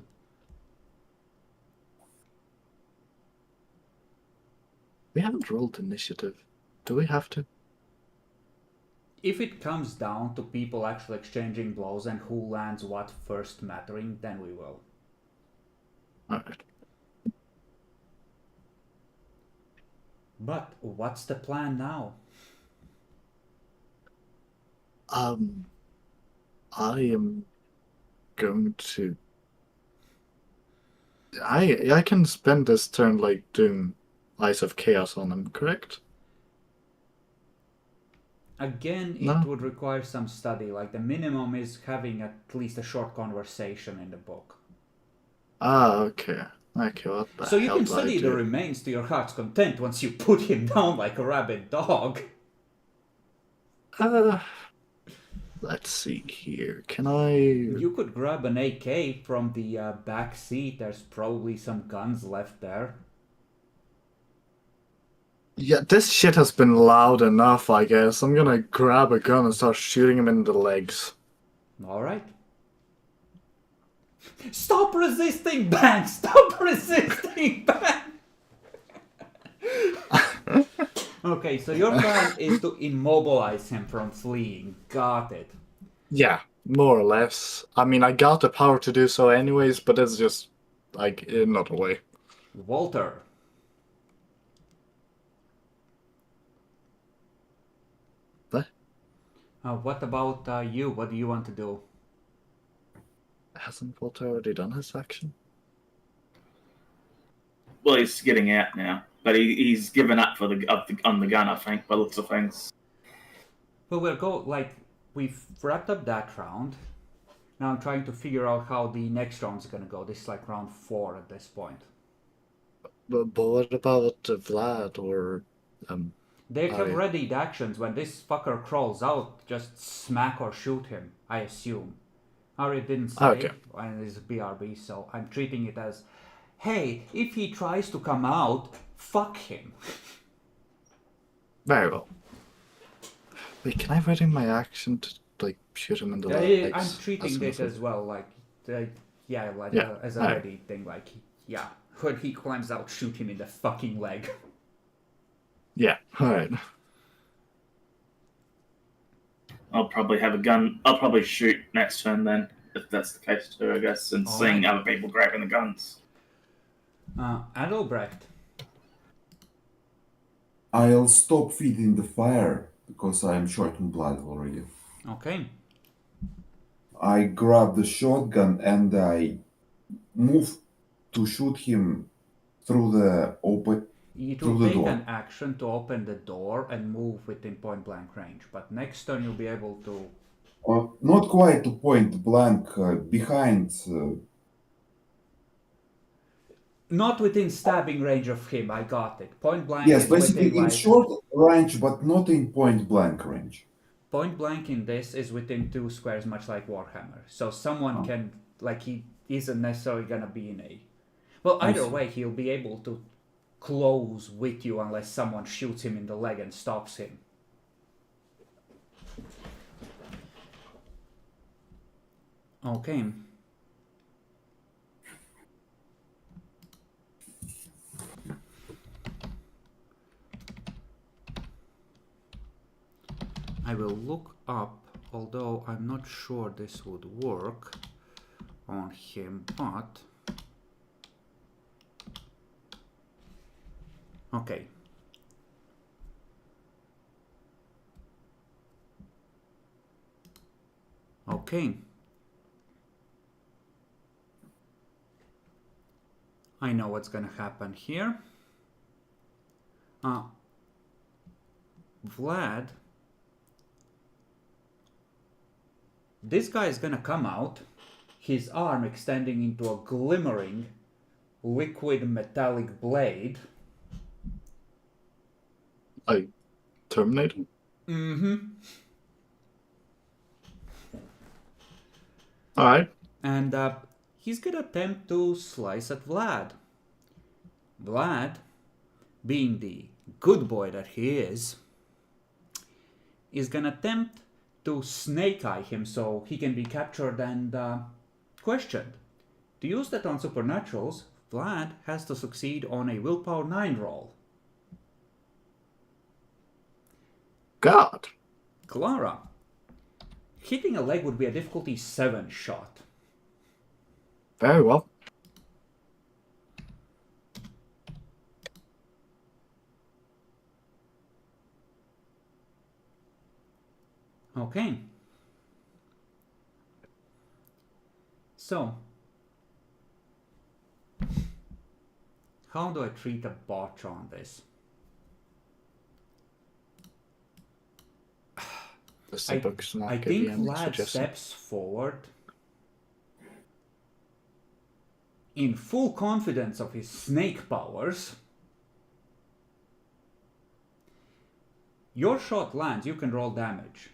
We haven't rolled initiative. Do we have to? If it comes down to people actually exchanging blows and who lands what first mattering, then we will. Alright. But what's the plan now? I am going to... I can spend this turn, like, doing Eyes of Chaos on him, correct? Again, No. it would require some study. Like, the minimum is having at least a short conversation in the book. Ah, okay. Okay, what the So you hell can do I study the do? remains to your heart's content once you put him down like a rabid dog. Let's see here. Can I... You could grab an AK from the back seat. There's probably some guns left there. Yeah, this shit has been loud enough, I guess. I'm gonna grab a gun and start shooting him in the legs. Alright. Stop resisting, bang! Stop resisting, bang! Okay, so your plan is to immobilize him from fleeing. Got it. Yeah, more or less. I mean, I got the power to do so anyways, but it's just, like, another way. Walter. What? What about you? What do you want to do? Hasn't Walter already done his action? Well, he's getting out now, but he's given up for on the gun, I think, by the looks of things. Well, we've wrapped up that round. Now I'm trying to figure out how the next round's gonna go. This is like round 4 at this point. But what about Vlad or... They have Ari? readied actions. When this fucker crawls out, just smack or shoot him, I assume. Ari didn't say, Okay. and it's BRB, so I'm treating it as, hey, if he tries to come out, fuck him. Very well. Wait, can I ready my action to, like, shoot him in the legs? I'm treating it as well, like, as a ready thing, like, yeah. When he climbs out, shoot him in the fucking leg. Yeah, alright. I'll probably have a gun. I'll probably shoot next turn then, if that's the case too, I guess, and seeing other people grabbing the guns. Adelbrecht. I'll stop feeding the fire because I'm short in blood already. Okay. I grab the shotgun and I move to shoot him through the It will through the take door. an action to open the door and move within point blank range, but next turn you'll be able to. Not quite to point blank, behind. Not within stabbing range of him, I got it. Point blank Yes, is within basically in like. short range, but not in point blank range. Point blank in this is within 2 squares, much like Warhammer. So someone can. Like, he isn't necessarily gonna be in a. Well, I either see. way, he'll be able to close with you unless someone shoots him in the leg and stops him. Okay. I will look up, although I'm not sure this would work on him, but... Okay. Okay. I know what's gonna happen here. Vlad, this guy is gonna come out, his arm extending into a glimmering liquid metallic blade. Like Terminator? Mm-hmm. Alright. And he's gonna attempt to slice at Vlad. Vlad, being the good boy that he is gonna attempt to snake eye him so he can be captured and questioned. To use that on supernaturals, Vlad has to succeed on a willpower 9 roll. God. Clara, hitting a leg would be a difficulty 7 shot. Very well. Okay. So, how do I treat a botch on this? The book's not I giving think any Vlad suggestions. steps forward in full confidence of his snake powers. Your shot lands, you can roll damage.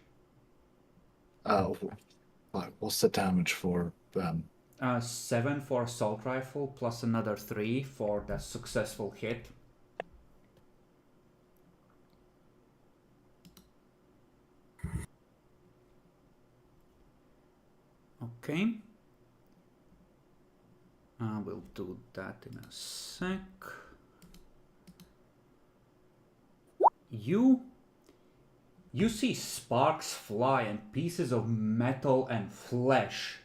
Oh, what's the damage for 7 for assault rifle, plus another 3 for the successful hit. Okay. We'll do that in a sec. You see sparks fly and pieces of metal and flesh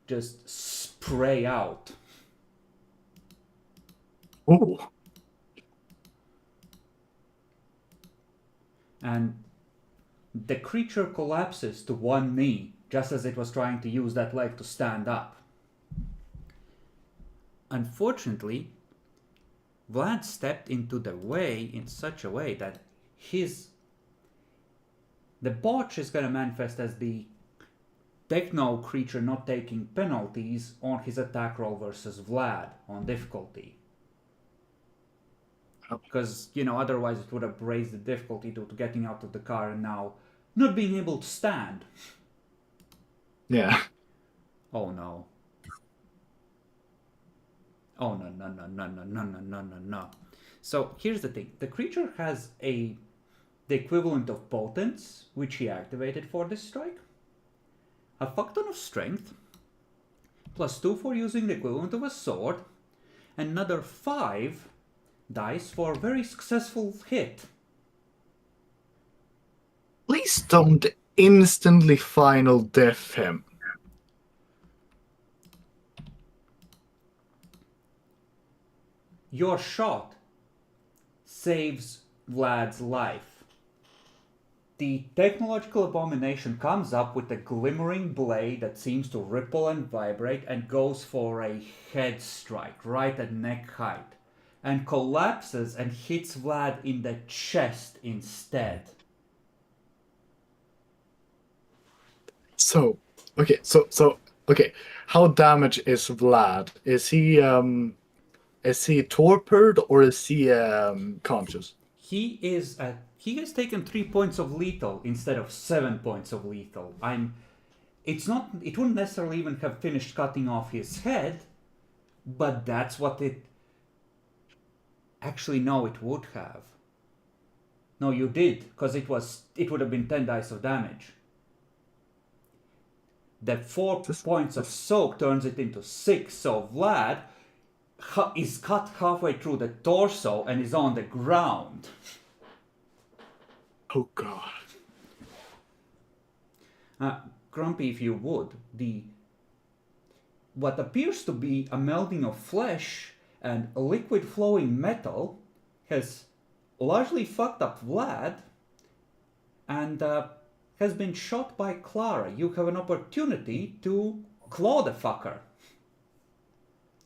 just spray out. Ooh. And the creature collapses to one knee just as it was trying to use that leg to stand up. Unfortunately, Vlad stepped into the way in such a way that the botch is going to manifest as the techno creature not taking penalties on his attack roll versus Vlad on difficulty. Because, otherwise it would have raised the difficulty to getting out of the car and now not being able to stand. Yeah. Oh no. Oh no. So here's the thing. The creature has the equivalent of potence, which he activated for this strike. A fuck ton of strength. Plus 2 for using the equivalent of a sword. Another 5 dice for very successful hit. Please don't instantly final death him. Your shot saves Vlad's life. The technological abomination comes up with a glimmering blade that seems to ripple and vibrate and goes for a head strike right at neck height and collapses and hits Vlad in the chest instead. So, okay. How damaged is Vlad? Is he torpid or is he conscious? He has taken 3 points of lethal instead of 7 points of lethal. It wouldn't necessarily even have finished cutting off his head, but that's what it... Actually, no, it would have. No, you did, because it would have been 10 dice of damage. The 4 points of soak turns it into 6, so Vlad is cut halfway through the torso and is on the ground. Oh god. Grumpy, if you would, what appears to be a melding of flesh and a liquid flowing metal has largely fucked up Vlad and has been shot by Clara. You have an opportunity to claw the fucker.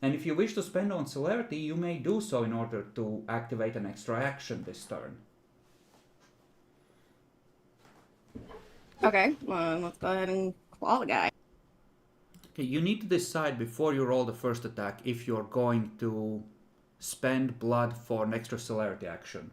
And if you wish to spend on celerity, you may do so in order to activate an extra action this turn. Okay, well, let's go ahead and claw the guy. Okay, you need to decide before you roll the first attack if you're going to spend blood for an extra celerity action.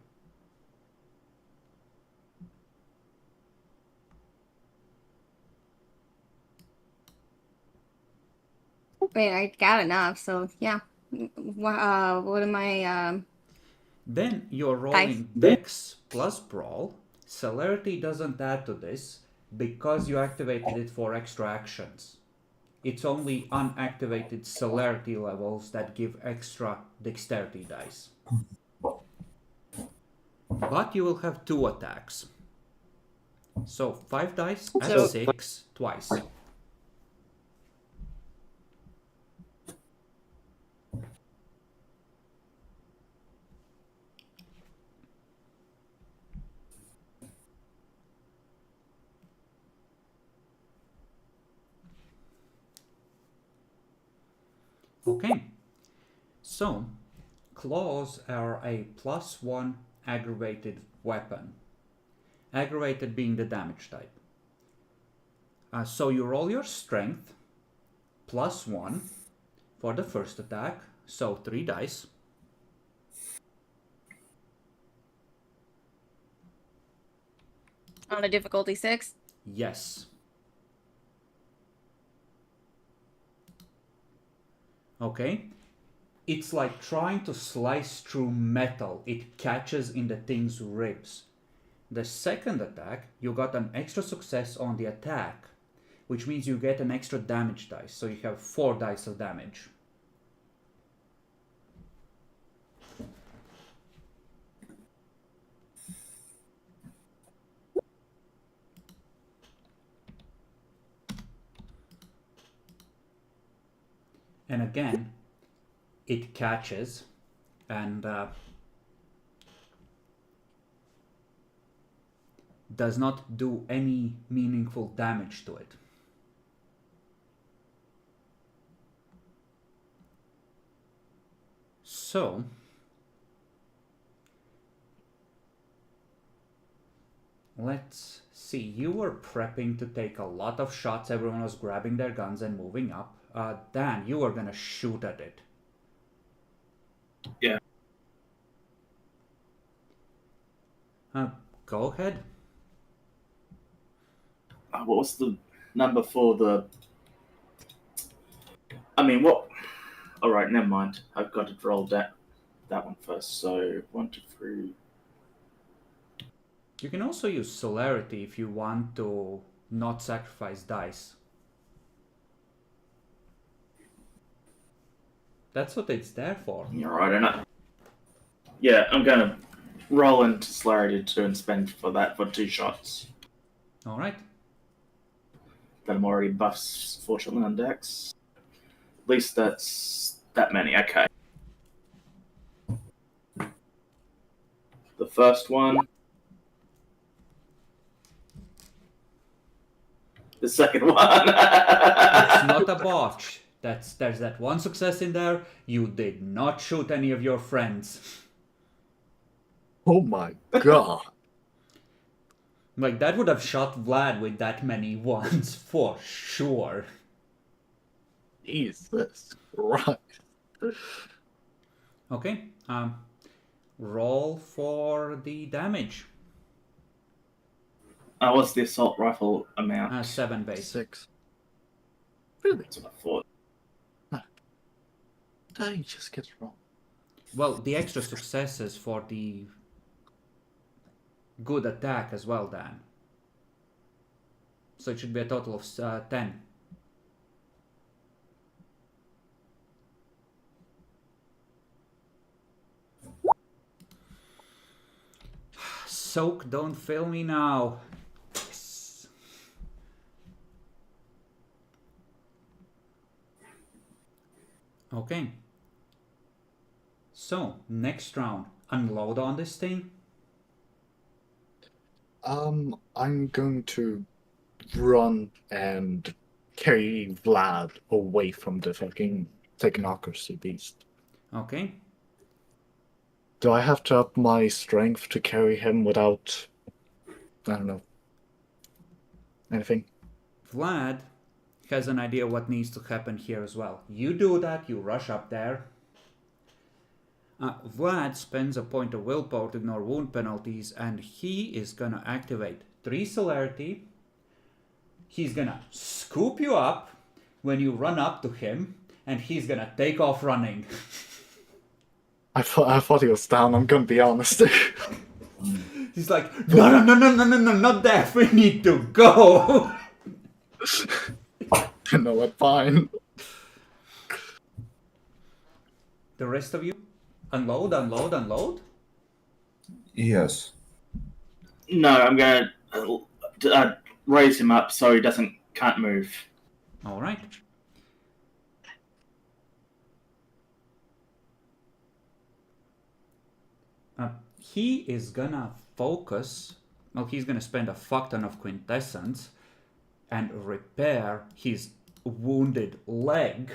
Wait, I got enough, so yeah. What am I, Then you're rolling Dex plus Brawl. Celerity doesn't add to this because you activated it for extra actions. It's only unactivated celerity levels that give extra dexterity dice. But you will have 2 attacks. So 5 dice at 6 twice. Okay, so claws are a +1 aggravated weapon. Aggravated being the damage type. So you roll your strength +1 for the first attack, so 3 dice. on a difficulty 6? Yes. Okay. It's like trying to slice through metal. It catches in the thing's ribs. The second attack, you got an extra success on the attack, which means you get an extra damage dice. So you have 4 dice of damage. And again, it catches and does not do any meaningful damage to it. So, let's see. You were prepping to take a lot of shots. Everyone was grabbing their guns and moving up. Dan, you were gonna shoot at it. Yeah. Go ahead. What was the number for the... I mean, what... Alright, never mind. I've got to roll that one first. So, 1, 2, 3... You can also use celerity if you want to not sacrifice dice. That's what it's there for. You're right, and yeah, I'm gonna roll into celerity 2 and spend for that for 2 shots. Alright. That I'm already buffs, fortunately, on Dex. At least that's that many, okay. The first one the second one. It's not a botch. There's that one success in there. You did not shoot any of your friends. Oh my god. Like, that would have shot Vlad with that many ones for sure. Jesus Christ. Okay, roll for the damage. What's the assault rifle amount? 7 base. 6. Really? That's what I thought. I just get wrong. Well, the extra successes for the good attack as well, Dan. So it should be a total of 10. Soak, don't fail me now. Yes. Okay. So, next round. Unload on this thing. I'm going to run and carry Vlad away from the fucking technocracy beast. Okay. Do I have to up my strength to carry him without, I don't know, anything? Vlad has an idea what needs to happen here as well. You do that, you rush up there. Vlad spends a point of willpower to ignore wound penalties, and he is gonna activate 3 celerity. He's gonna scoop you up when you run up to him, and he's gonna take off running. I thought he was down, I'm gonna be honest. He's like, no, not there, we need to go. You know what, fine. The rest of you, unload. Yes. No, I'm gonna raise him up so he can't move. All right. He is gonna focus. Well, he's gonna spend a fuck ton of quintessence and repair his wounded leg.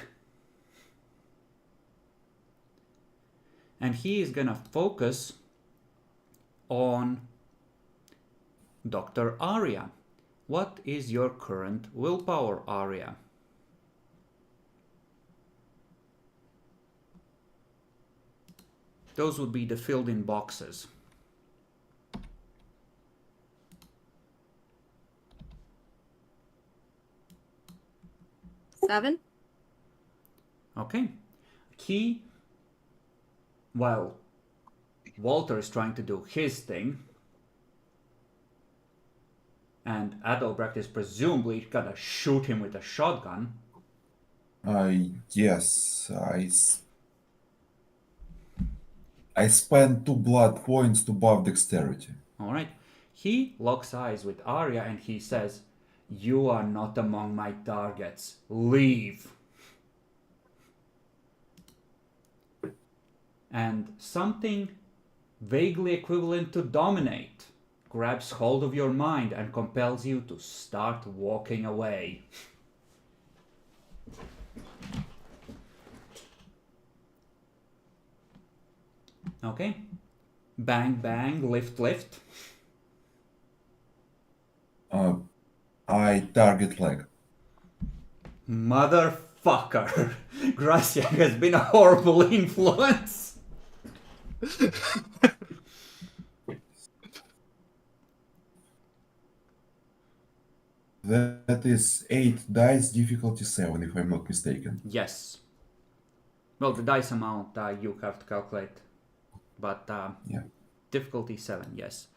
And he is gonna focus on Dr. Arya. What is your current willpower, Arya? Those would be the filled in boxes. Seven. Okay. While Walter is trying to do his thing, and Adalbrecht is presumably gonna shoot him with a shotgun. Yes, I spent 2 blood points to buff dexterity. Alright. He locks eyes with Arya and he says, "You are not among my targets. Leave." And something vaguely equivalent to dominate grabs hold of your mind and compels you to start walking away. Okay. Bang, bang, lift, lift. I target leg. Motherfucker. Gracia has been a horrible influence. That is 8 dice, difficulty 7, if I'm not mistaken. Yes. Well, the dice amount you have to calculate. But Yeah. difficulty 7, yes.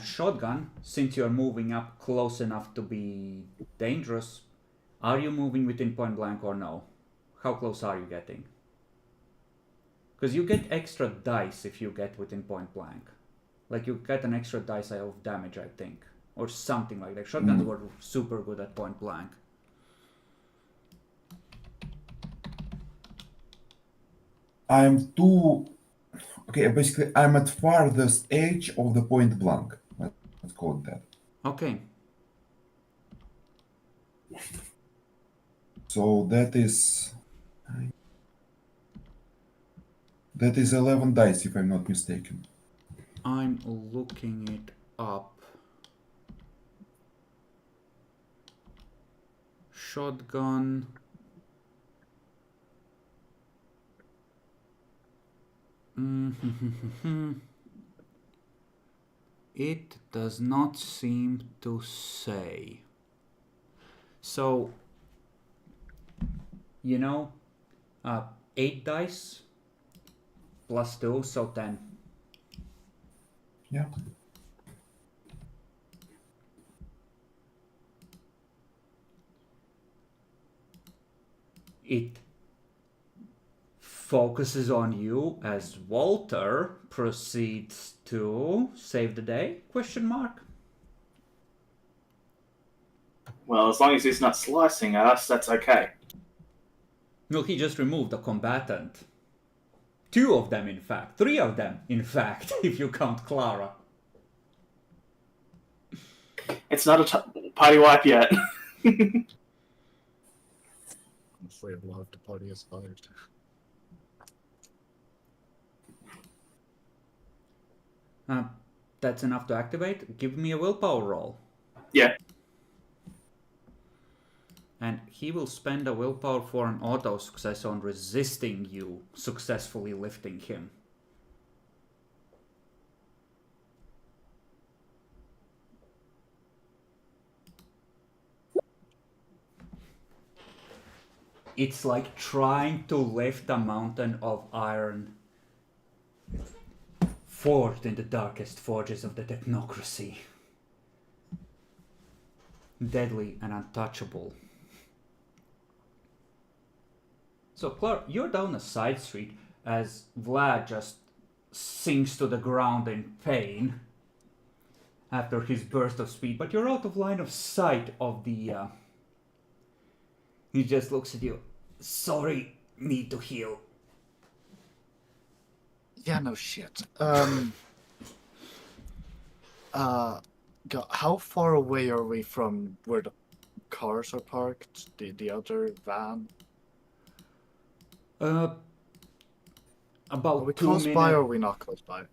Shotgun, since you're moving up close enough to be dangerous, are you moving within point blank or no? How close are you getting? Because you get extra dice if you get within point blank. Like you get an extra dice of damage, I think. Or something like that. Shotguns were super good at point blank. Basically I'm at farthest edge of the point blank. Let's call it that. Okay. So that is 11 dice, if I'm not mistaken. I'm looking it up. Shotgun. It does not seem to say. So, you know, 8 dice plus 2, so 10. Yeah. It focuses on you as Walter proceeds to save the day? Question mark. Well, as long as he's not slicing us, that's okay. No, he just removed a combatant. 2 of them, in fact. 3 of them, in fact, if you count Clara. It's not a party wipe yet. Honestly, I'd love the party is fired. That's enough to activate. Give me a willpower roll. Yeah. And he will spend a willpower for an auto success on resisting you successfully lifting him. It's like trying to lift a mountain of iron forged in the darkest forges of the technocracy. Deadly and untouchable. So, Clark, you're down a side street as Vlad just sinks to the ground in pain after his burst of speed, but you're out of line of sight of the... He just looks at you. Sorry, need to heal. Yeah, no shit. How far away are we from where the cars are parked? The other van? About Are we 2 close minutes. by or are we not close by?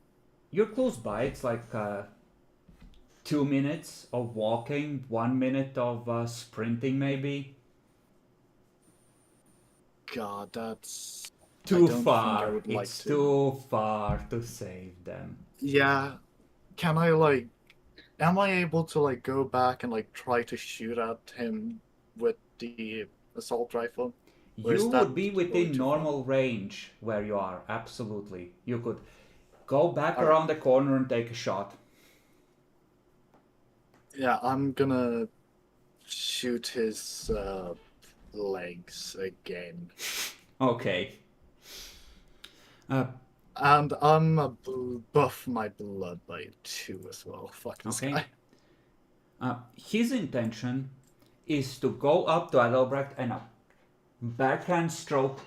You're close by. It's like 2 minutes of walking, 1 minute of sprinting, maybe. God, that's... Too I don't far. think I would like It's to. too far to save them. Yeah. Can I, like... Am I able to, like, go back and, like, try to shoot at him with the assault rifle? Or You is that would be going within too far? normal range where you are. Absolutely. You could go back Alright. around the corner and take a shot. Yeah, I'm gonna shoot his legs again. Okay. And I'm a buff my blood by 2 as well. Fuck this Okay. guy. His intention is to go up to Adelbrecht and a backhand stroke.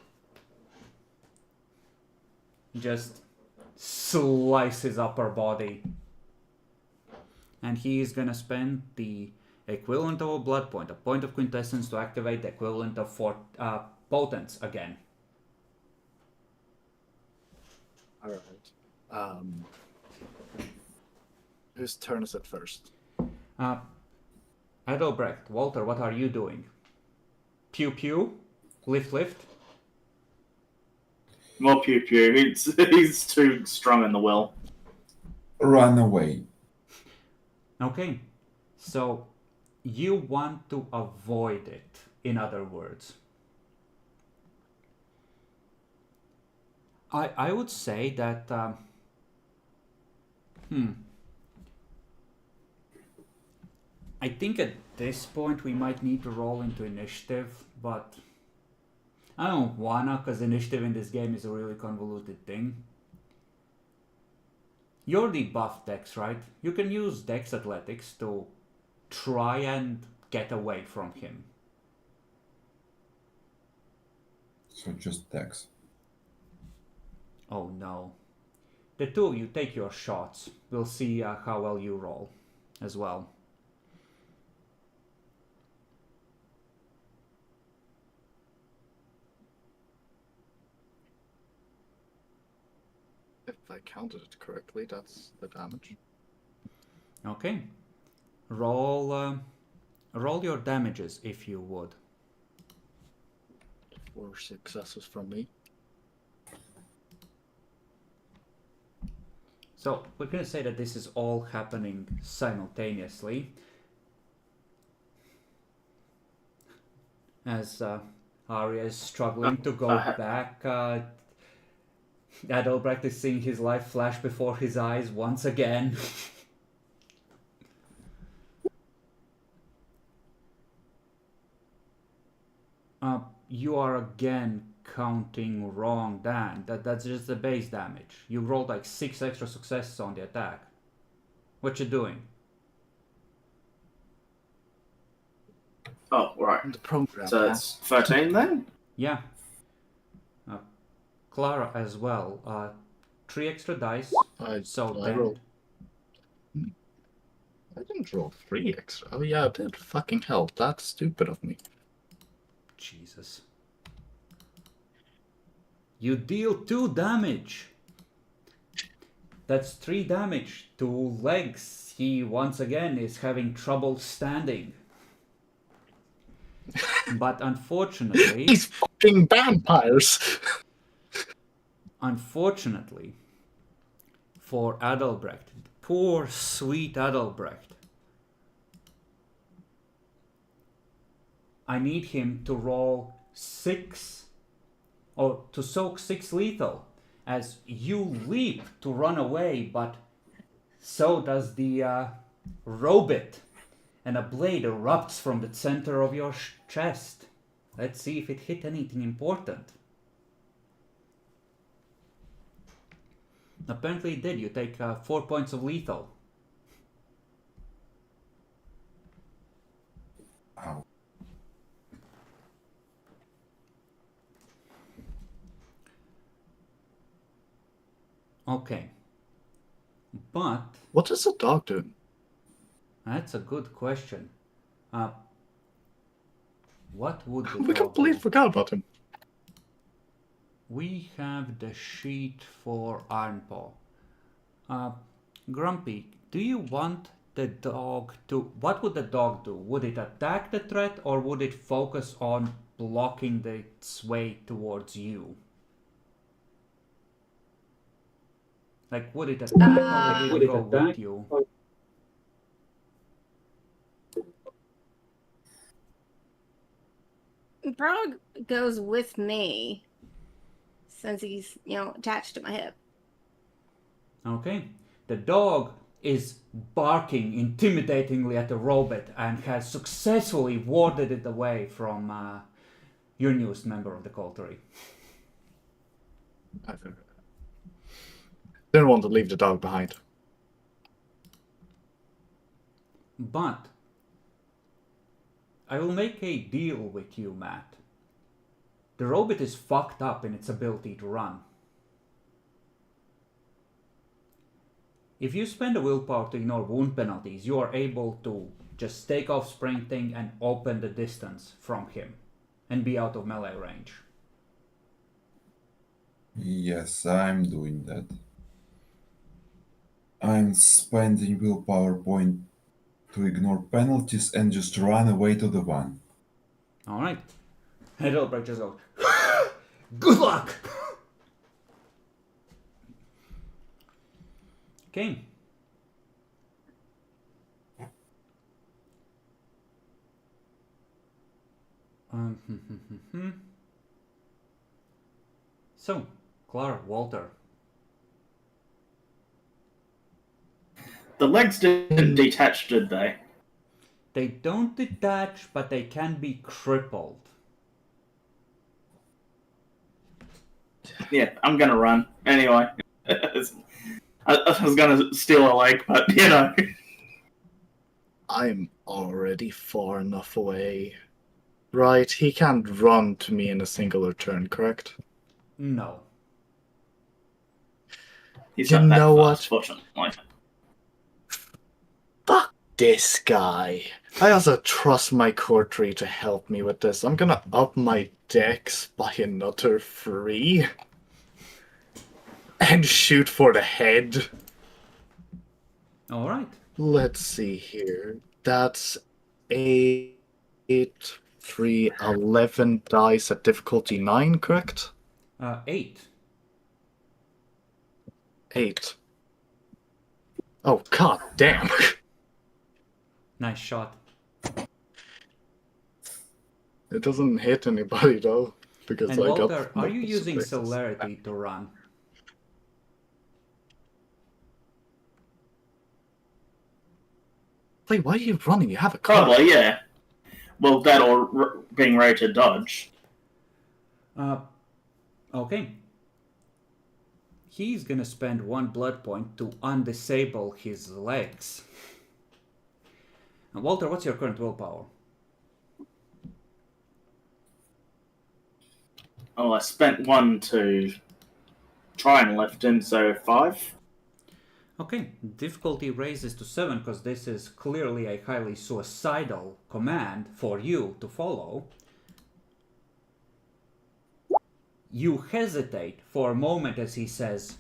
Just slice his upper body. And he is gonna spend the equivalent of a blood point, a point of quintessence, to activate the equivalent of 4 potence again. Alright. Whose turn is it first? Adelbrecht, Walter, what are you doing? Pew pew? Lift lift? More pew pew. He's too strong in the will. Run away. Okay. So you want to avoid it, in other words. I would say that I think at this point we might need to roll into initiative, but I don't wanna, because initiative in this game is a really convoluted thing. You're the buff Dex, right? You can use Dex Athletics to try and get away from him. So just Dex. Oh no. The 2 of you take your shots. We'll see how well you roll as well. If I counted it correctly, that's the damage. Okay. Roll your damages if you would. 4 successes from me. So we're going to say that this is all happening simultaneously. As Arya is struggling to go back, Adalbrecht is seeing his life flash before his eyes once again. You are again counting wrong, Dan. That's just the base damage. You rolled like 6 extra successes on the attack. What you doing? Oh, right. The program. So it's 13 then? Yeah. Clara as well. 3 extra dice. I then rolled. I didn't roll 3 extra. Oh yeah, I did. Fucking hell, that's stupid of me. Jesus. You deal 2 damage. That's 3 damage to legs. He once again is having trouble standing. But unfortunately... These fucking vampires! Unfortunately, for Adalbrecht, poor sweet Adalbrecht, I need him to roll 6, or to soak 6 lethal, as you leap to run away, but so does the robot, and a blade erupts from the center of your chest. Let's see if it hit anything important. Apparently it did. You take 4 points of lethal. Ow. Okay. But... What is the dog doing? That's a good question. What would the We dog completely do? forgot about him. We have the sheet for Ironpaw. Grumpy, do you want the dog to... What would the dog do? Would it attack the threat, or would it focus on blocking its way towards you? Like, would it attack, or would it go with you? Probably goes with me, since he's, attached to my hip. Okay. The dog is barking intimidatingly at the robot and has successfully warded it away from your newest member of the coterie. I didn't want to leave the dog behind. But I will make a deal with you, Matt. The robot is fucked up in its ability to run. If you spend a willpower to ignore wound penalties, you are able to just take off sprinting and open the distance from him and be out of melee range. Yes, I'm doing that. I'm spending willpower point to ignore penalties and just run away to the van. Alright. Heidelberg just goes, good luck! Okay. So, Clara, Walter. The legs didn't detach, did they? They don't detach, but they can be crippled. Yeah, I'm gonna run. Anyway. I was gonna steal a leg, but, I'm already far enough away. Right, he can't run to me in a singular turn, correct? No. He's You not that know fast, what? fortunately. Fuck this guy. I also trust my coterie to help me with this. I'm gonna up my dex by another 3. and shoot for the head. All right. Let's see here. That's 8, 3, 11 dice at difficulty 9, correct? 8. 8. Oh, god damn. Nice shot. It doesn't hit anybody, though, because And I got... Walter, are you using successes. celerity to run? Wait, why are you running? You have a car. Probably, yeah. Well, that or being ready to dodge. Okay. He's gonna spend 1 blood point to undisable his legs. And Walter, what's your current willpower? Oh, I spent 1 to try and lift him, so 5. Okay, difficulty raises to 7 because this is clearly a highly suicidal command for you to follow. You hesitate for a moment as he says,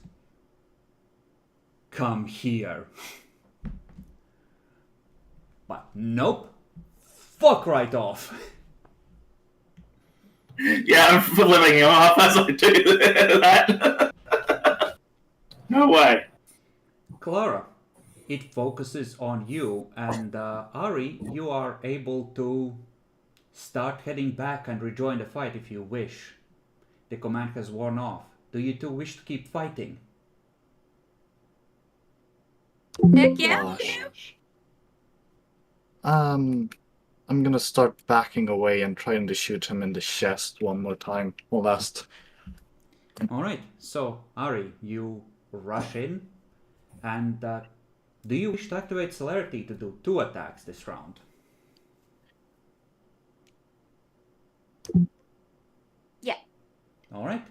"Come here." But nope, fuck right off. Yeah, I'm flipping him off as I do that. No way. Clara, it focuses on you, and Ari, you are able to start heading back and rejoin the fight if you wish. The command has worn off. Do you two wish to keep fighting? Heck yeah. Gosh. I'm gonna start backing away and trying to shoot him in the chest one more time. Last. Alright, so Ari, you rush in, and do you wish to activate celerity to do 2 attacks this round? Yeah. Alright.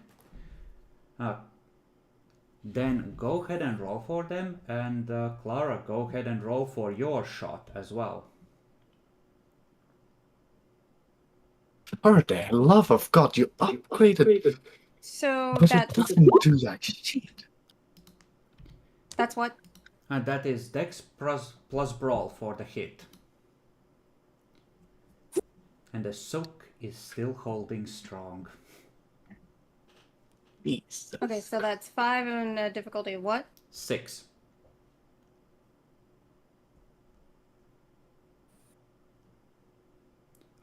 Then go ahead and roll for them, and Clara, go ahead and roll for your shot as well. For the love of God, you upgraded. So But it doesn't do that shit. that's what? And that is Dex plus Brawl for the hit. And the soak is still holding strong. Jesus. Okay, so that's 5 and a difficulty of what? 6.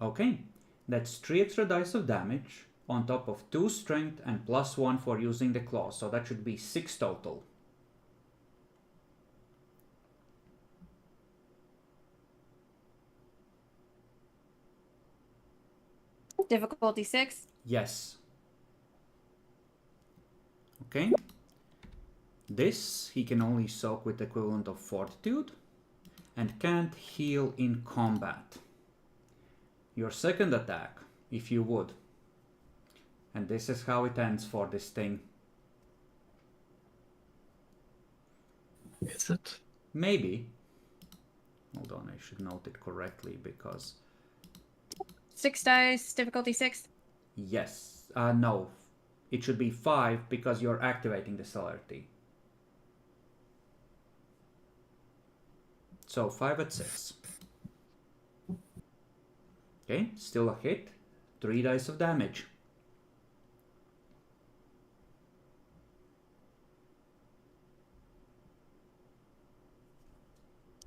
Okay, that's 3 extra dice of damage on top of 2 strength and plus 1 for using the claw, so that should be 6 total. Difficulty 6. Yes. Okay. This he can only soak with the equivalent of fortitude and can't heal in combat. Your second attack, if you would. And this is how it ends for this thing. Is it? Maybe. Hold on, I should note it correctly because... 6 dice, difficulty 6. Yes. No. It should be 5 because you're activating the celerity. So 5 at 6. Okay, still a hit. 3 dice of damage.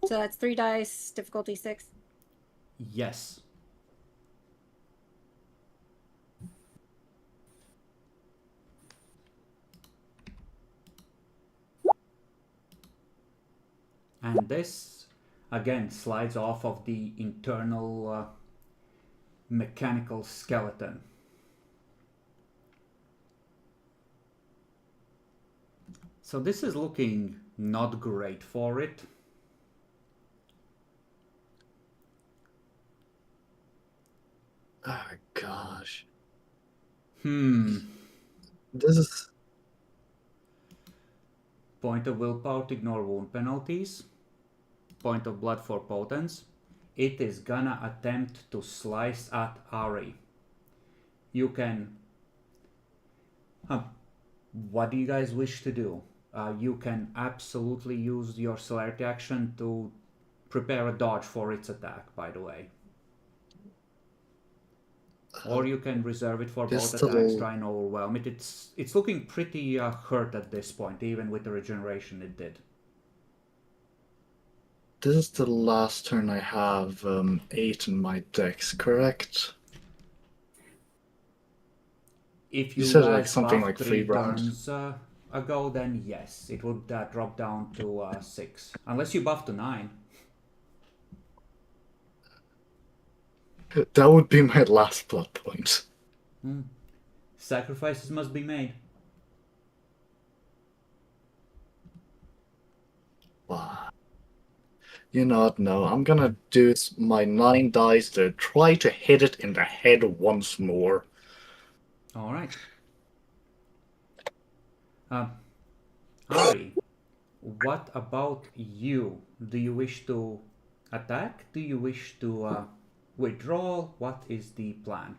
So that's 3 dice, difficulty 6. Yes. And this, again, slides off of the internal mechanical skeleton. So this is looking not great for it. Oh gosh. This is... Point of willpower to ignore wound penalties. Point of blood for potence. It is gonna attempt to slice at Ari. You can... What do you guys wish to do? You can absolutely use your celerity action to prepare a dodge for its attack, by the way. Or you can reserve it for both attacks, try and overwhelm it. It's looking pretty hurt at this point, even with the regeneration it did. This is the last turn I have 8 in my dex, correct? If You you said, like, guys something buffed like 3 3 rounds. turns ago, then yes, it would drop down to 6. Unless you buff to 9. That would be my last plot point. Sacrifices must be made. Wow. You know what? No, I'm gonna do my 9 dice to try to hit it in the head once more. Alright. Ari, what about you? Do you wish to attack? Do you wish to withdraw? What is the plan?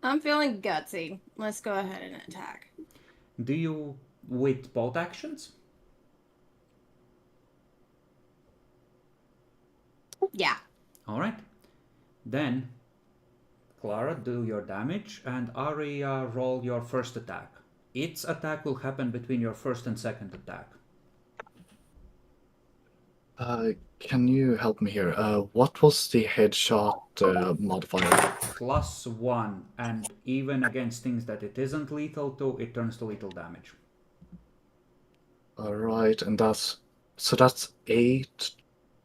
I'm feeling gutsy. Let's go ahead and attack. Do you with both actions? Yeah. Alright. Then, Clara, do your damage, and Ari, roll your first attack. Its attack will happen between your first and second attack. Can you help me here? What was the headshot modifier? +1, and even against things that it isn't lethal to, it turns to lethal damage. Alright, and that's 8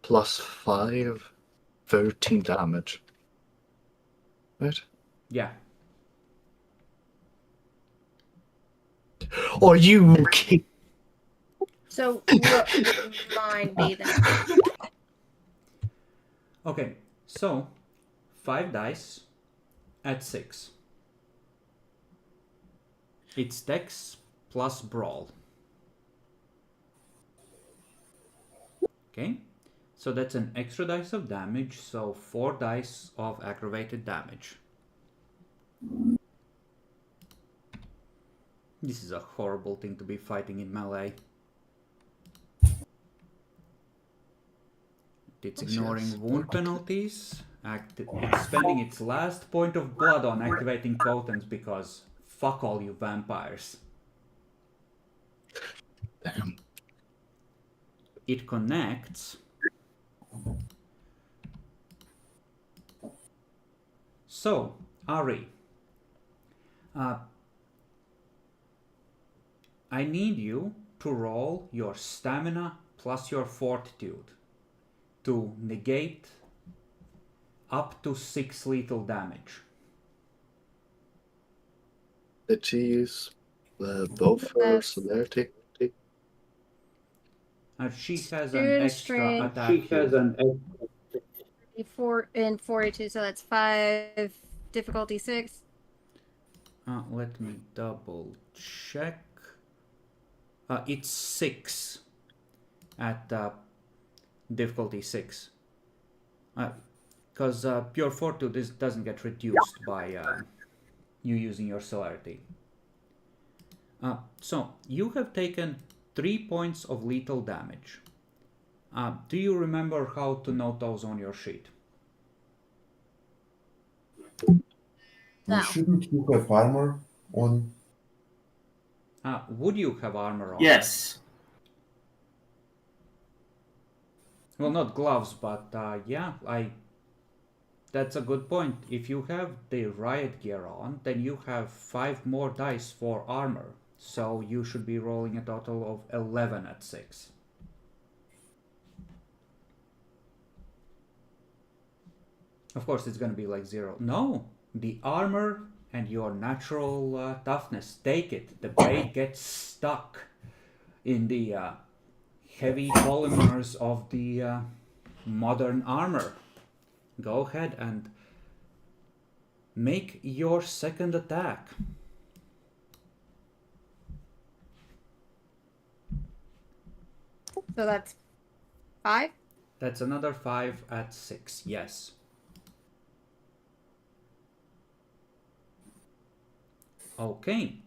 plus 5, 13 damage. Right? Yeah. Are you okay? So what would mine be then? Okay, so 5 dice at 6. It's dex plus brawl. Okay, so that's an extra dice of damage, so 4 dice of aggravated damage. This is a horrible thing to be fighting in melee. It's ignoring wound penalties. It's spending its last point of blood on activating totems because fuck all you vampires. Damn. It connects. So, Ari, I need you to roll your stamina plus your fortitude to negate up to 6 lethal damage. Did she use both her celerity? She has Two an in extra strength. attack. She has an 4 and 42, so that's 5. Difficulty 6. Let me double check. It's 6 at difficulty 6. Because pure fortitude doesn't get reduced by you using your celerity. So you have taken 3 points of lethal damage. Do you remember how to note those on your sheet? No. Shouldn't you have armor on? Would you have armor on? Yes. Well, not gloves, but yeah, that's a good point. If you have the riot gear on, then you have 5 more dice for armor. So you should be rolling a total of 11 at 6. Of course, it's going to be like 0. No, the armor and your natural toughness, take it. The blade gets stuck in the heavy polymers of the modern armor. Go ahead and make your second attack. So that's 5? That's another 5 at 6, yes. Okay.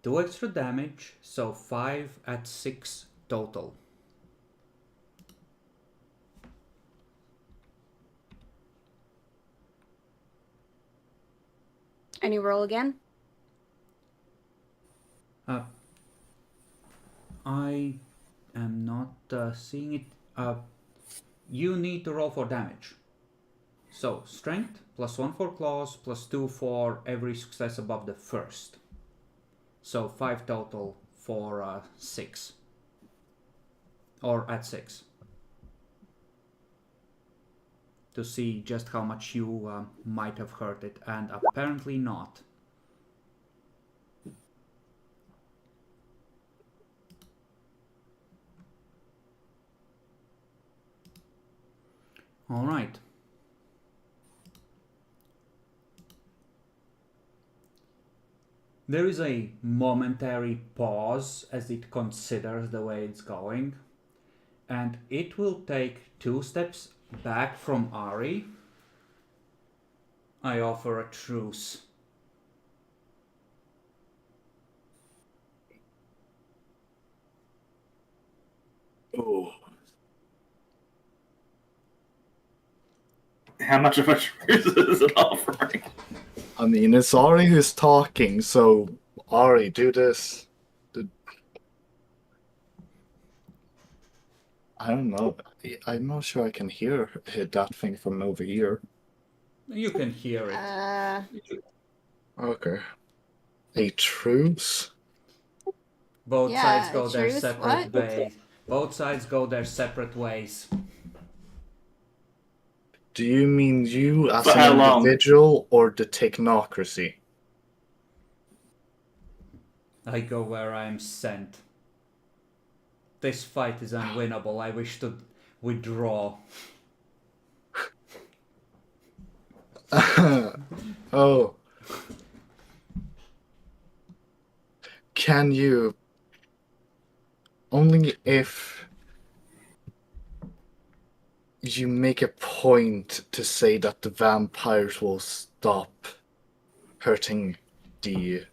2 extra damage, so 5 at 6 total. Any roll again? I am not seeing it. You need to roll for damage. So, strength, +1 for claws, +2 for every success above the first. So, 5 total for 6. Or at 6. To see just how much you might have hurt it, and apparently not. Alright. There is a momentary pause as it considers the way it's going, and it will take 2 steps back from Ari. I offer a truce. Oh. How much of a truce is it offering? I mean, it's Ari who's talking, so Ari, do this. I don't know. I'm not sure I can hear that thing from over here. You can hear it. Okay. A truce? Both Yeah, sides go a their truce, separate what? ways. Both sides go their separate ways. Do you mean you as For an how long? individual or the technocracy? I go where I am sent. This fight is unwinnable. I wish to withdraw. Oh. Can you... Only if you make a point to say that the vampires will stop hurting the...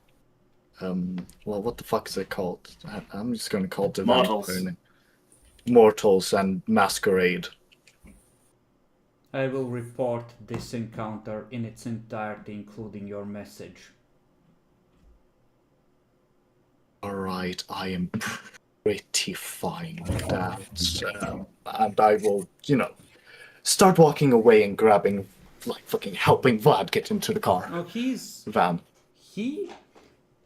well, what the fuck is it called? I'm just gonna call it the Mortals. vampire name. Mortals and Masquerade. I will report this encounter in its entirety, including your message. Alright, I am pretty fine with that. And I will, start walking away and grabbing, like, fucking helping Vlad get into the car. Oh, Van. he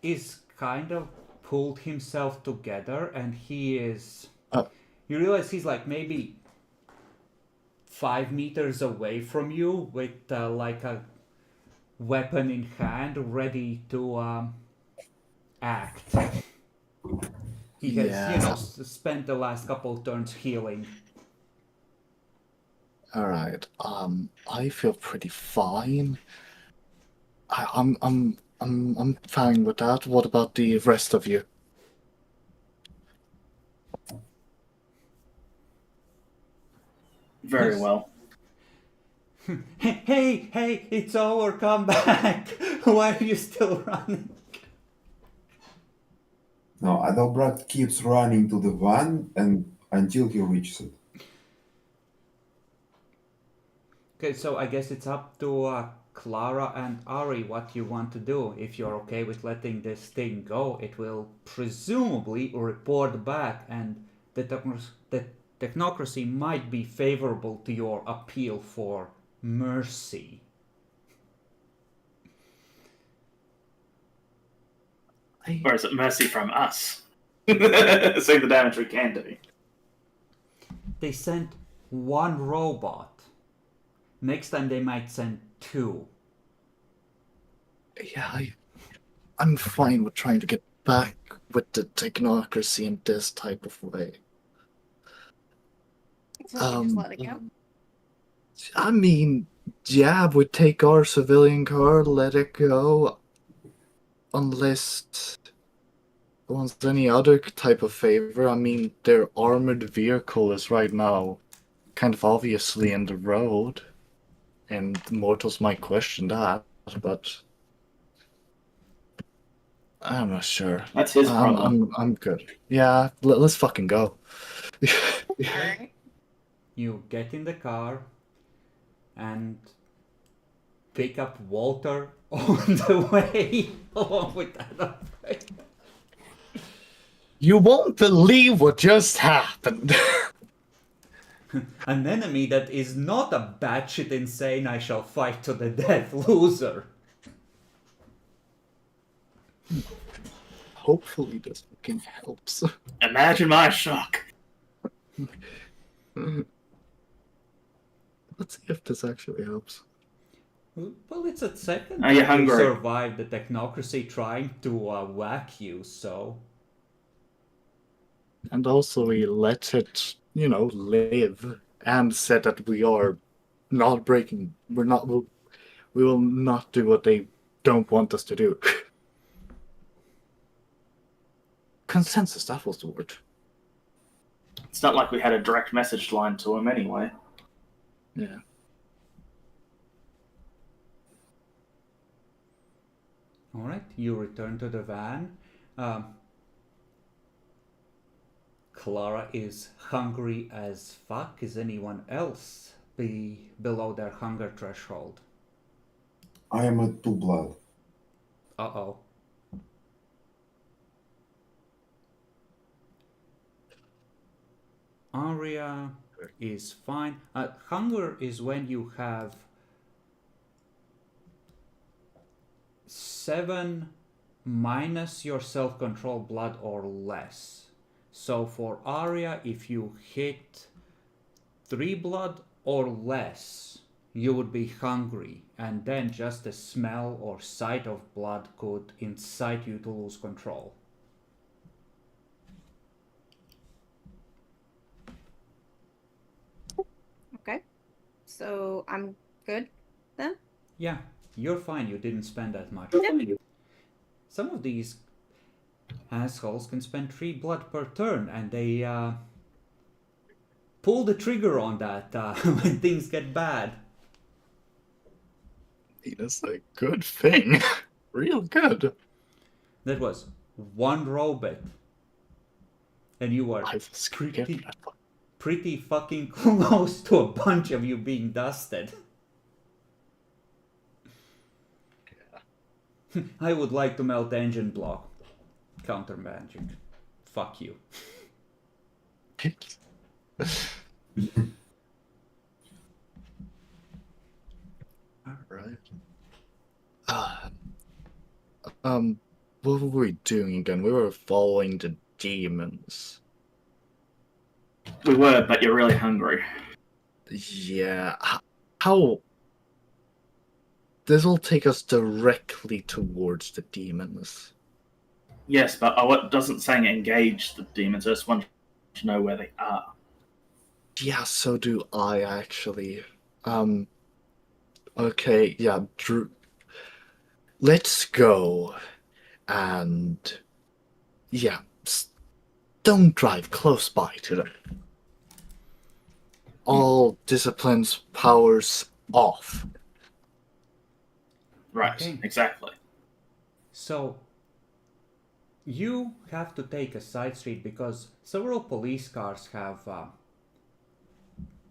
is kind of pulled himself together, and he is... you realize he's like maybe 5 meters away from you with like a weapon in hand, ready to act. He has, spent the last couple turns healing. Alright, I feel pretty fine. I'm fine with that. What about the rest of you? Very well. Hey, it's over, come back! Why are you still running? No, Adalbert keeps running to the van and until he reaches it. Okay, so I guess it's up to Clara and Ari what you want to do. If you're okay with letting this thing go, it will presumably report back, and the technocracy might be favorable to your appeal for mercy. Or is it mercy from us? See the damage we can do. They sent 1 robot. Next time they might send 2. Yeah, I'm fine with trying to get back with the technocracy in this type of way. So you just let it go. I mean, yeah, we take our civilian car, let it go. Unless it wants any other type of favor. I mean, their armored vehicle is right now kind of obviously in the road. And mortals might question that, but I'm not sure. That's his problem. I'm good. Yeah, let's fucking go. Alright. You get in the car and pick up Walter on the way along with that. You won't believe what just happened. An enemy that is not a batshit insane I shall fight to the death loser. Hopefully this fucking helps. Imagine my shock. Let's see if this actually helps. Well, it's a second Are you time hungry? survived the technocracy trying to whack you, so... And also we let it, live, and said that we are not breaking. We will not do what they don't want us to do. Consensus, that was the word. It's not like we had a direct message line to him anyway. Yeah. Alright, you return to the van. Clara is hungry as fuck. Is anyone else below their hunger threshold? I am at 2 blood. Uh-oh. Aria is fine. Hunger is when you have 7 minus your self-control blood or less. So for Aria, if you hit 3 blood or less, you would be hungry, and then just the smell or sight of blood could incite you to lose control. Okay. So I'm good then? Yeah, you're fine. You didn't spend that much. Yep. Some of these assholes can spend 3 blood per turn, and they pull the trigger on that when things get bad. That's a good thing. Real good. That was 1 robot, and you were I was scared. pretty fucking close to a bunch of you being dusted. I would like to melt engine block. Counter magic. Fuck you. Alright. What were we doing again? We were following the demons. We were, but you're really hungry. Yeah. How? This will take us directly towards the demons. Yes, but I doesn't saying engage the demons. I just want to know where they are. Yeah, so do I actually. Okay, yeah, Drew. Let's go. And yeah, don't drive close by to them. All disciplines, powers off. Right, Okay. exactly. So, you have to take a side street because several police cars have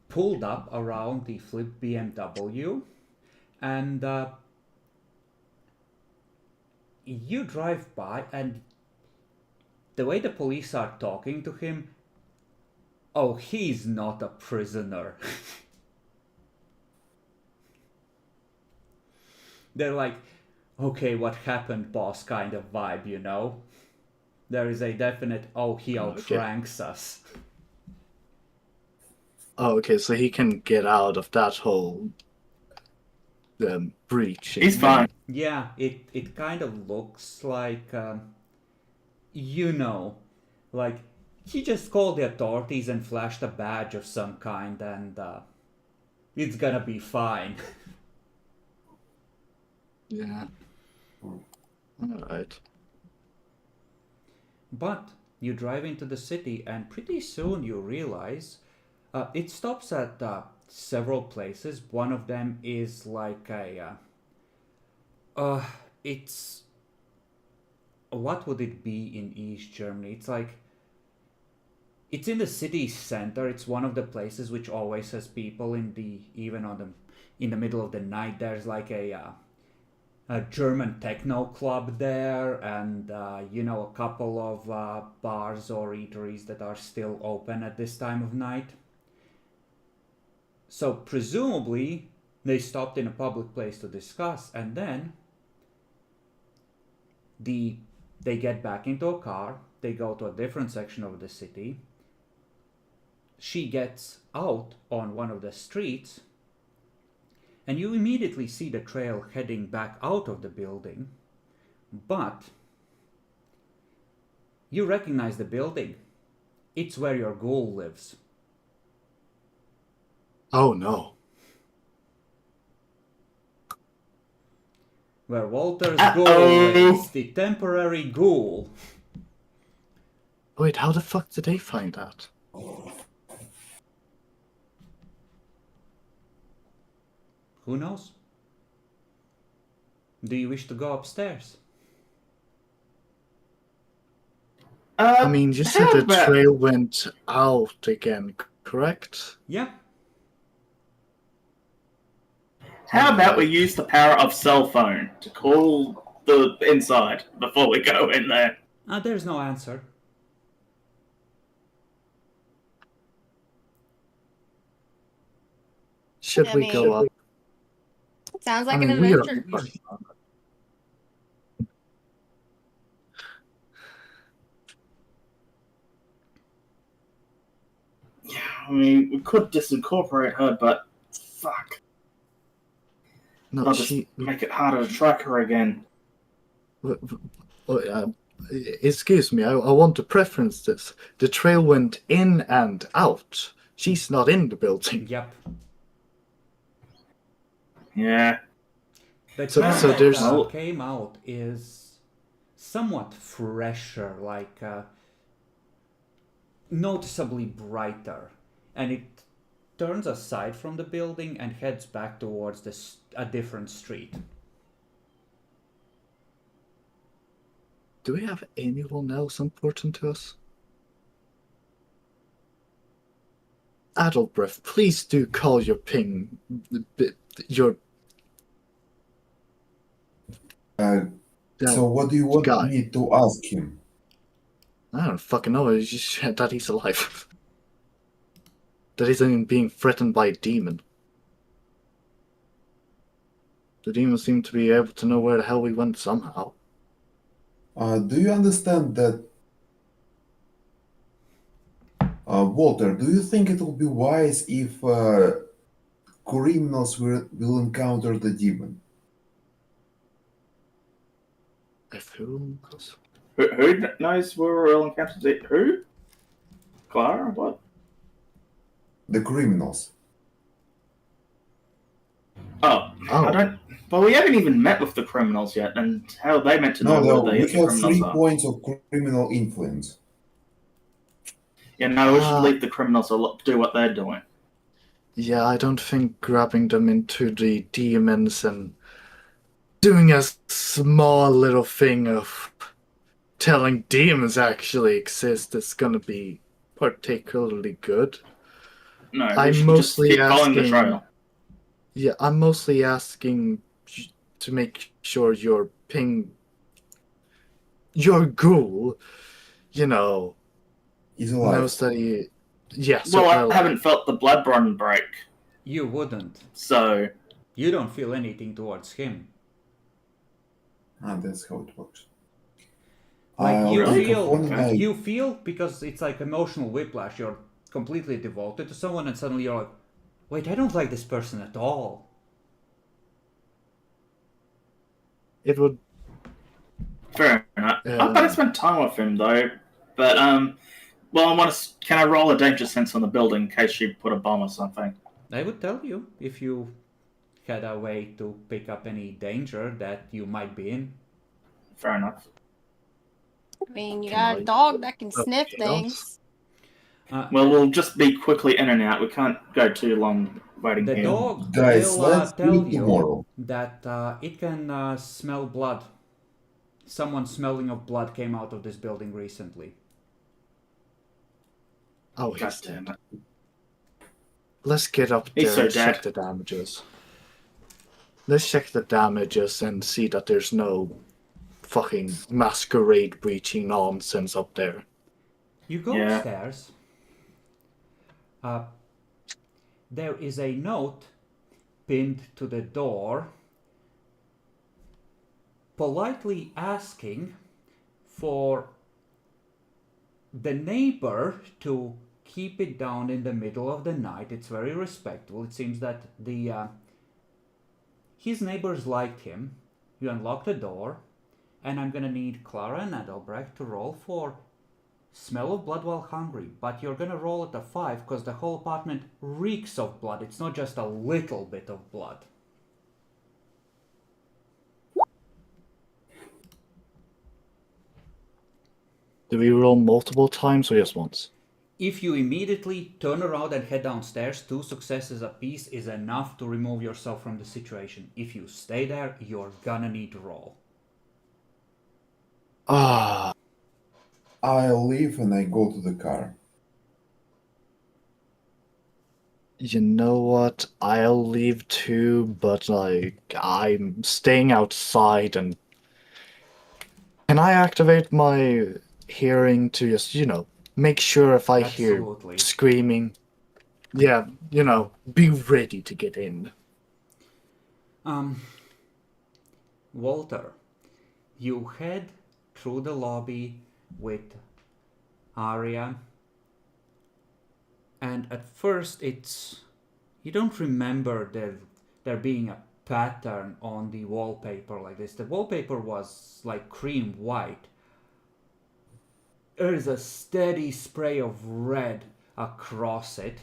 pulled up around the flip BMW, and you drive by, and the way the police are talking to him, oh, he's not a prisoner. They're like, okay, what happened, boss, kind of vibe, you know? There is a definite, oh, he outranks us. Oh, okay, so he can get out of that whole breach. He's fine. Yeah, it kind of looks like, you know, like he just called the authorities and flashed a badge of some kind, and it's gonna be fine. Yeah. Alright. But you drive into the city, and pretty soon you realize it stops at several places. One of them is like a it's what would it be in East Germany? It's like, it's in the city center. It's one of the places which always has people in the middle of the night. There's like a German techno club there, and a couple of bars or eateries that are still open at this time of night. So presumably they stopped in a public place to discuss, and then they get back into a car. They go to a different section of the city. She gets out on one of the streets, and you immediately see the trail heading back out of the building, but you recognize the building. It's where your ghoul lives. Oh no. Where Walter's Uh-oh. ghoul is the temporary ghoul. Wait, how the fuck did they find that? Who knows? Do you wish to go upstairs? I mean, you said how the about- trail went out again, correct? Yeah. How about we use the power of cell phone to call the inside before we go in there? There's no answer. Should I we mean, go up? Sounds like I mean, an we are. adventure. Yeah, I mean, we could disincorporate her, but fuck. No, I'll just make it harder to track her again. Excuse me, I want to preference this. The trail went in and out. She's not in the building. Yep. Yeah. The So- trail so that there's- came out is somewhat fresher, like noticeably brighter, and it turns aside from the building and heads back towards a different street. Do we have anyone else important to us? Adalbreath, please do call your ping. Your. So what do you want guy. me to ask him? I don't fucking know. It's just that he's alive. That he's even being threatened by a demon. The demon seemed to be able to know where the hell we went somehow. Do you understand that? Walter, do you think it will be wise if criminals will encounter the demon? If who? Who knows where we're all encountered it? Who? Clara? What? The criminals. Oh, Oh. I don't. Well, we haven't even met with the criminals yet, and how are they meant to know No, where we the have criminals 3 are? points of criminal influence. Yeah, no, we should Ah. leave the criminals to do what they're doing. Yeah, I don't think grabbing them into the demons and doing a small little thing of telling demons actually exist is gonna be particularly good. No, we I'm should mostly just keep following the asking- trail. Yeah, I'm mostly asking to make sure your ghoul, Is alive. knows that he. Yeah, so Well, I haven't felt the blood run break, You wouldn't. so You don't feel anything towards him. That's how it works. Like you really? feel, you feel because it's like emotional whiplash. You're completely devoted to someone, and suddenly you're like, "Wait, I don't like this person at all." It would. fair enough. Yeah. I'm gonna spend time with him though, but well, I want to. Can I roll a danger sense on the building in case you put a bomb or something? I would tell you if you had a way to pick up any danger that you might be in. Fair enough. I mean, you Can got I- a dog that can sniff Okay, things. Well, we'll just be quickly in and out. We can't go too long waiting The here. dog Guys, will let's do tell it you tomorrow. that it can smell blood. someone smelling of blood came out of this building recently. Oh, God he's damn dead. it. Let's get up He's there so and check dead. the damages. Let's check the damages and see that there's no fucking masquerade breaching nonsense up there. You go Yeah. upstairs. There is a note pinned to the door politely asking for the neighbor to keep it down in the middle of the night. It's very respectful. It seems that his neighbors liked him. You unlock the door, and I'm gonna need Clara and Adelbrecht to roll for smell of blood while hungry, but you're gonna roll at a 5 because the whole apartment reeks of blood. It's not just a little bit of blood. Do we roll multiple times or just once? If you immediately turn around and head downstairs, 2 successes apiece is enough to remove yourself from the situation. If you stay there, you're gonna need to roll. Ah, I'll leave and I go to the car. you know what? I'll leave too, but like I'm staying outside and can I activate my hearing to just, make sure if I Absolutely. hear screaming, yeah, be ready to get in. Walter, you head through the lobby with Arya, and at first you don't remember there being a pattern on the wallpaper like this. The wallpaper was like cream white. There is a steady spray of red across it,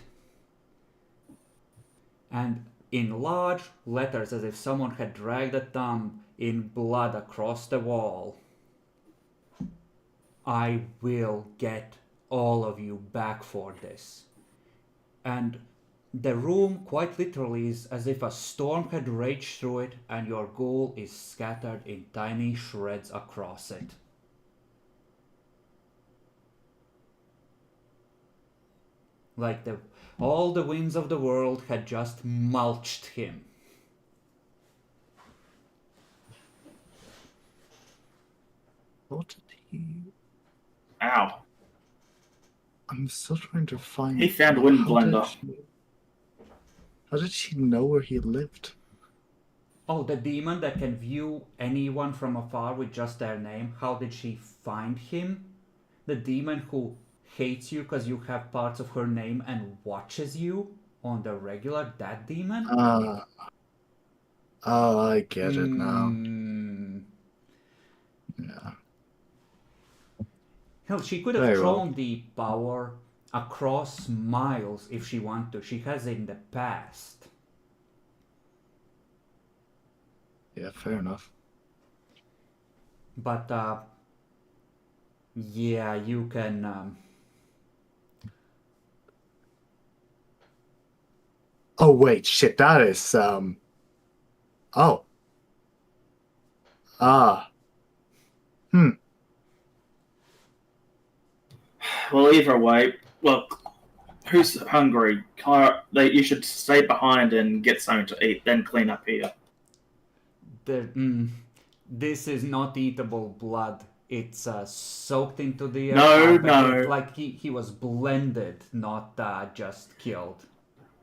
and in large letters, as if someone had dragged a thumb in blood across the wall, I will get all of you back for this. And the room, quite literally, is as if a storm had raged through it and your ghoul is scattered in tiny shreds across it. Like all the winds of the world had just mulched him. What did he... Ow. I'm still trying to find... He found Wind How Blender. How did she know where he lived? Oh, the demon that can view anyone from afar with just their name. How did she find him? The demon who hates you because you have parts of her name and watches you on the regular, that demon? I get it now. Hmm. Yeah. Hell, she could have Very thrown well. the power across miles if she wanted to. She has it in the past. Yeah, fair enough. But, yeah, you can, Oh, wait, shit, that is, Oh. Ah. Well, either way, look, who's hungry? You should stay behind and get something to eat, then clean up here. This is not eatable blood. It's soaked into the No, carpet. no. Like he was blended, not just killed.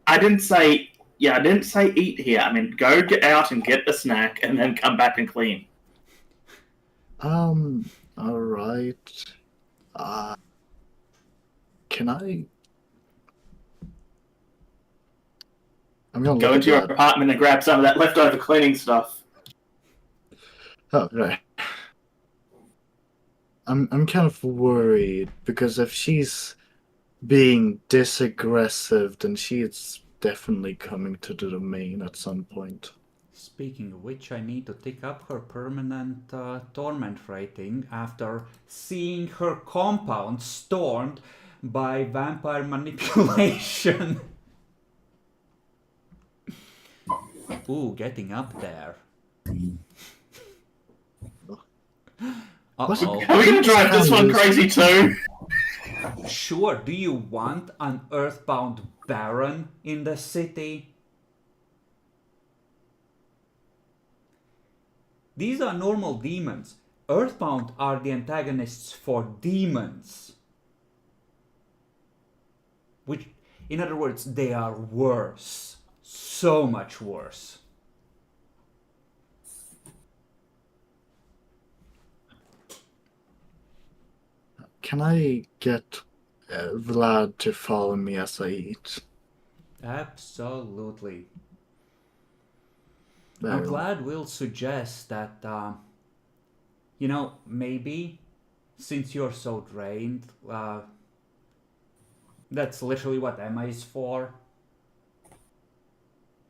I didn't say eat here. I mean, go get out and get the snack, and then come back and clean. Alright. Can I... I'm gonna Go look into your at that. apartment and grab some of that leftover cleaning stuff. Oh, right. I'm kind of worried because if she's being this aggressive, then she is definitely coming to the domain at some point. Speaking of which, I need to tick up her permanent torment rating after seeing her compound stormed by vampire manipulation. Ooh, getting up there. Uh-oh. Are we gonna drive this one crazy too? Sure, do you want an earthbound baron in the city? These are normal demons. Earthbound are the antagonists for demons. Which, in other words, they are worse. So much worse. Can I get Vlad to follow me as I eat? Absolutely. Very I'm well. glad will suggest that, maybe since you're so drained, that's literally what Emma is for.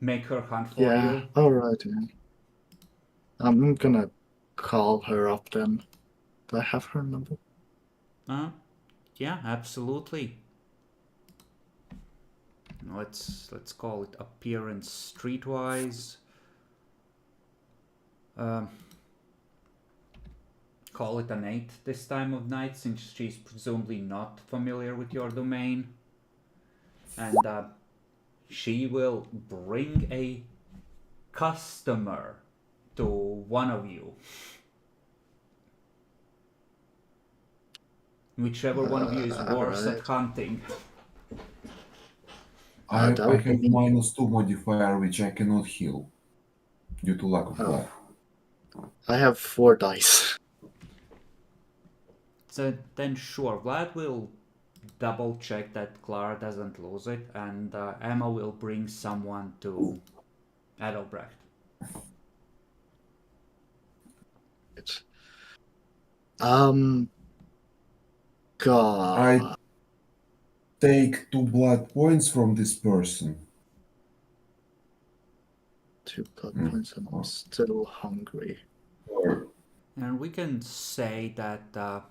Make her hunt for Yeah, you. alright. Yeah. I'm gonna call her up then. Do I have her number? Yeah, absolutely. Let's call it appearance streetwise. Call it an 8 this time of night, since she's presumably not familiar with your domain. And she will bring a customer to one of you. Whichever one of you is worse at Alright. hunting. I that would have be- -2 modifier, which I cannot heal due to lack of Oh. blood. I have 4 dice. So then sure, Vlad will double check that Clara doesn't lose it, and Emma will bring someone to Adelbrecht. God. I take 2 blood points from this person. 2 blood Mm. points and I'm still hungry. Or And we can say that,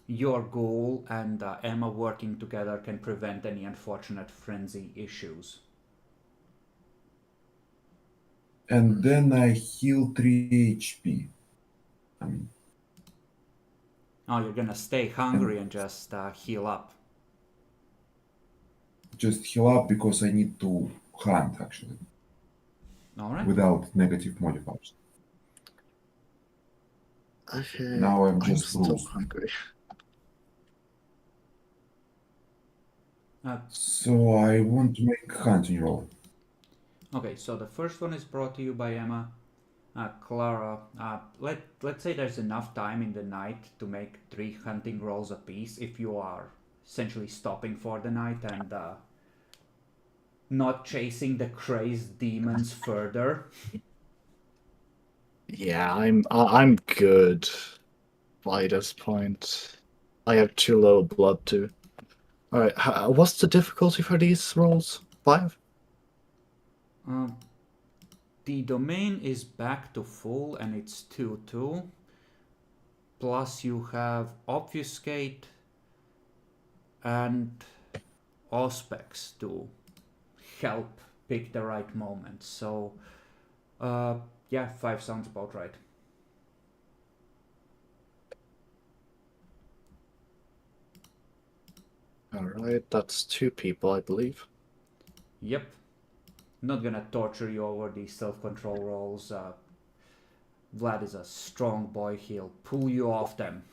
your goal and Emma working together can prevent any unfortunate frenzy issues. and then I heal 3 HP. I mean, Oh, you're gonna stay hungry and just heal up. just heal up because I need to hunt actually Alright. without negative modifiers. Okay. Now I'm I'm just still bruised. hungry. So I want to make a hunting roll. Okay, so the first one is brought to you by Emma. Clara, let's say there's enough time in the night to make 3 hunting rolls apiece if you are essentially stopping for the night and not chasing the crazed demons further. Yeah, I'm good by this point. I have too low blood too. Alright, what's the difficulty for these rolls? 5? The domain is back to full and it's 2-2. Plus you have obfuscate and auspex to help pick the right moment. So yeah, 5 sounds about right. Alright, that's 2 people, I believe. Yep. Not gonna torture you over these self-control rolls. Vlad is a strong boy. He'll pull you off them.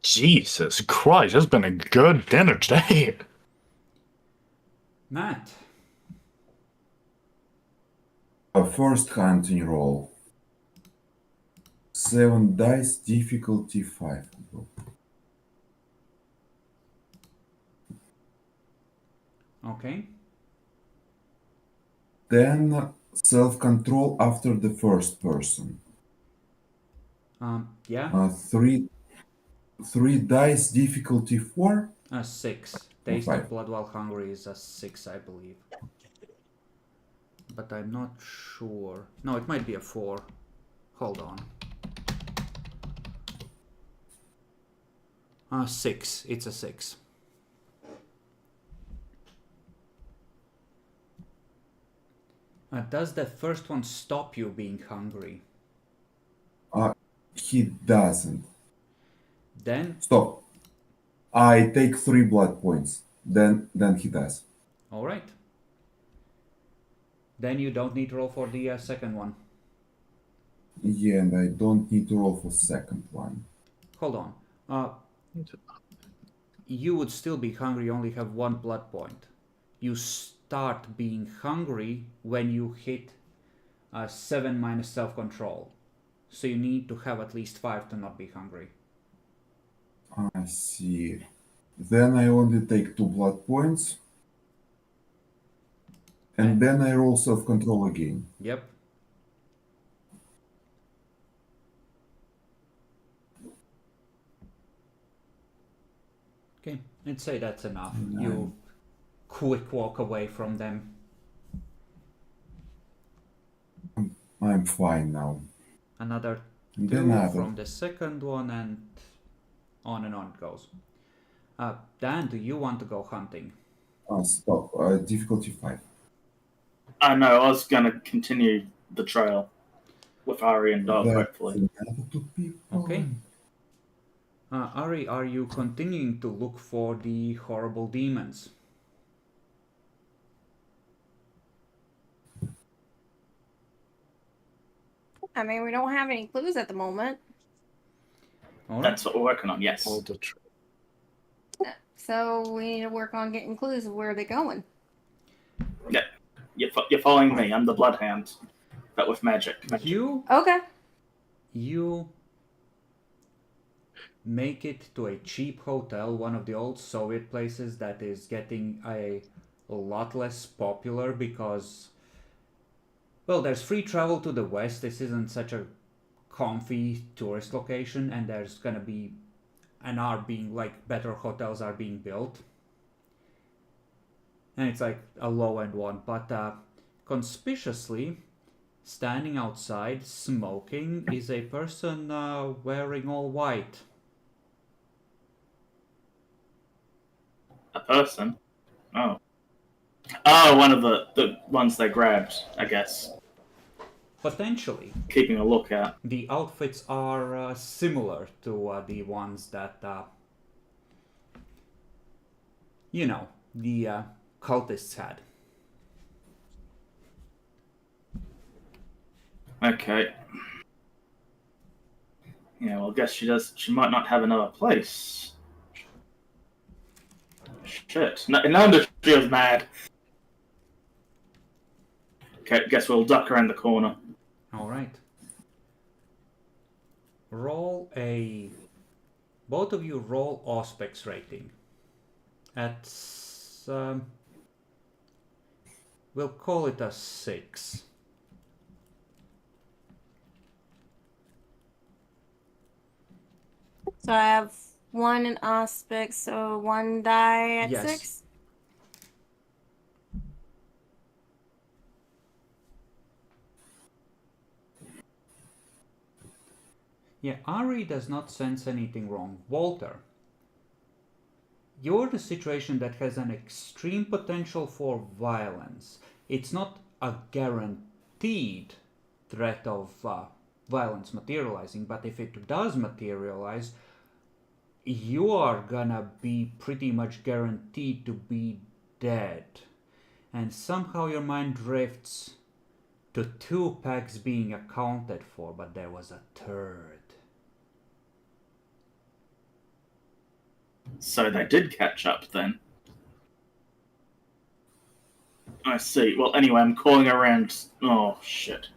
Jesus Christ, it's been a good dinner today. Matt. First hunting roll. 7 dice, difficulty 5. Okay. Then self-control after the first person. Yeah. 3 dice, difficulty 4. 6. Taste five. of Blood While Hungry is a 6, I believe. But I'm not sure. No, it might be a 4. Hold on. 6. It's a 6. Does the first one stop you being hungry? He doesn't. Then, Stop. I take 3 blood points. Then he does. alright. Then you don't need to roll for the second one. Yeah, and I don't need to roll for second one. Hold on. You would still be hungry, you only have 1 blood point. You start being hungry when you hit 7 minus self-control. So you need to have at least 5 to not be hungry. I see. Then I only take 2 blood points. And then I roll self-control again. Yep. Okay, I'd say that's enough. You quick walk away from them. I'm fine now. Another And 2 another. from the second one, and on it goes. Dan, do you want to go hunting? Stop. Difficulty 5. No, I was gonna continue the trail with Ari and Dog, hopefully. Another 2 people. Okay. Ari, are you continuing to look for the horrible demons? I mean, we don't have any clues at the moment. All right. That's what we're working on, yes. All the tr- So we need to work on getting clues of where they're going. Yeah. You're following me. I'm the Bloodhound, but with magic. Okay. You make it to a cheap hotel, one of the old Soviet places that is getting a lot less popular because, well, there's free travel to the west. This isn't such a comfy tourist location, and there's gonna be better hotels are being built, and it's like a low-end one. But conspicuously standing outside smoking is a person wearing all white. A person? Oh. Oh, one of the ones they grabbed, I guess. Potentially. Keeping a lookout. The outfits are similar to the ones that, the cultists had. Okay. Yeah, well, I guess she might not have another place. Shit. No wonder she was mad. Okay, guess we'll duck around the corner. Alright. Both of you roll Auspex rating. At, we'll call it a 6. So I have 1 in aspect, so 1 die at Yes. 6. Yeah, Ari does not sense anything wrong. Walter, you're the situation that has an extreme potential for violence. It's not a guaranteed threat of violence materializing, but if it does materialize, you are gonna be pretty much guaranteed to be dead. And somehow your mind drifts to 2 packs being accounted for, but there was a third. So they did catch up then. I see. Well, anyway, I'm calling around. Oh, shit.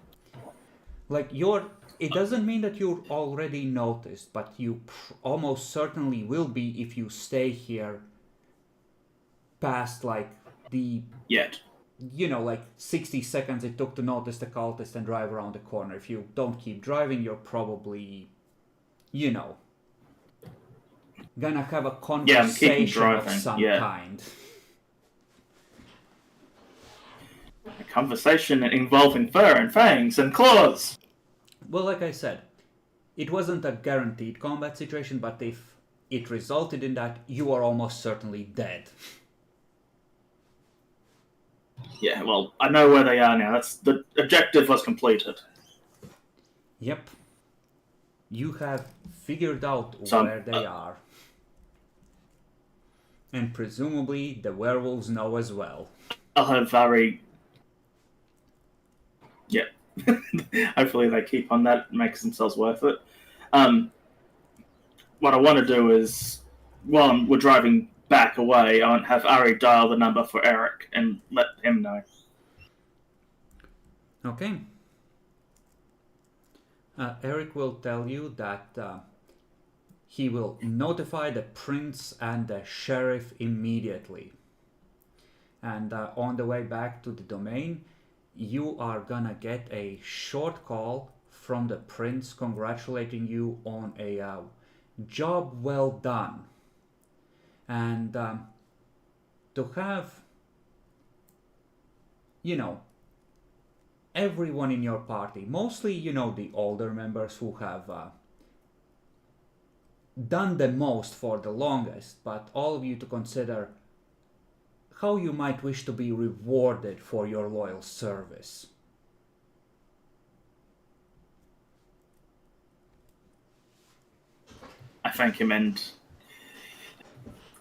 It doesn't mean that you're already noticed, but you almost certainly will be if you stay here past, Yet. 60 seconds it took to notice the cultist and drive around the corner. If you don't keep driving, you're probably, gonna have a conversation of some kind. A conversation involving fur and fangs and claws. Well, like I said, it wasn't a guaranteed combat situation, but if it resulted in that, you are almost certainly dead. Yeah, well, I know where they are now. That's the objective was completed. Yep. You have figured out So, where they are. And presumably the werewolves know as well. I'll have Vary. Yeah. Hopefully they keep on that, makes themselves worth it. What I want to do is, while we're driving back away, I want to have Ari dial the number for Eric and let him know. Okay. Eric will tell you that he will notify the prince and the sheriff immediately. And on the way back to the domain, you are gonna get a short call from the prince congratulating you on a job well done. And to have, everyone in your party, mostly, the older members who have done the most for the longest, but all of you to consider how you might wish to be rewarded for your loyal service. I thank him and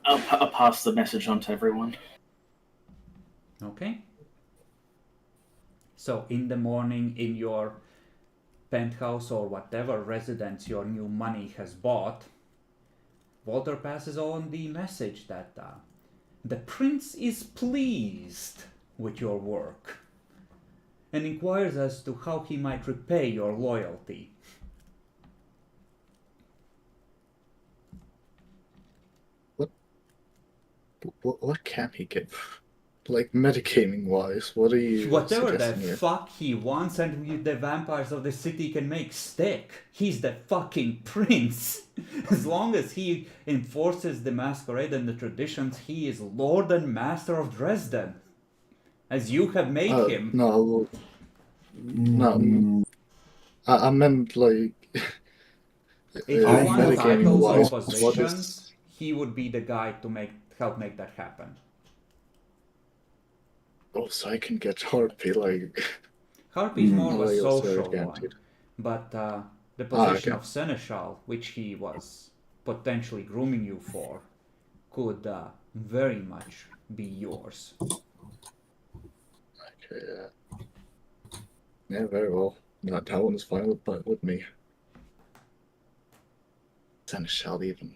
I'll pass the message on to everyone. Okay. So in the morning, in your penthouse or whatever residence your new money has bought, Walter passes on the message that the prince is pleased with your work and inquires as to how he might repay your loyalty. What can he give? Like, medicating wise, what are you Whatever the suggesting here? fuck he wants and the vampires of the city can make stick. He's the fucking prince. As long as he enforces the masquerade and the traditions, he is Lord and Master of Dresden. As you have made him. No. I meant, like... If you want titles or wise, positions, he would be the guy to help make that happen. Oh, so I can get Harpy, like... Harpy is more of a Loyal social servant, one. dude. But the position okay. of Seneschal, which he was potentially grooming you for, could very much be yours. Okay, yeah, very well. That one is fine with me. Seneschal even.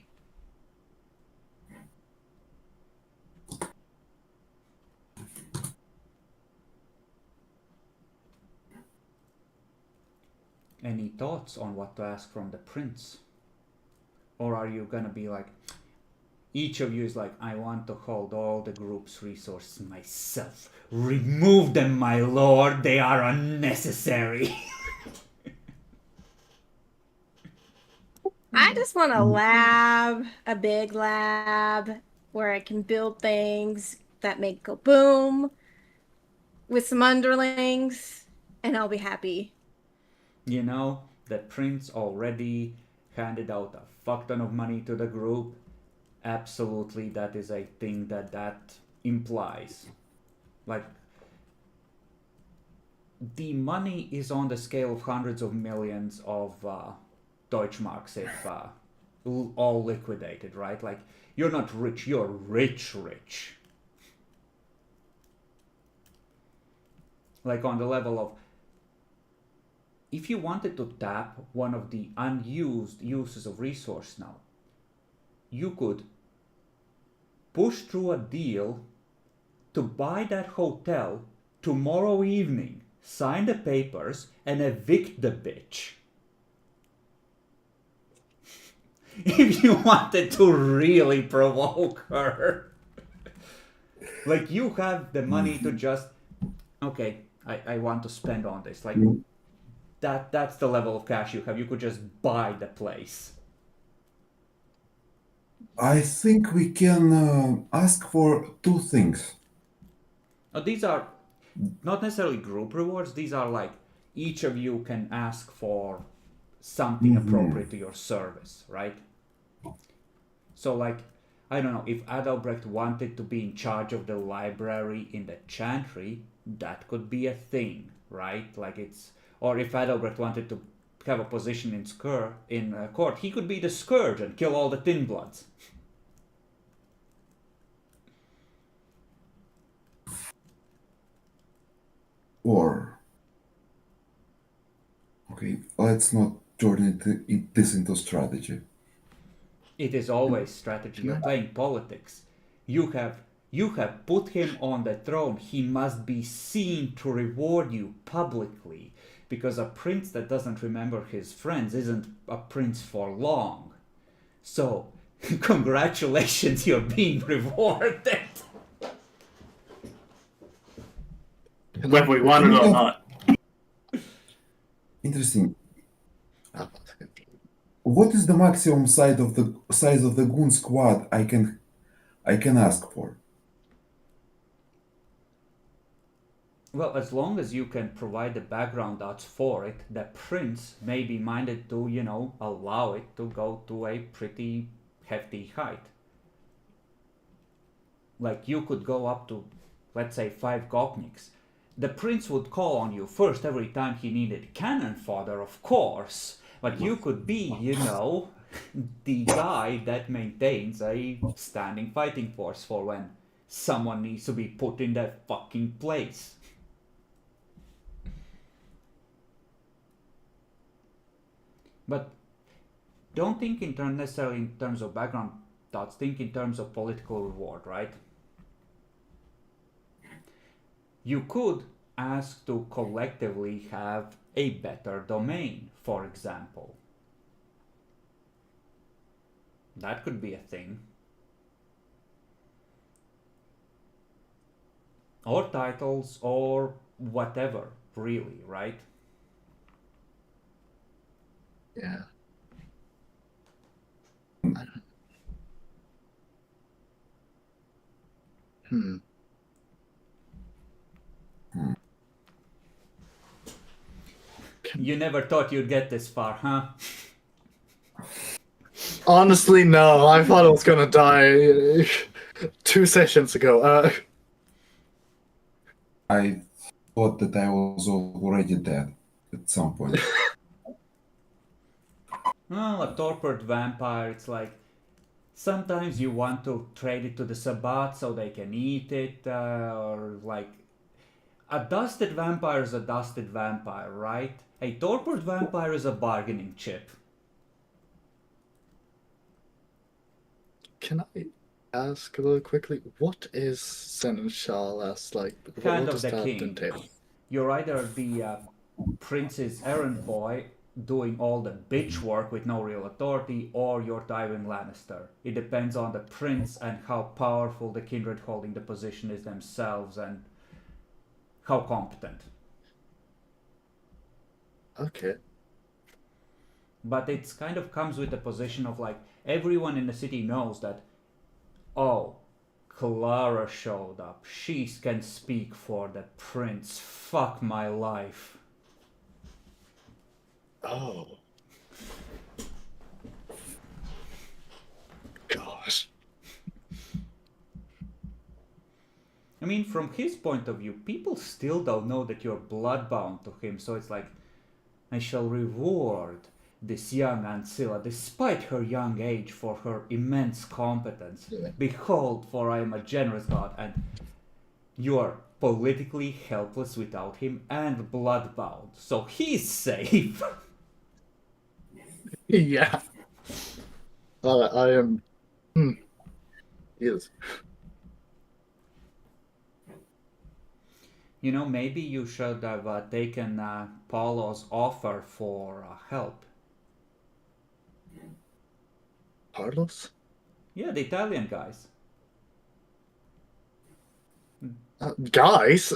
Any thoughts on what to ask from the prince? Or are you gonna be like, each of you is like, I want to hold all the group's resources myself. Remove them, my lord, they are unnecessary. I just want a lab, a big lab, where I can build things that make go boom with some underlings, and I'll be happy. You know, the prince already handed out a fuck ton of money to the group. Absolutely, that is a thing that implies. Like, the money is on the scale of hundreds of millions of Deutschmarks if all liquidated, right? Like, you're not rich, you're rich. Like, on the level of, if you wanted to tap one of the unused uses of resource now, you could push through a deal to buy that hotel tomorrow evening, sign the papers, and evict the bitch. If you wanted to really provoke her. Like, you have the money to just, okay, I want to spend on this. Like, that's the level of cash you have. You could just buy the place. I think we can ask for two things. These are not necessarily group rewards. These are like, each of you can ask for something appropriate to your service, right? So, like, I don't know, if Adalbrecht wanted to be in charge of the library in the Chantry, that could be a thing, right? Like it's, or if Adalbrecht wanted to have a position in court, he could be the Scourge and kill all the Thin Bloods. Or, okay, let's not turn this into strategy. It is always strategy. You're playing politics. You have put him on the throne. He must be seen to reward you publicly, because a prince that doesn't remember his friends isn't a prince for long. So, congratulations, you're being rewarded. Whether we want it or not. Interesting. Ah, What is the maximum size of the goon squad I can ask for? Well, as long as you can provide the background dots for it, the prince may be minded to, allow it to go to a pretty hefty height. Like you could go up to, let's say, 5 Gopniks. The prince would call on you first every time he needed cannon fodder, of course, but you could be, the guy that maintains a standing fighting force for when someone needs to be put in that fucking place. But don't think necessarily in terms of background dots, think in terms of political reward, right? You could ask to collectively have a better domain, for example. That could be a thing. Or titles, or whatever, really, right? yeah. Hmm. You never thought you'd get this far, huh? Honestly, no. I thought I was gonna die 2 sessions ago. I thought that I was already dead at some point. Well, a torpid vampire, it's like sometimes you want to trade it to the Sabbat so they can eat it, or like a dusted vampire is a dusted vampire, right? A torpid vampire is a bargaining chip. Can I ask a little quickly, what is Seneschal as like? Hand What of does the that king. entail? You're either the prince's errand boy doing all the bitch work with no real authority, or you're Tywin Lannister. It depends on the prince and how powerful the kindred holding the position is themselves and how competent. Okay. But it's kind of comes with the position of like everyone in the city knows that, oh, Clara showed up. She can speak for the prince. Fuck my life. Oh. Gosh. I mean, from his point of view, people still don't know that you're bloodbound to him, so it's like, I shall reward this young Ancilla, despite her young age, for her immense competence. Yeah. Behold, for I am a generous god, and you are politically helpless without him and bloodbound, so he's safe. Yeah. I am. Yes. Maybe you should have taken Paulo's offer for help. Carlos? Yeah, the Italian guys. Guys?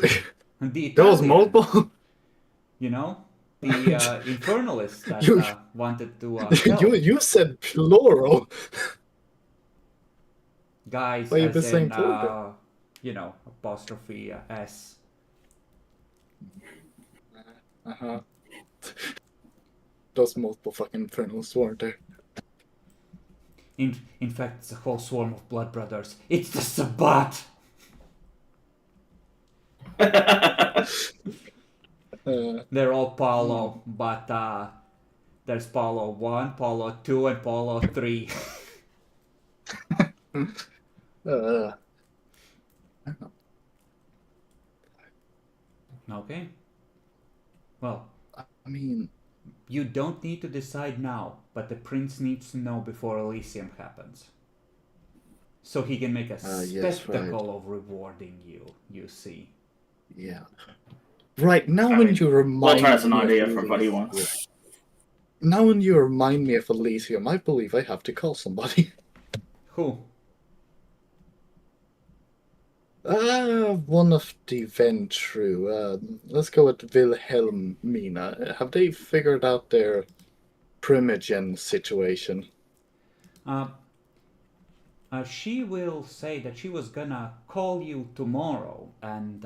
The There was Italian, multiple. the infernalists that You- wanted to help. you said plural. Guys, Why you as been saying in, plural? apostrophe S. Uh-huh. Those multiple fucking infernals, weren't there? In fact, it's a whole swarm of blood brothers. It's the Sabbat! They're all Paulo, but there's Paulo 1, Paulo 2, and Paulo 3. Uh, Okay. Well, I mean, you don't need to decide now, but the prince needs to know before Elysium happens. So he can make a yes, spectacle of rewarding you, you see. yeah. Right, now I when mean, you remind Walter has an me of idea for what he Elysium- wants. Now when you remind me of Elysium, I believe I have to call somebody. Who? One of the Ventru. Let's go with Wilhelmina. Have they figured out their Primogen situation? She will say that she was gonna call you tomorrow, and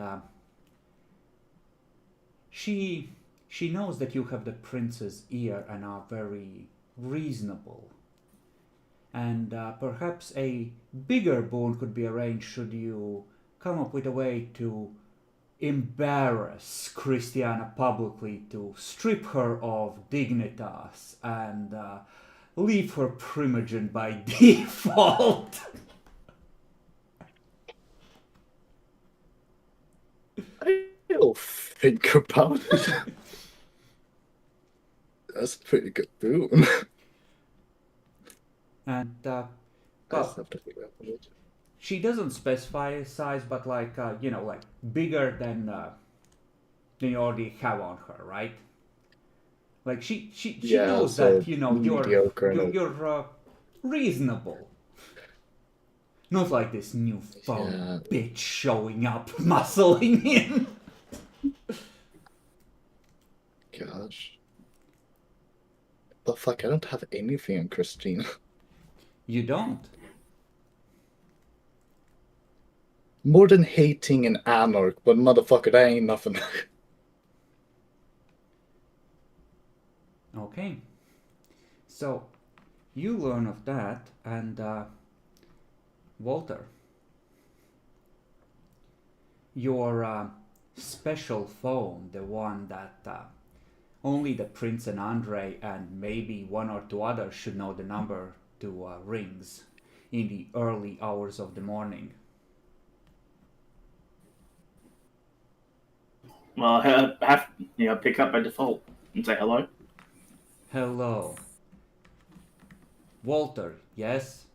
she knows that you have the prince's ear and are very reasonable. And perhaps a bigger boon could be arranged should you come up with a way to embarrass Christiana publicly, to strip her of dignitas and leave her Primogen by default. I'll think about it. That's a pretty good boon. And I just have to figure out what it is. she doesn't specify a size, but like like bigger than you already have on her, right? Like she Yeah, knows so that you're mediocre. Reasonable. Not like this newfound Yeah. bitch showing up, muscling in. Gosh. The fuck, I don't have anything on Christina. You don't. More than hating an anarch, but motherfucker, that ain't nothing. Okay. So you learn of that, and Walter, your special phone, the one that only the Prince and Andre and maybe one or two others should know the number to rings in the early hours of the morning. Well, I have pick up by default and say hello. Hello. Walter, yes?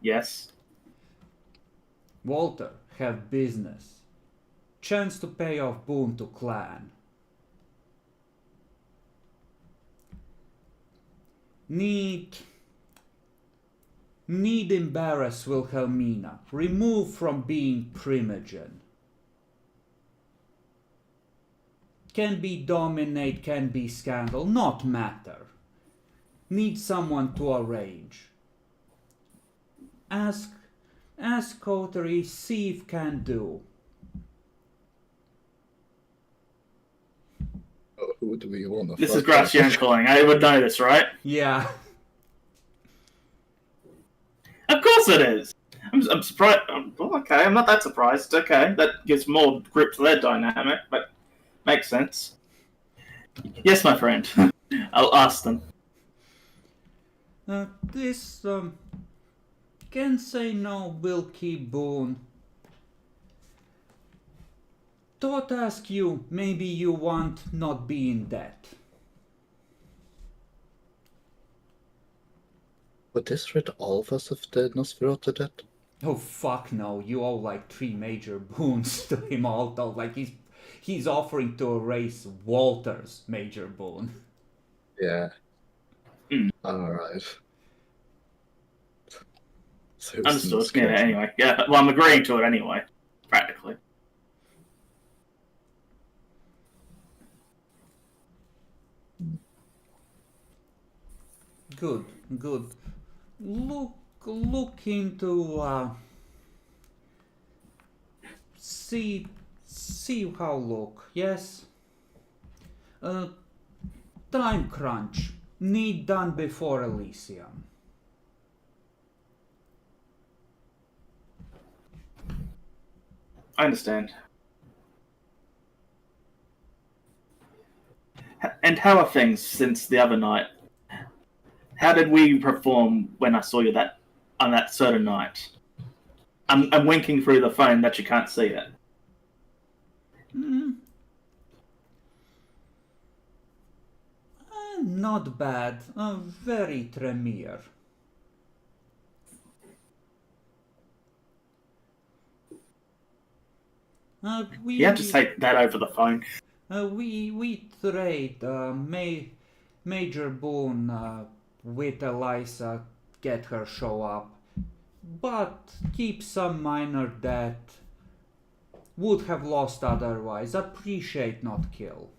Yes. Walter, have business. Chance to pay off boon to clan. Need embarrass Wilhelmina. Remove from being Primogen. Can be dominate, can be scandal, not matter. Need someone to arrange. Ask Coterie, see if can do. Who do we want to This is fuck? Gracian calling. I would know this, right? Yeah. Of course it is. I'm surprised. Okay, I'm not that surprised. Okay, that gives more grip to their dynamic, but makes sense. Yes, my friend. I'll ask them. This can say no will keep boon. Thought ask you, maybe you want not be in debt. Would this rid all of us of the Nosferatu debt? Oh fuck no, you owe like 3 major boons to him although, like he's offering to erase Walter's major boon. Yeah. Alright. So Understood. Yeah, anyway. Yeah, well, I'm agreeing to it anyway, practically. Good. Look into see how look, yes? Time crunch. need done before Elysium. I understand. And how are things since the other night? How did we perform when I saw you on that certain night? I'm winking through the phone that you can't see it. Not bad. Very Tremere. You have to say that over the phone. We trade Major Boone with Eliza, get her show up, but keep some minor debt. Would have lost otherwise. Appreciate not kill.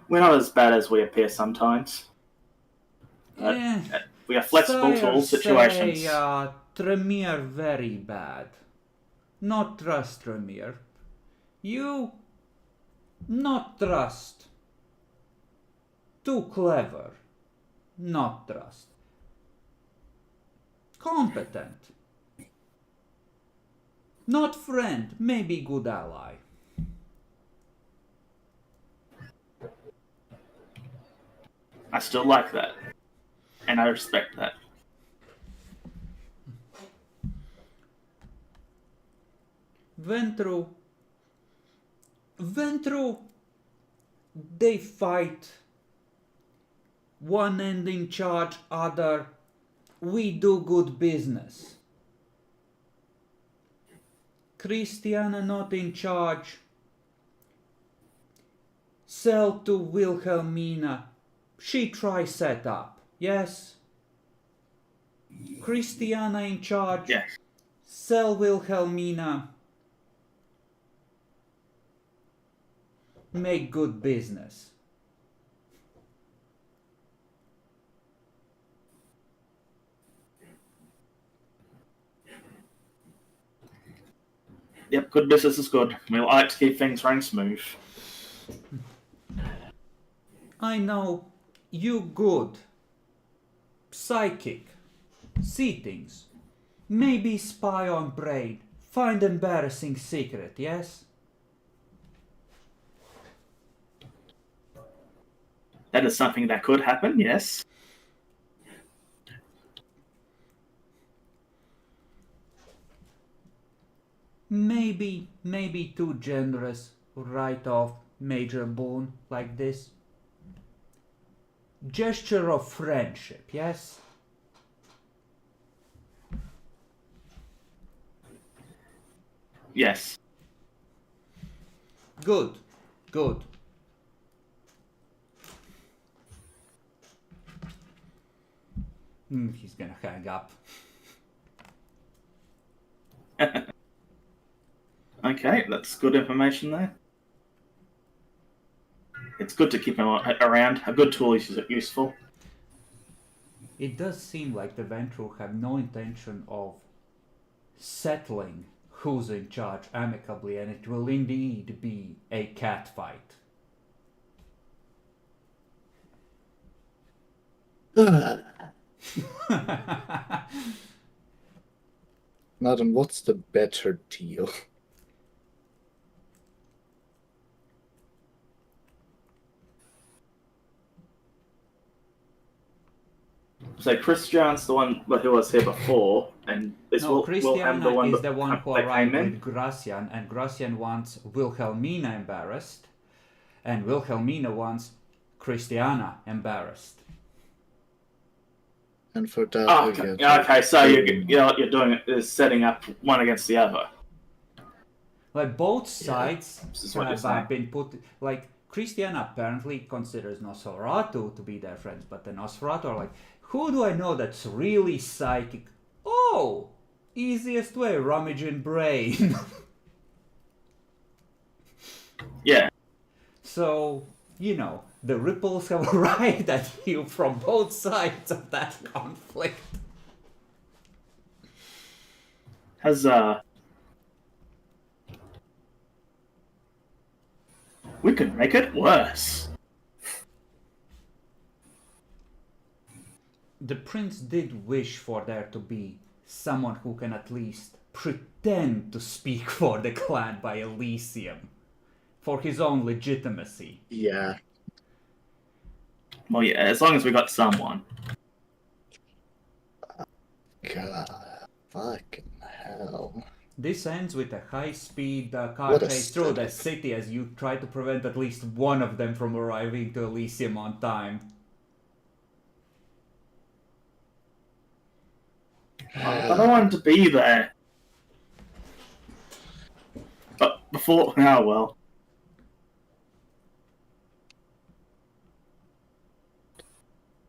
We're not as bad as we appear sometimes. We are flexible to all situations. Say, Tremere very bad. Not trust Tremere. You not trust. Too clever. Not trust. Competent. Not friend, maybe good ally. I still like that. And I respect that. Ventru, they fight. One end in charge, other. We do good business. Christiana not in charge. Sell to Wilhelmina. She try set up. Yes? Christiana in charge. Yes. Sell Wilhelmina. Make good business. Yep, good business is good. We like to keep things running smooth. I know. You good. Psychic. See things. Maybe spy on Braid. Find embarrassing secret, yes? That is something that could happen, yes. Maybe too generous. Write off Major Boone like this. Gesture of friendship, yes? Yes. Good. He's gonna hang up. Okay, that's good information there. It's good to keep him around. A good tool is useful. It does seem like the Ventru have no intention of settling who's in charge amicably, and it will indeed be a catfight. Madam, what's the better deal? So Christian's the one who was here before, and this Christiana the one is the one who that arrived came in. with Gracian, and Gracian wants Wilhelmina embarrassed, and Wilhelmina wants Christiana embarrassed. And for that, we get okay. So you're doing it is setting up one against the other. Like both sides have been put. Like Christiana apparently considers Nosferatu to be their friends, but the Nosferatu are like, who do I know that's really psychic? Oh, easiest way, rummage in brain. Yeah. So, the ripples have arrived at you from both sides of that conflict. We could make it worse. The prince did wish for there to be someone who can at least pretend to speak for the clan by Elysium, for his own legitimacy. Yeah. Well, yeah, as long as we got someone. God, fucking hell. This ends with a high-speed car What a chase through the setup. city as you try to prevent at least one of them from arriving to Elysium on time. I don't want to be there. But before, oh well.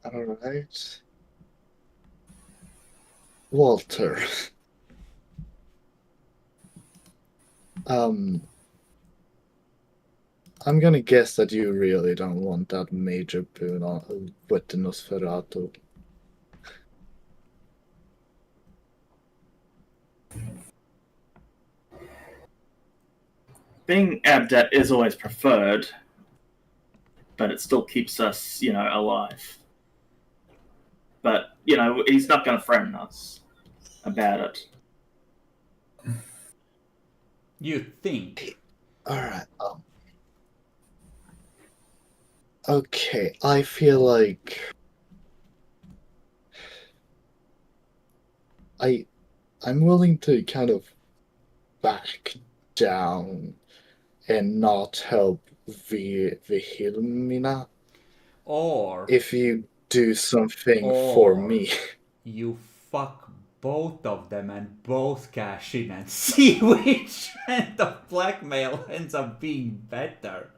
Alright. Walter. I'm gonna guess that you really don't want that major boon on with the Nosferatu. Being adept is always preferred, but it still keeps us, alive. But, he's not going to threaten us about it. You think? Alright, okay, I feel like I'm willing to kind of back down and not help Vilhelmina Or if you do something for me. you fuck both of them and both cash in and see which end of blackmail ends up being better.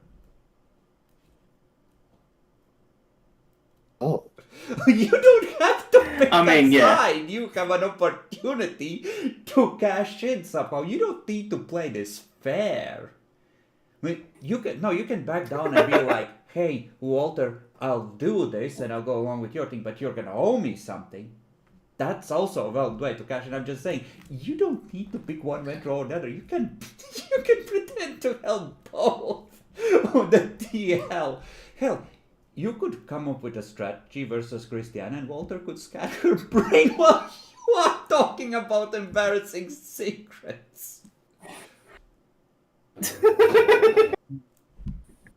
Oh, You don't have to pick I mean, a yeah. side. You have an opportunity to cash in somehow. You don't need to play this fair. I mean, you can back down and be like, hey, Walter, I'll do this and I'll go along with your thing, but you're gonna owe me something. That's also a valid way to cash in. I'm just saying, you don't need to pick one vendor or the other. You can pretend to help both on the TL. Hell, you could come up with a strategy versus Christiana, and Walter could scan her brain while you are talking about embarrassing secrets.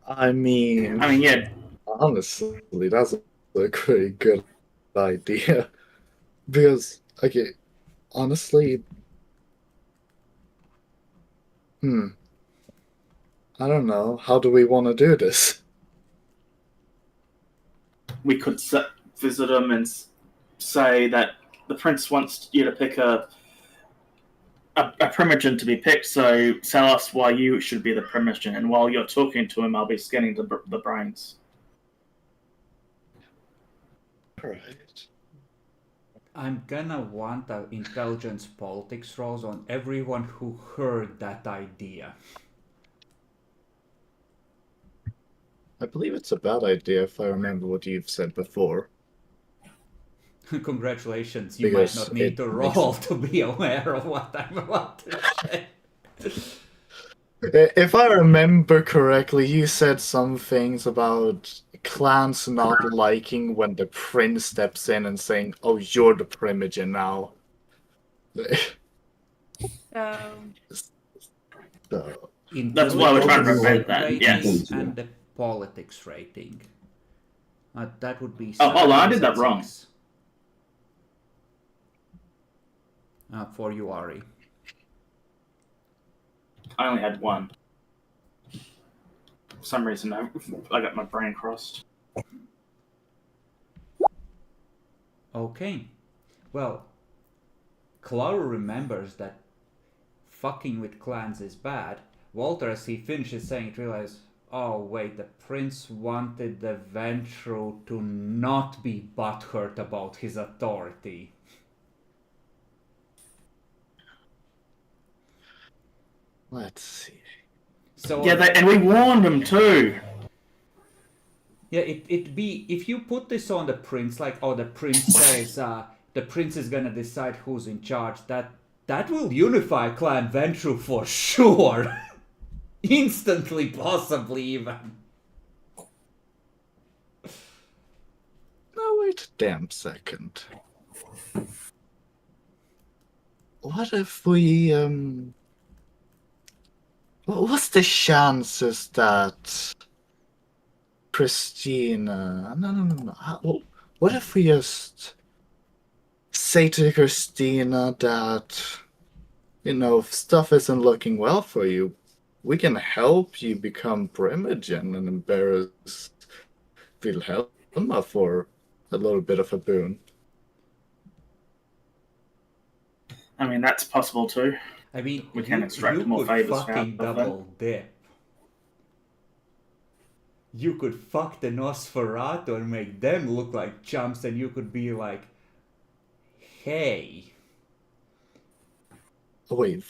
I mean, yeah. honestly, that's a pretty good idea. Because, okay, honestly, I don't know. How do we want to do this? We could visit him and say that the prince wants you to pick a primogen to be picked, so tell us why you should be the primogen, and while you're talking to him, I'll be scanning the brains. Right. I'm gonna want an intelligence politics rolls on everyone who heard that idea. I believe it's a bad idea if I remember what you've said before. Congratulations, you Because might not need it to makes roll to be aware of what I'm about to say. If I remember correctly, you said some things about clans not liking when the prince steps in and saying, "Oh, you're the primogen now." So, That's why we're trying to prevent that, Rating yes. and the politics rating. That would be. Oh, hold on, I did that 6 wrong. For you, Ari. I only had one. For some reason, I got my brain crossed. Okay. Well, Clara remembers that fucking with clans is bad. Walter, as he finishes saying it, realizes, oh wait, the prince wanted the Ventru to not be butthurt about his authority. let's see. So Yeah, and we warned them too. yeah, it'd be if you put this on the prince, like, oh, the prince says the prince is gonna decide who's in charge. That will unify Clan Ventru for sure. Instantly, possibly even. No, wait a damn second. What if we, what's the chances that Christina... No. What if we just say to Christina that, if stuff isn't looking well for you, we can help you become Primogen and embarrass Wilhelma for a little bit of a boon. I mean, that's possible too. I mean, We can extract you more could favors out fucking of them. double dip. You could fuck the Nosferatu and make them look like chumps, and you could be like, hey, Wait,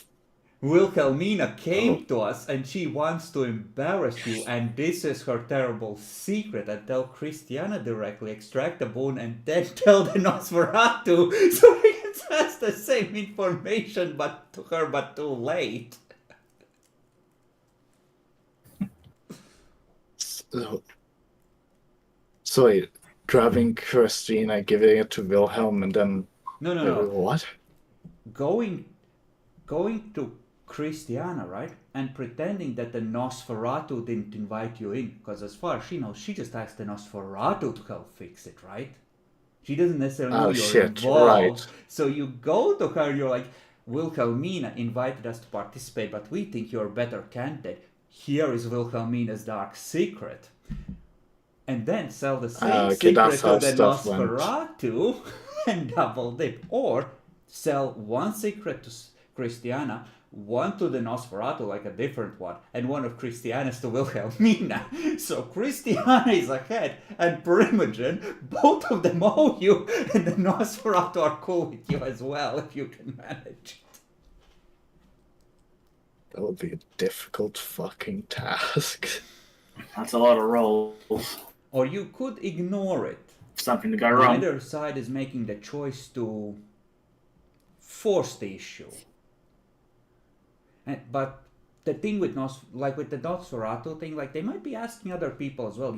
Wilhelmina came to us and she wants to embarrass you, and this is her terrible secret, and tell Christiana directly, extract the bone, and then tell the Nosferatu so we can pass the same information but to her, but too late. so wait, grabbing Christina, giving it to Wilhelm, and then... No. What? Going to Christiana, right? And pretending that the Nosferatu didn't invite you in. Because as far as she knows, she just asked the Nosferatu to help fix it, right? She doesn't necessarily know you're involved. Right. So you go to her, you're like, Wilhelmina invited us to participate, but we think you're a better candidate. Here is Wilhelmina's dark secret. And then sell the same secret to the Nosferatu and double dip. Or sell one secret to Christiana, one to the Nosferatu, like a different one, and one of Christiana's to Wilhelmina. So Christiana is ahead, and Primogen, both of them owe you, and the Nosferatu are cool with you as well, if you can manage it. That would be a difficult fucking task. That's a lot of rolls. Or you could ignore it. Something to go wrong. Neither side is making the choice to force the issue. But the thing with with the Nosferatu thing, like they might be asking other people as well.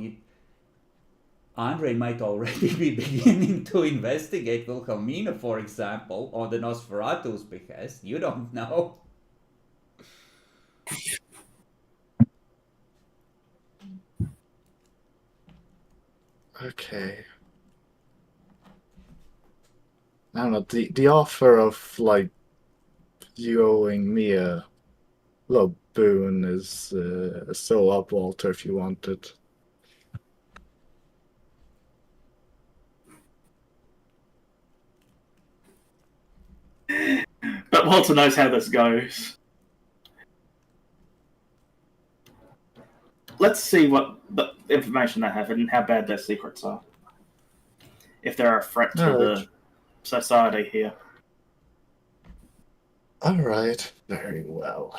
Andre might already be beginning to investigate Wilhelmina, for example, on the Nosferatu's behest. You don't know. Okay. I don't know, the offer of, like, you owing me a little boon is still up, Walter, if you want it. But Walter knows how this goes. Let's see what the information they have and how bad their secrets are. If they're a threat to the society here. Alright, very well.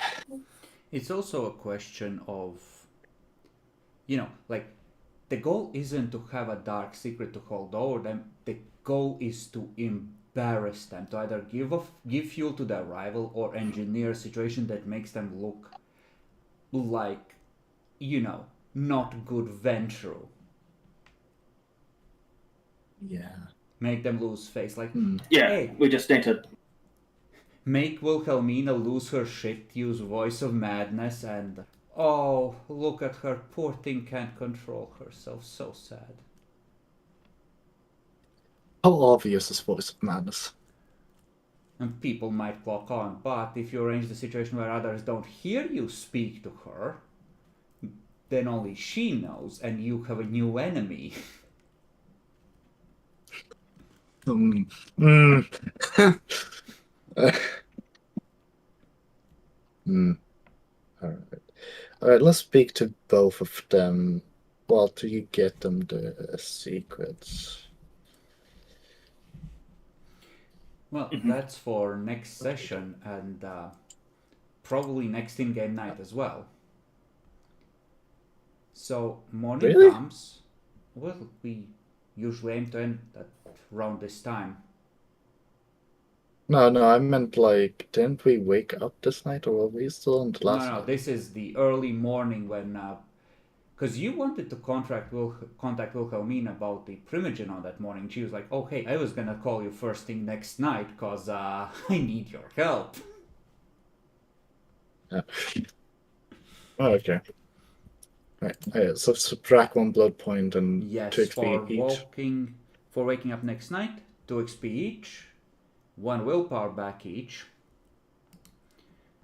It's also a question of, like, the goal isn't to have a dark secret to hold over them. The goal is to embarrass them, to either give fuel to their rival or engineer a situation that makes them look like, not good venture. Yeah. Make them lose face. Like, Yeah, hey, we just need to... make Wilhelmina lose her shit, use voice of madness, and oh, look at her, poor thing can't control herself, so sad. How obvious is voice of madness? And people might clock on, but if you arrange the situation where others don't hear you speak to her, then only she knows, and you have a new enemy. Alright, let's speak to both of them. Walter, you get them the secrets. Well, that's for next session, and probably next in-game night as well. So, morning comes. Well, we usually aim to end at around this time. No, I meant like, didn't we wake up this night, or were we still on the last No, night? this is the early morning when, because you wanted to contact Wilhelmina about the Primogen on that morning. She was like, "Oh, hey, I was gonna call you first thing next night because I need your help." Yeah. Oh, okay. Right. So subtract 1 blood point and Yes, 2 XP each. for waking up next night, 2 XP each, 1 willpower back each.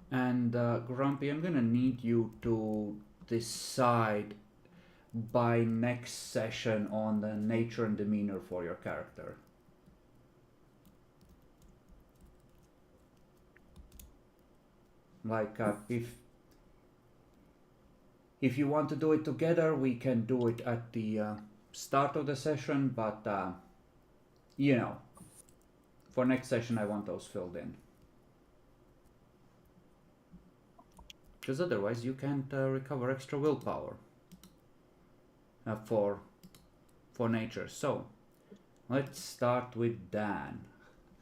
And Grumpy, I'm gonna need you to decide by next session on the nature and demeanor for your character. Like if you want to do it together, we can do it at the start of the session, but you know, for next session I want those filled in. Because otherwise you can't recover extra willpower for nature. So let's start with Dan.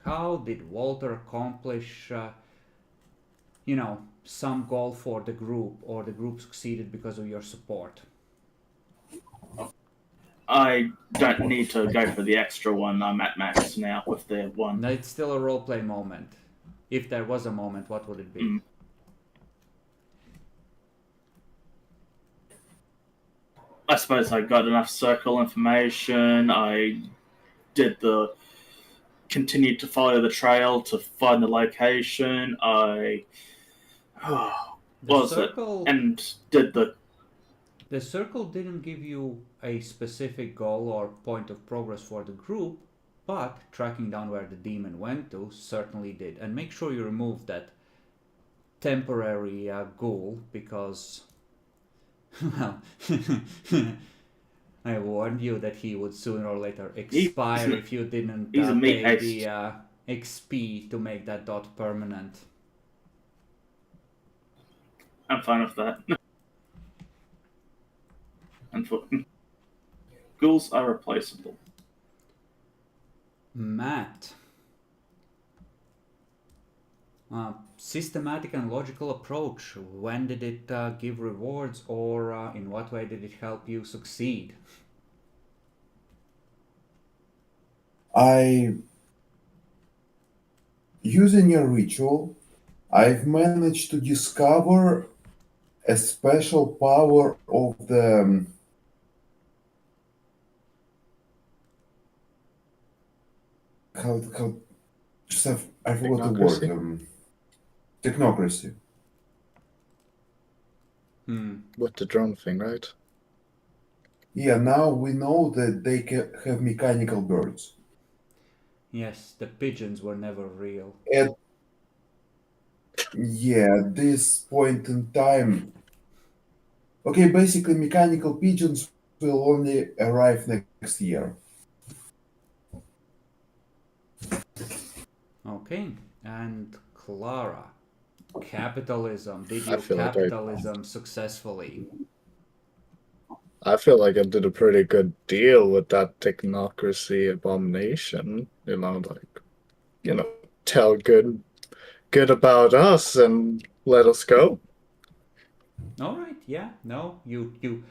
How did Walter accomplish, some goal for the group, or the group succeeded because of your support? I don't need to go for the extra one. I'm at max now with the one. No, it's still a roleplay moment. If there was a moment, what would it be? I suppose I got enough circle information. I continued to follow the trail to find the location. I The circle didn't give you a specific goal or point of progress for the group, but tracking down where the demon went to certainly did. And make sure you remove that temporary ghoul, because, well, I warned you that he would sooner or later expire if you didn't pay the XP to make that dot permanent. I'm fine with that. Ghouls are replaceable. Matt. Systematic and logical approach. When did it give rewards, or in what way did it help you succeed? Using a ritual, I've managed to discover a special power of the I forgot the word. Technocracy. With the drone thing, right? Yeah, now we know that they have mechanical birds. Yes, the pigeons were never real. At this point in time. Okay, basically mechanical pigeons will only arrive next year. Okay, and Clara. Capitalism. Did you like capitalism successfully? I feel like I did a pretty good deal with that technocracy abomination. Tell good about us and let us go. All right, yeah, no, you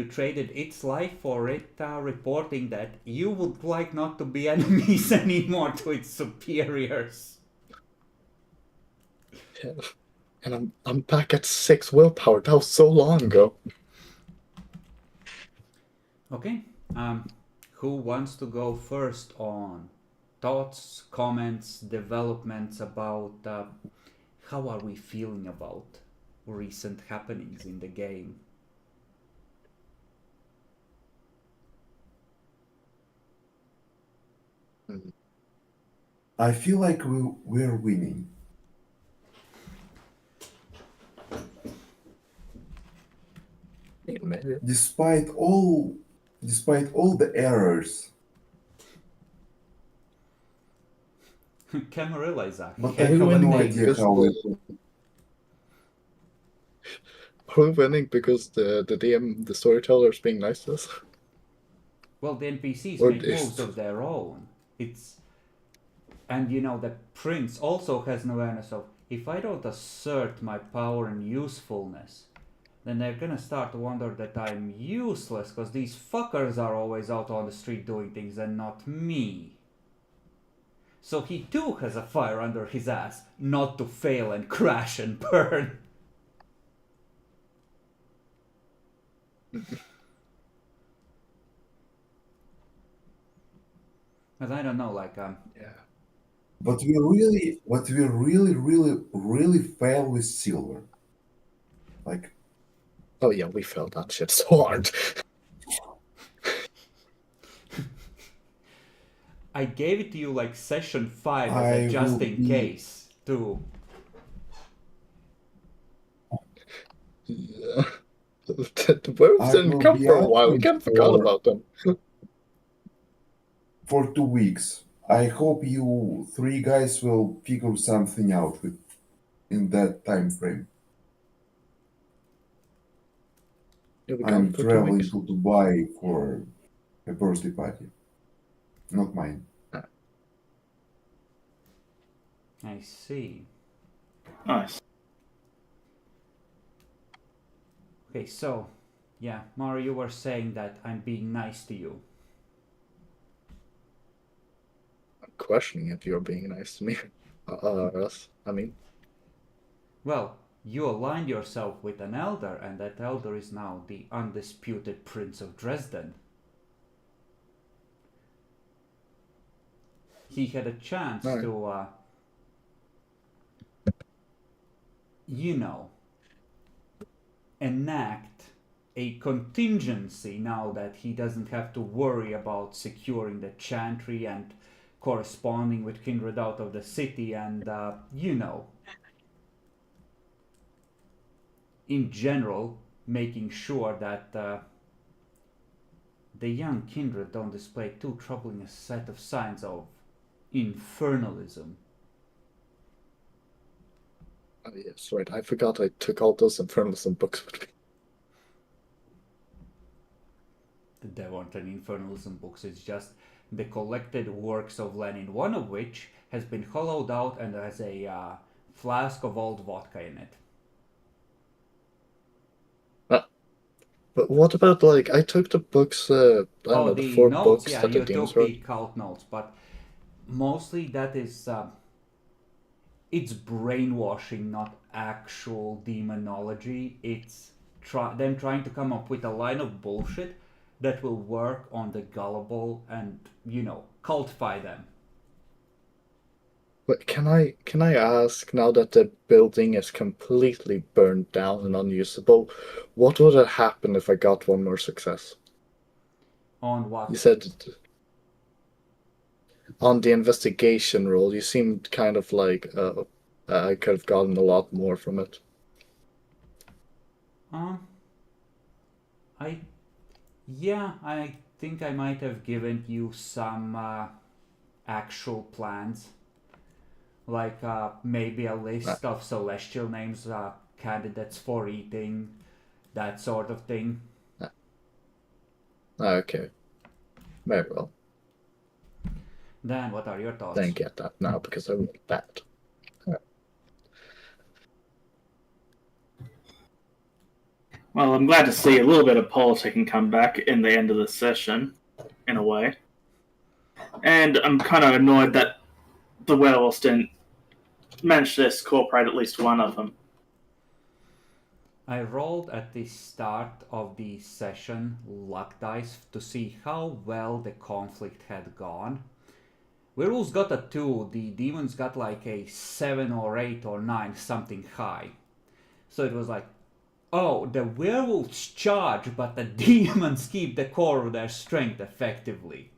traded its life for it reporting that you would like not to be enemies anymore to its superiors. Yeah. And I'm back at 6 willpower. That was so long ago. Okay, who wants to go first on thoughts, comments, developments about how are we feeling about recent happenings in the game? I feel like we're winning. Despite all the errors. Camarilla is actually. But I have no idea how it. Are we winning because the DM, the storyteller, is being nice to us? Well, the NPCs make moves of their own. It's And you know, the prince also has an awareness of, if I don't assert my power and usefulness, then they're gonna start to wonder that I'm useless because these fuckers are always out on the street doing things and not me. So he too has a fire under his ass, not to fail and crash and burn. Because I don't know, like, Yeah. But we really fail with silver. Like, Oh yeah, we failed that shit so hard. I gave it to you like session 5 as I a just will in be- case, too. Yeah. The werewolves I didn't will come be for a while. We absent kind of forgot for- about them. for 2 weeks. I hope you 3 guys will figure something out in that time frame. Yeah, we I'm gone for 2 traveling weeks. to Dubai for a birthday party. Not mine. I see. Nice. Okay, so, yeah, Mara, you were saying that I'm being nice to you. I'm questioning if you're being nice to me. Us. I mean, Well, you aligned yourself with an elder, and that elder is now the undisputed Prince of Dresden. He had a chance Alright. to, you know, enact a contingency now that he doesn't have to worry about securing the chantry and corresponding with kindred out of the city and, you know, in general, making sure that the young kindred don't display too troubling a set of signs of infernalism. oh yes, right. I forgot I took all those infernalism books with me. There weren't any infernalism books, it's just the collected works of Lenin, one of which has been hollowed out and has a flask of old vodka in it. But what about, like, I took the books, I don't know, the The 4 notes, books yeah, that the you demons took wrote? the cult notes, but mostly that is it's brainwashing, not actual demonology. It's them trying to come up with a line of bullshit that will work on the gullible and, you know, cultify them. But can I ask, now that the building is completely burned down and unusable, what would have happened if I got one more success? On what? You said on the investigation roll, you seemed kind of like I could have gotten a lot more from it. I think I might have given you some actual plans, like maybe a list of celestial names, candidates for eating, that sort of thing. Okay, very well. Dan, what are your thoughts? Then get that now because I rolled bad. Well, I'm glad to see a little bit of politicking come back in the end of the session, in a way. And I'm kind of annoyed that the werewolves didn't manage to incorporate at least one of them. I rolled at the start of the session luck dice to see how well the conflict had gone. Werewolves got a 2, the demons got like a 7 or 8 or 9, something high. So it was like, oh, the werewolves charge, but the demons keep the core of their strength effectively.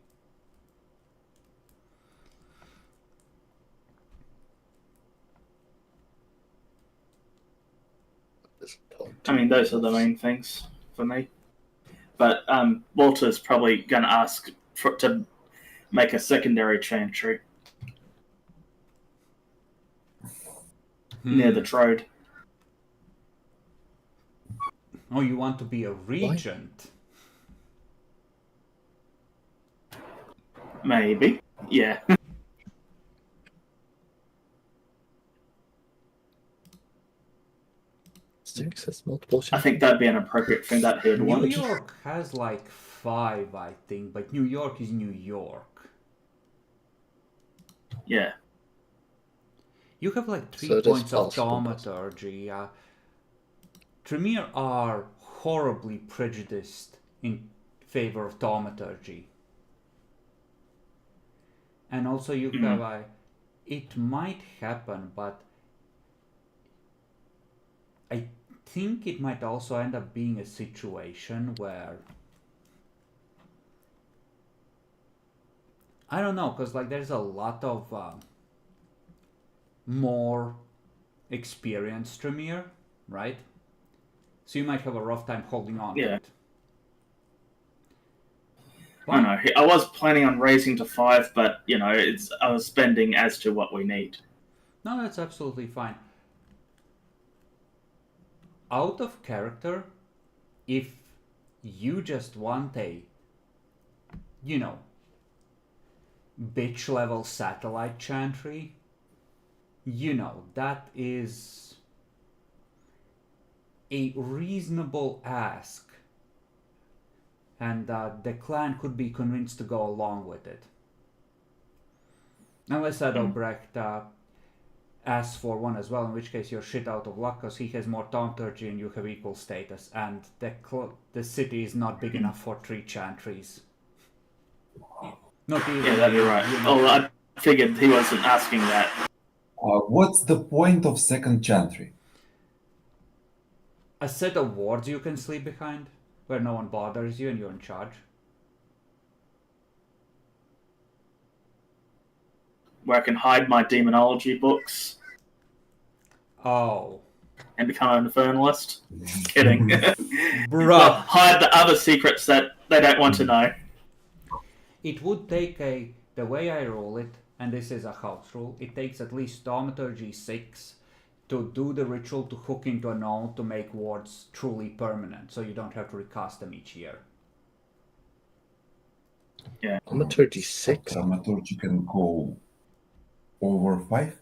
I mean, those are the main things for me. But Walter's probably going to ask to make a secondary chantry near the Trode. Oh, you want to be a regent? Maybe. Yeah. access multiple I channels. think that'd be an appropriate thing that he'd New want. York has like 5, I think, but New York is New York. Yeah. You have like 3 So it is points of possible, thaumaturgy. Tremere are horribly prejudiced in favor of thaumaturgy. And also you have it might happen, but I think it might also end up being a situation where I don't know, because like there's a lot of more experienced Tremere, right? So you might have a rough time holding on to it. I don't know. I was planning on raising to 5, but I was spending as to what we need. No, that's absolutely fine. Out of character, if you just want a, bitch level satellite chantry, that is a reasonable ask. And the clan could be convinced to go along with it. Unless Adalbrecht asks for one as well, in which case you're shit out of luck because he has more thaumaturgy and you have equal status, and the city is not big enough for 3 chantries. Not even. Yeah, that'd be right. Oh, I figured he wasn't asking that. What's the point of second chantry? A set of wards you can sleep behind, where no one bothers you and you're in charge. Where I can hide my demonology books Oh. and become an infernalist. Kidding. Bruh. Well, hide the other secrets that they don't want to know. It would take the way I roll it, and this is a house rule, it takes at least thaumaturgy 6 to do the ritual to hook into a node to make wards truly permanent, so you don't have to recast them each year. Yeah. Thaumaturgy 6. Thaumaturgy can go over 5?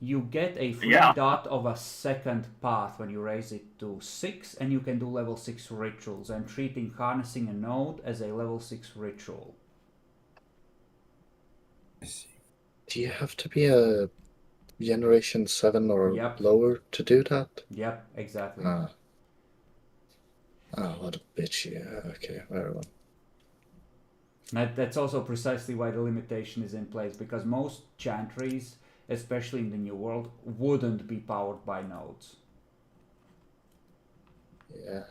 You get a free dot of a second path when you raise it to 6, and you can do level 6 rituals. I'm treating harnessing a node as a level 6 ritual. I see. Do you have to be a generation 7 or Yep. lower to do that? Yep, exactly. Oh, what a bitch. Yeah, okay, very well. That's also precisely why the limitation is in place, because most chantries, especially in the New World, wouldn't be powered by nodes. Yeah.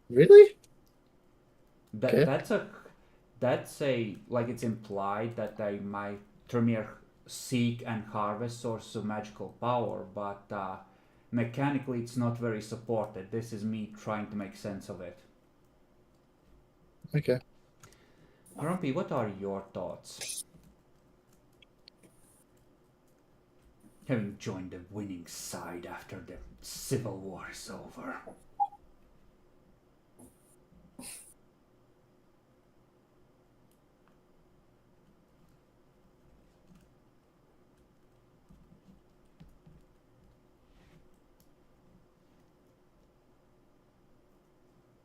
Really? That, Okay. that's a like it's implied that they might Tremere seek and harvest sources of magical power, but mechanically it's not very supported. This is me trying to make sense of it. Okay. Grumpy, what are your thoughts? Having joined the winning side after the Civil War is over.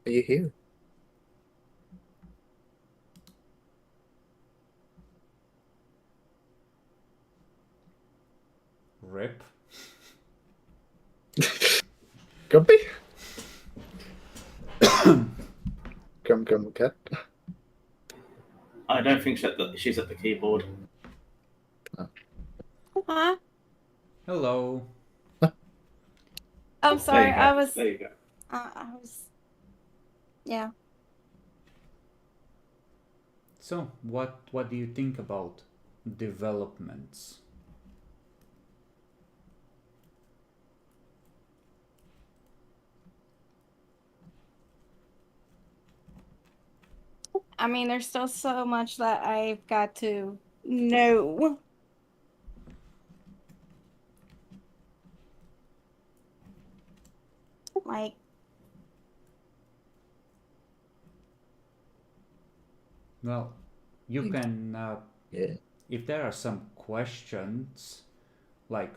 Are you here? Rip. Grumpy? Grum cat. I don't think she's at the keyboard. Huh? Hello. I'm sorry. I was. There you go. I was. Yeah. So, what do you think about developments? I mean, there's still so much that I've got to know. Like, Well, you can, Yeah. if there are some questions, like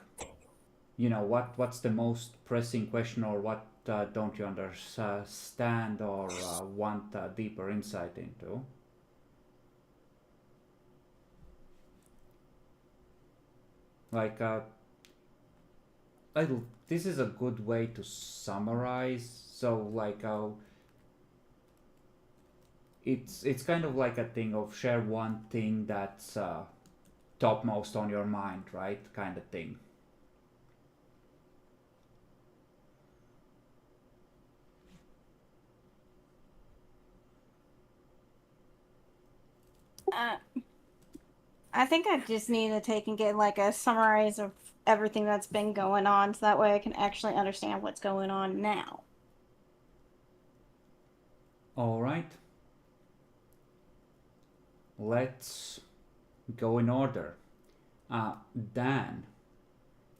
what's the most pressing question, or what don't you understand or want deeper insight into? Like, this is a good way to summarize. So, like, it's kind of like a thing of share one thing that's topmost on your mind, right? Kind of thing. I think I just need to take and get like a summarize of everything that's been going on, so that way I can actually understand what's going on now. All right. Let's go in order. Dan,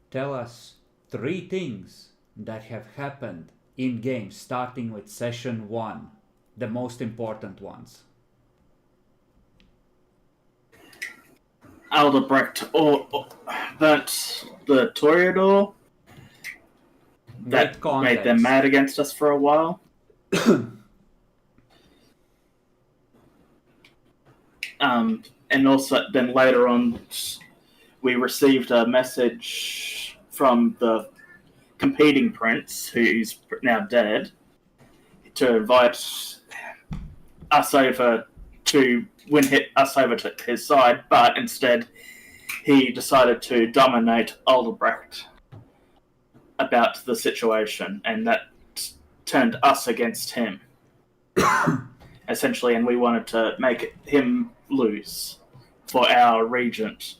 tell us 3 things that have happened in game, starting with session 1, the most important ones. Aldebrecht burnt the Toreador. That made them mad against us for a while. And also, then later on, we received a message from the competing prince, who's now dead, to invite us over to us over to his side, but instead he decided to dominate Aldebrecht about the situation, and that turned us against him. Essentially, and we wanted to make him lose for our regent.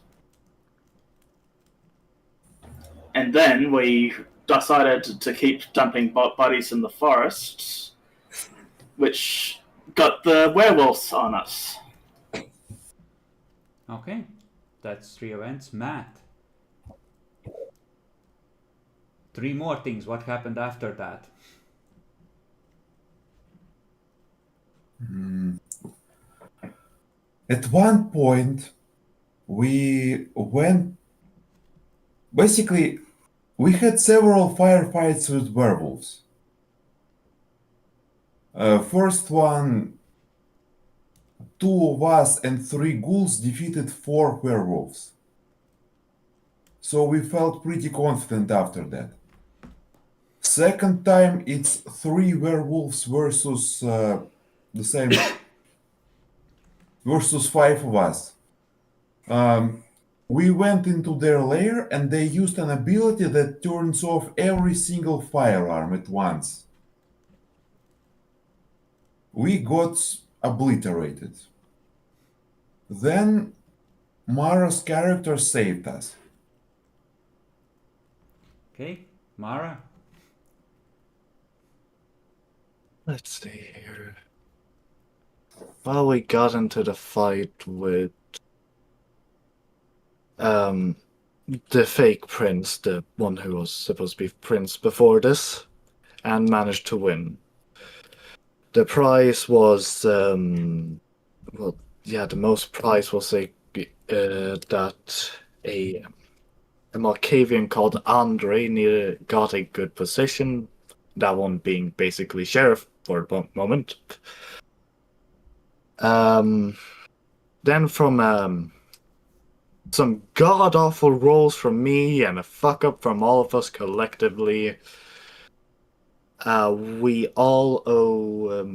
And then we decided to keep dumping bodies in the forest, which got the werewolves on us. Okay, that's 3 events. Matt, 3 more things. What happened after that? At one point, we went. Basically, we had several firefights with werewolves. First one, 2 of us and 3 ghouls defeated 4 werewolves. So we felt pretty confident after that. Second time, it's 3 werewolves versus the same versus 5 of us. We went into their lair and they used an ability that turns off every single firearm at once. We got obliterated. Then Mara's character saved us. Okay, Mara? Let's see here. Well, we got into the fight with the fake prince, the one who was supposed to be prince before this, and managed to win. The prize was the most prize was that a Malkavian called Andre got a good position, that one being basically sheriff for the moment. Then from some god-awful rolls from me and a fuck-up from all of us collectively, we all owe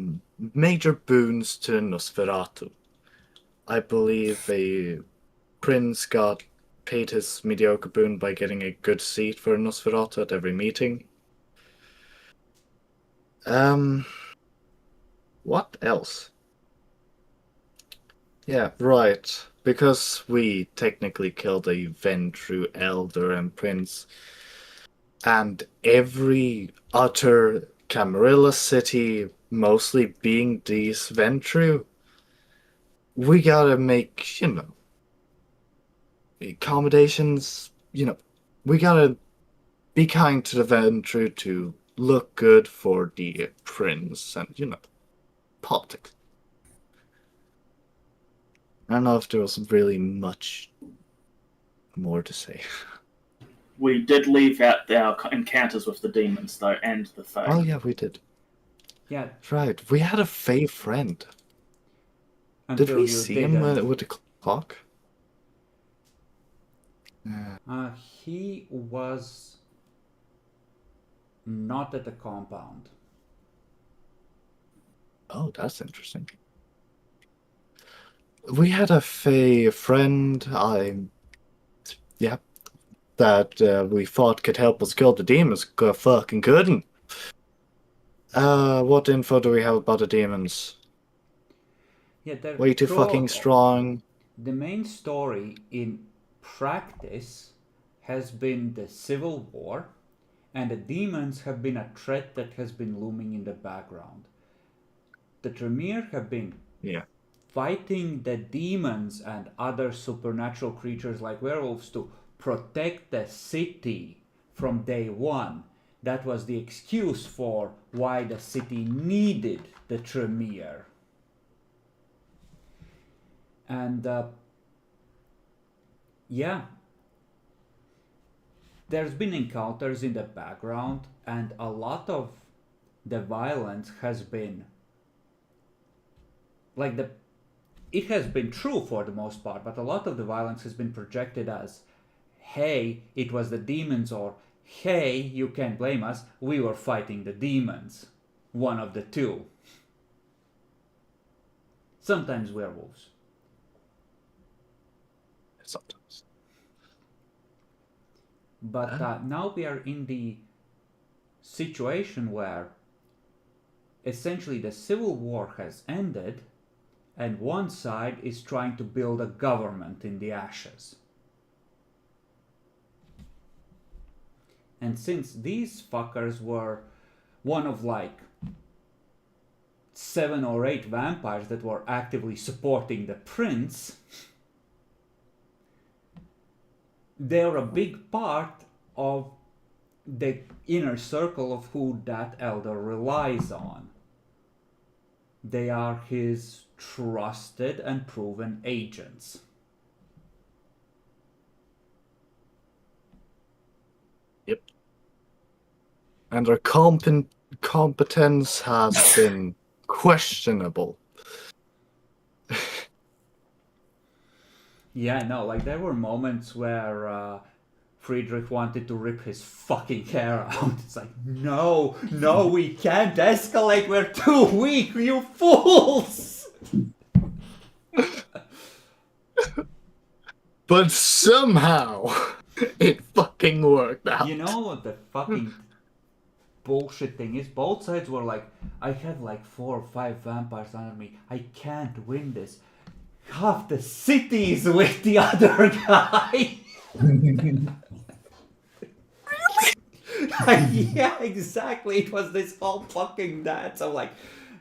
major boons to Nosferatu. I believe a prince got paid his mediocre boon by getting a good seat for Nosferatu at every meeting. What else? Yeah, right. Because we technically killed a Ventru elder and prince, and every other Camarilla city mostly being these Ventru, we gotta make, accommodations, we gotta be kind to the Ventru to look good for the prince and, politics. I don't know if there was really much more to say. We did leave out our encounters with the demons, though, and the Fae. Oh yeah, we did. Yeah, Right, we had a Fey friend. Did until we you see him didn't. with the clock? He was not at the compound. Oh, that's interesting. We had a Fey friend. That we thought could help us kill the demons. Fucking couldn't. What info do we have about the demons? Yeah, they're Way too fucking strong. The main story in practice has been the Civil War, and the demons have been a threat that has been looming in the background. The Tremere have been fighting the demons and other supernatural creatures like werewolves to protect the city from day one. That was the excuse for why the city needed the Tremere. And there's been encounters in the background, and a lot of the violence has been it has been true for the most part, but a lot of the violence has been projected as, hey, it was the demons, or hey, you can't blame us, we were fighting the demons. One of the two. Sometimes werewolves. Sometimes. But now we are in the situation where essentially the Civil War has ended, and one side is trying to build a government in the ashes. And since these fuckers were one of 7 or 8 vampires that were actively supporting the prince, they're a big part of the inner circle of who that elder relies on. They are his trusted and proven agents. Yep. And their competence has been questionable. Yeah, no, there were moments where Friedrich wanted to rip his fucking hair out. It's like, no, we can't escalate. We're too weak, you fools! But somehow, it fucking worked out. You know what the fucking bullshit thing is? Both sides were like, I have 4 or 5 vampires under me. I can't win this. Half the city is with the other guy. Yeah, exactly. It was this whole fucking dance. I'm like,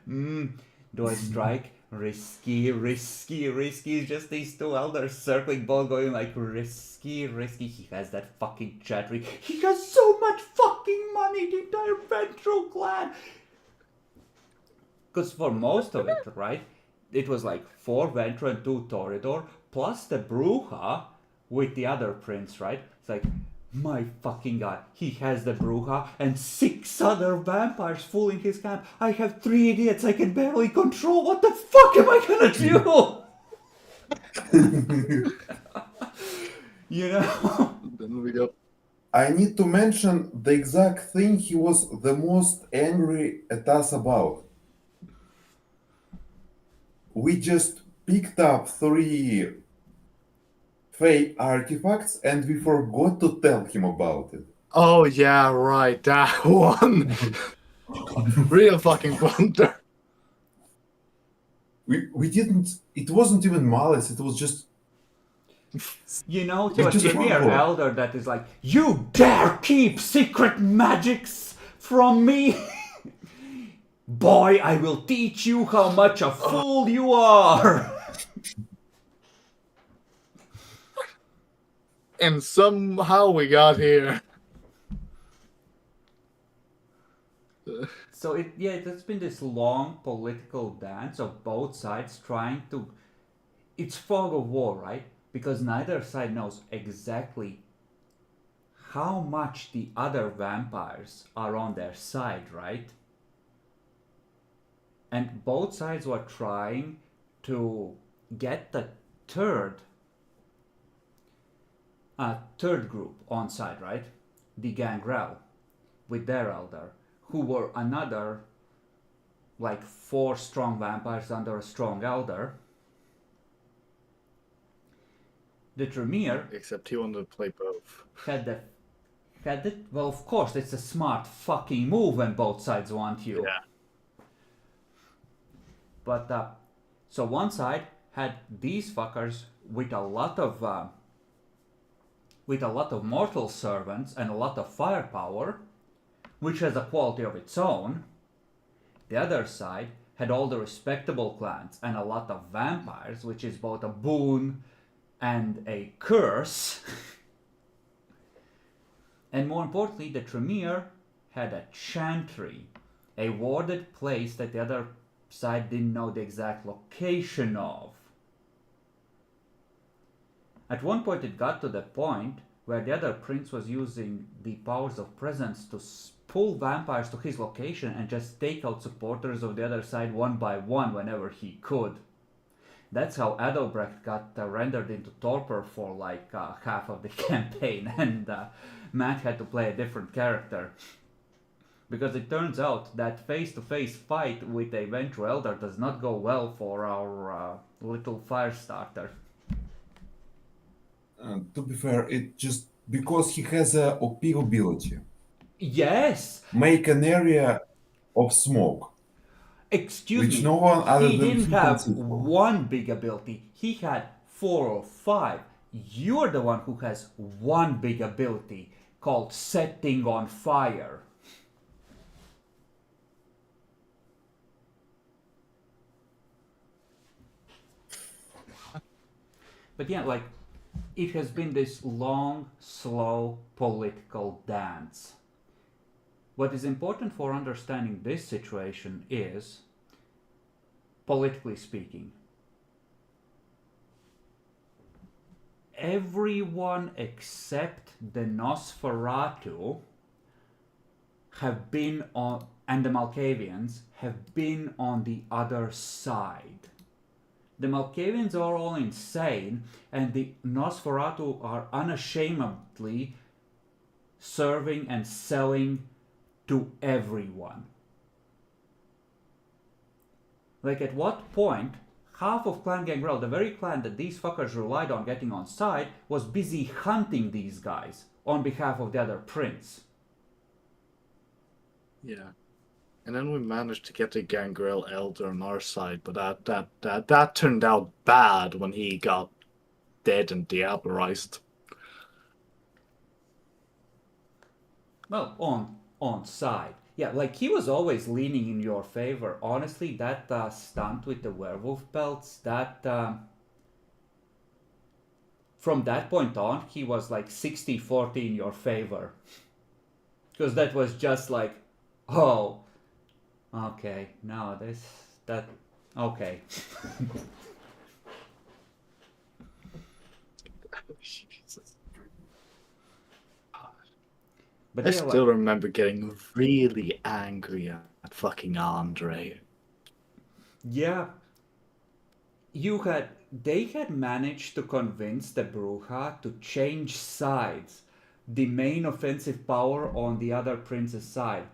do I strike? Risky. It's just these 2 elders circling ball going risky. He has that fucking chattery. He has so much fucking money, the entire Ventral clan. Because for most of it, right, it was 4 Ventra and 2 Toreador, plus the Bruja with the other prince, right? It's my fucking god, he has the Bruja and 6 other vampires fooling his camp. I have 3 idiots I can barely control. What the fuck am I gonna do? You know? Then we go. I need to mention the exact thing he was the most angry at us about. We just picked up 3 Fey artifacts and we forgot to tell him about it. Oh yeah, right, that one. Real fucking blunder. We didn't. It wasn't even malice. It was just. You know, to It's a just a Tremere football. elder that is you dare keep secret magics from me? Boy, I will teach you how much a fool you are. And somehow we got here. So it's been this long political dance of both sides trying to. It's fog of war, right? Because neither side knows exactly how much the other vampires are on their side, right? And both sides were trying to get the third third group on side, right? The Gangrel with their elder, who were another like 4 strong vampires under a strong elder. The Tremere Except he wanted to play both. had it. Well, of course, it's a smart fucking move when both sides want you. Yeah. But so one side had these fuckers with a lot of mortal servants and a lot of firepower, which has a quality of its own. The other side had all the respectable clans and a lot of vampires, which is both a boon and a curse. And more importantly, the Tremere had a chantry, a warded place that the other side didn't know the exact location of. At one point it got to the point where the other prince was using the powers of presence to pull vampires to his location and just take out supporters of the other side one by one whenever he could. That's how Adalbrecht got rendered into torpor for like half of the campaign, and Matt had to play a different character. Because it turns out that face-to-face fight with a Ventru Elder does not go well for our little fire starter. To be fair, it just because he has a OP ability. Yes! Make an area of smoke. Excuse Which me, no one other he than didn't he have can see for. one big ability. He had 4 or 5. You're the one who has one big ability called setting on fire. But yeah, like, it has been this long, slow political dance. What is important for understanding this situation is, politically speaking, everyone except the Nosferatu have been on, and the Malkavians have been on the other side. The Malkavians are all insane, and the Nosferatu are unashamedly serving and selling to everyone. Like, at what point half of Clan Gangrel, the very clan that these fuckers relied on getting on side, was busy hunting these guys on behalf of the other prince. Yeah. And then we managed to get the Gangrel Elder on our side, but that turned out bad when he got dead and diablerized. Well, on side. Yeah, like, he was always leaning in your favor. Honestly, that stunt with the werewolf pelts, that... from that point on, he was like 60-40 in your favor. Because that was just like, oh, okay, no, okay. Jesus. But I yeah, still like, remember getting really angry at fucking Andre. yeah, they had managed to convince the Bruja to change sides, the main offensive power on the other prince's side.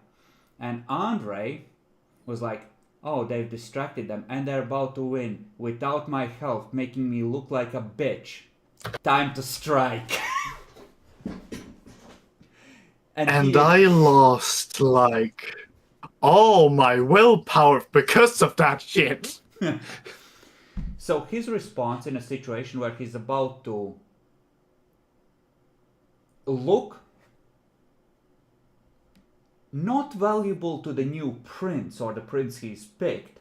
And Andre was like, oh, they've distracted them and they're about to win without my help, making me look like a bitch. Time to strike. And I lost, like, all my willpower because of that shit. So his response in a situation where he's about to look not valuable to the new prince or the prince he's picked,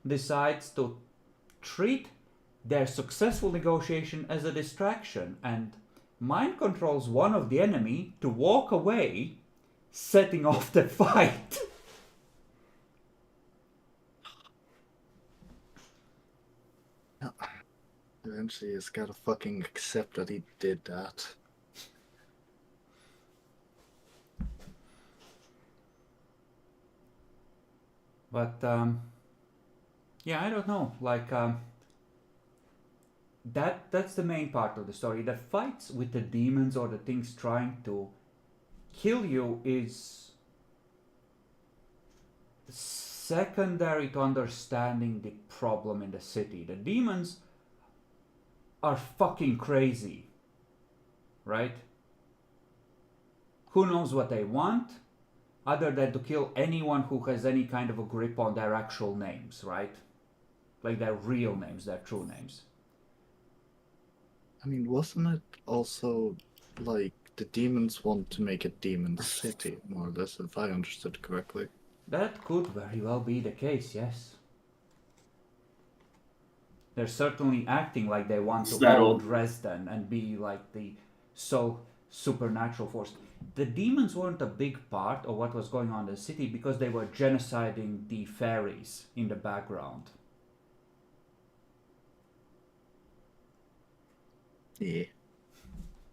decides to treat their successful negotiation as a distraction and mind controls one of the enemy to walk away, setting off the fight. Eventually, he's gotta fucking accept that he did that. But yeah, I don't know. Like that's the main part of the story. The fights with the demons or the things trying to kill you is secondary to understanding the problem in the city. The demons are fucking crazy, right? Who knows what they want other than to kill anyone who has any kind of a grip on their actual names, right? Like their real names, their true names. I mean, wasn't it also like the demons want to make a demon city, more or less, if I understood correctly? That could very well be the case, yes. They're certainly acting like they want Is to that own all? Dresden and be like the sole supernatural force. The demons weren't a big part of what was going on in the city because they were genociding the fairies in the background. Yeah.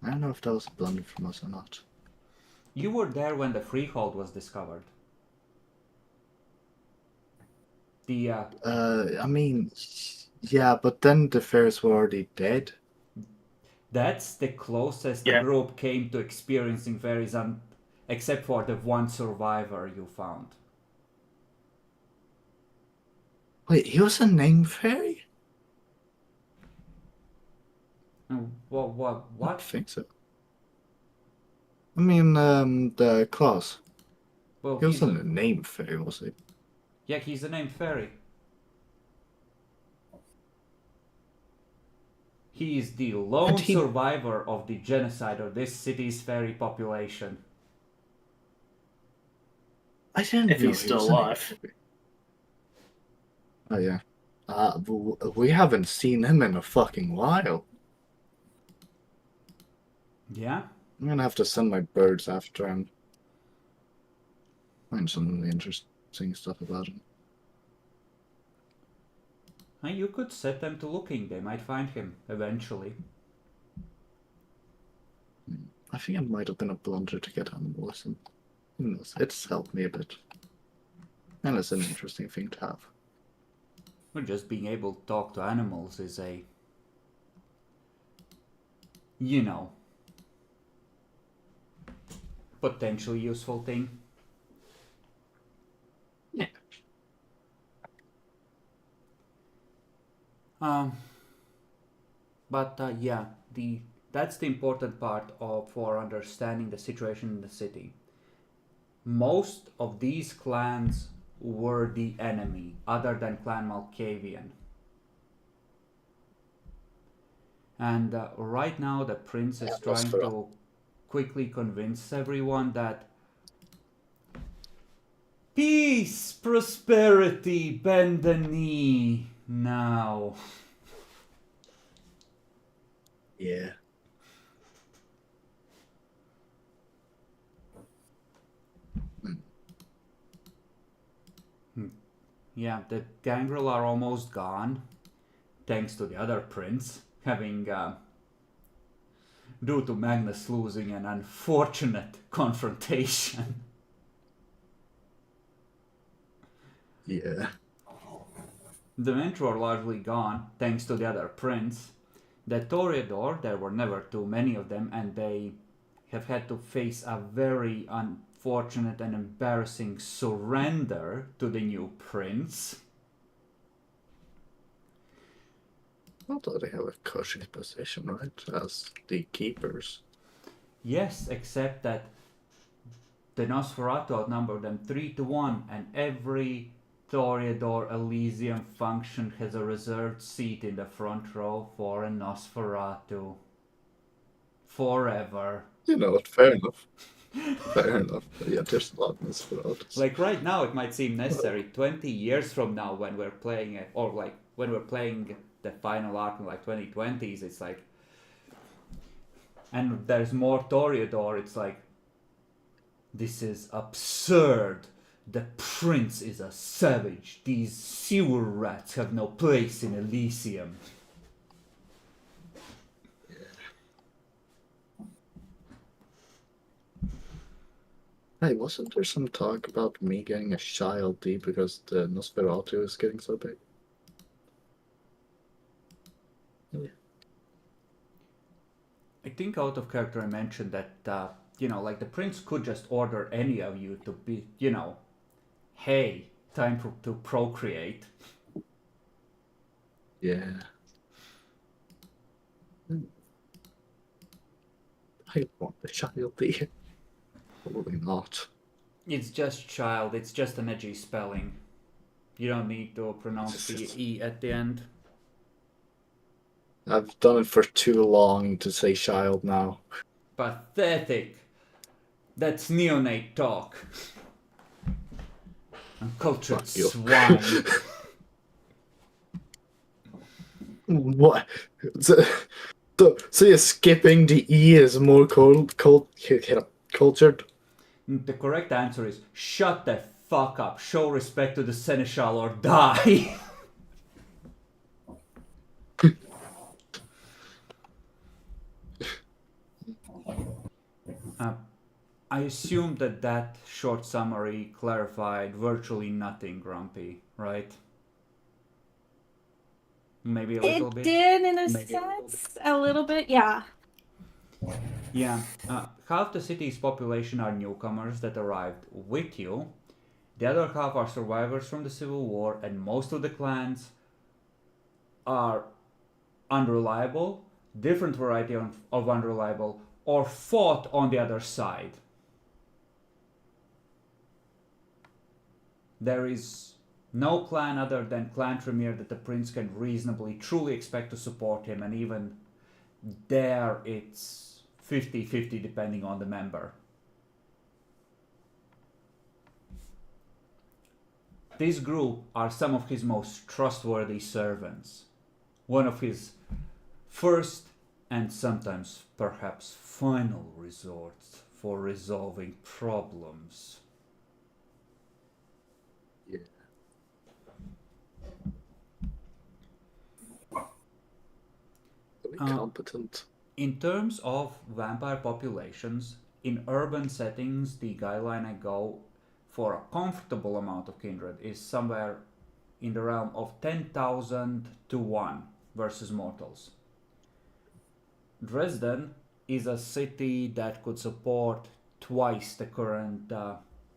I don't know if that was a blunder from us or not. You were there when the freehold was discovered. The I mean, yeah, but then the fairies were already dead. That's the closest the Yeah. group came to experiencing fairies, except for the one survivor you found. Wait, he was a name fairy? What? I don't think so. I mean, the Klaus. Well, He wasn't a name fairy, was he? Yeah, he's a named fairy. He is the lone survivor of the genocide of this city's fairy population. I didn't If know he's he still was a name alive. fairy. Oh yeah. We haven't seen him in a fucking while. Yeah? I'm gonna have to send my birds after him. Find some interesting stuff about him. You could set them to looking. They might find him eventually. I think it might have been a blunder to get animalism. Who knows? It's helped me a bit. And it's an interesting thing to have. Well, just being able to talk to animals is a... you know... potentially useful thing. Yeah. But yeah, that's the important part for understanding the situation in the city. Most of these clans were the enemy, other than Clan Malkavian. And right now the prince is trying to quickly convince everyone that peace, prosperity, bend the knee now. Yeah. Yeah, the gangrel are almost gone, thanks to the other prince having, due to Magnus losing an unfortunate confrontation. Yeah. The Mentor are largely gone, thanks to the other prince. The Toreador, there were never too many of them, and they have had to face a very unfortunate and embarrassing surrender to the new prince. Although they have a cushy position, right? As the keepers. Yes, except that the Nosferatu outnumber them 3-1, and every Toreador Elysium function has a reserved seat in the front row for a Nosferatu. Forever. You know what, fair enough. Fair enough. But yeah, there's a lot of Nosferatus. Like right now it might seem necessary. 20 years from now when we're playing it, or like when we're playing the final arc in like 2020s, it's like, and there's more Toreador, it's like, this is absurd. The prince is a savage. These sewer rats have no place in Elysium. Hey, wasn't there some talk about me getting a child D because the Nosferatu is getting so big? Yeah. I think out of character I mentioned that, like the prince could just order any of you to be, hey, time to procreate. Yeah. I want a child D. Probably not. It's just child, it's just an edgy spelling. You don't need to pronounce the E at the end. I've done it for too long to say child now. Pathetic. That's neonate talk. Uncultured Fuck you. swine. What? So you're skipping the E is more cultured? The correct answer is shut the fuck up. Show respect to the seneschal or die. I assume that short summary clarified virtually nothing, Grumpy, right? Maybe a little bit? It did, in a sense, a little bit, yeah. Yeah. Half the city's population are newcomers that arrived with you. The other half are survivors from the Civil War, and most of the clans are unreliable, different variety of unreliable, or fought on the other side. There is no clan other than Clan Tremere that the prince can reasonably, truly expect to support him, and even there it's 50-50 depending on the member. This group are some of his most trustworthy servants. One of his first and sometimes perhaps final resorts for resolving problems. Yeah. Very competent. In terms of vampire populations, in urban settings, the guideline I go for a comfortable amount of kindred is somewhere in the realm of 10,000 to 1 versus mortals. Dresden is a city that could support twice the current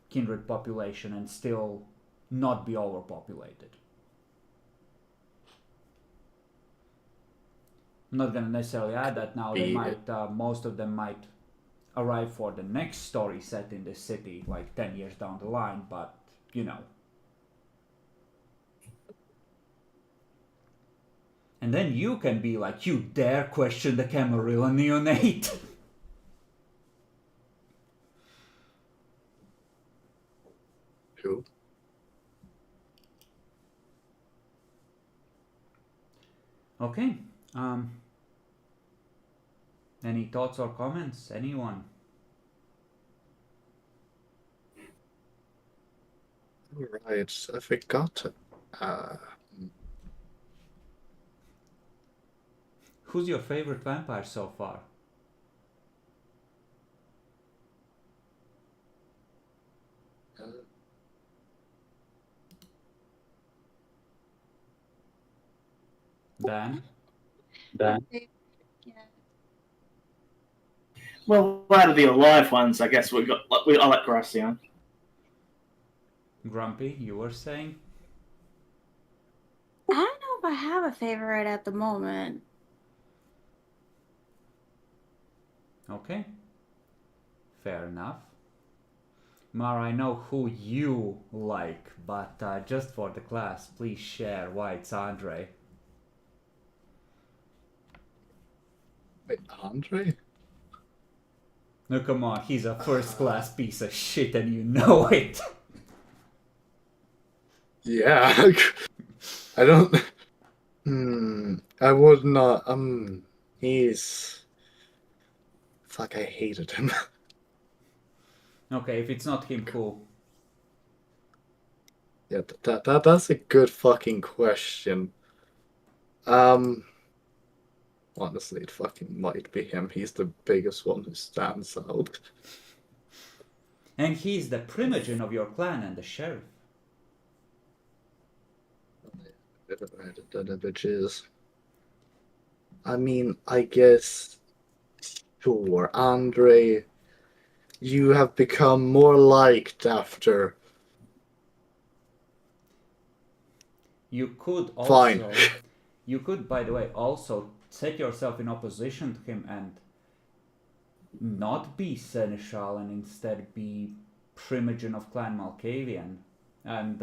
kindred population and still not be overpopulated. I'm not gonna necessarily add that now. They might, most of them might arrive for the next story set in this city, like 10 years down the line, but And then you can be like, you dare question the Camarilla neonate? Who? Okay. Any thoughts or comments? Anyone? Right, I forgot. Who's your favorite vampire so far? Dan? Yeah. Well, out of the alive ones, I guess I like Gracian. Grumpy, you were saying? I don't know if I have a favorite at the moment. Okay. Fair enough. Mara, I know who you like, but just for the class, please share why it's Andre. Wait, Andre? No, come on, he's a first-class piece of shit and you know it. Yeah. I don't. I would not. He's. Fuck, I hated him. Okay, if it's not him, cool. Yeah, that's a good fucking question. Honestly, it fucking might be him. He's the biggest one who stands out. And he's the primogen of your clan and the sheriff. Which is, I mean, I guess, sure, Andre, you have become more liked after. You could also, Fine. you could, by the way, also set yourself in opposition to him and not be seneschal and instead be primogen of Clan Malkavian, and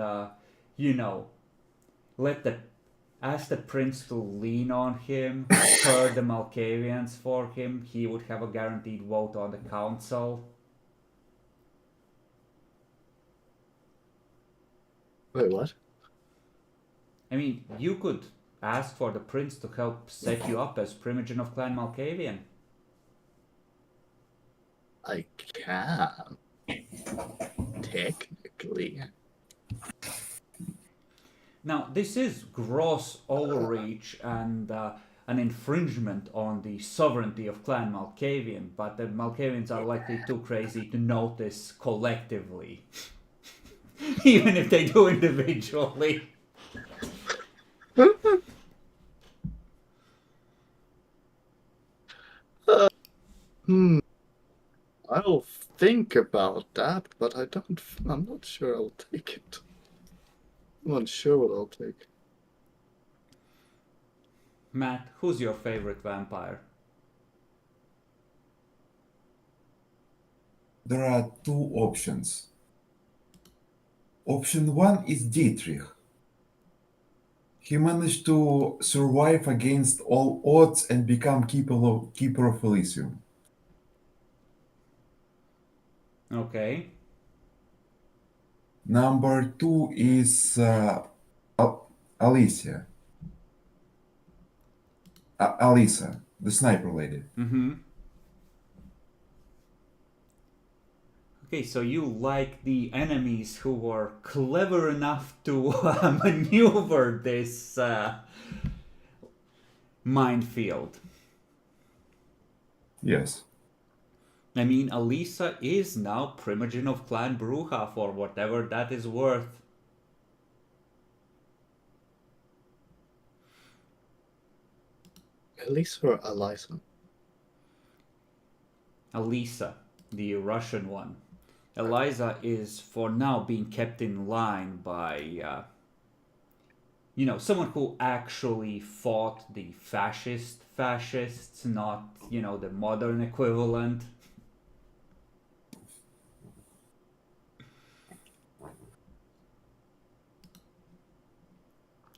ask the prince to lean on him, spur the Malkavians for him. He would have a guaranteed vote on the council. Wait, what? I mean, you could ask for the prince to help set you up as primogen of Clan Malkavian. I can. Technically. Now, this is gross overreach and an infringement on the sovereignty of Clan Malkavian, but the Malkavians are likely too crazy to notice collectively, even if they do individually. I'll think about that, but I'm not sure I'll take it. I'm not sure what I'll take. Matt, who's your favorite vampire? There are two options. Option 1 is Dietrich. He managed to survive against all odds and become keeper of Elysium. Okay. Number 2 is Alicia. Alisa, the sniper lady. Mm-hmm. Okay, so you like the enemies who were clever enough to maneuver this minefield. Yes. I mean, Alisa is now primogen of Clan Bruja for whatever that is worth. Elisa or Eliza? Alisa, the Russian one. Eliza is for now being kept in line by, someone who actually fought the fascists, not, the modern equivalent.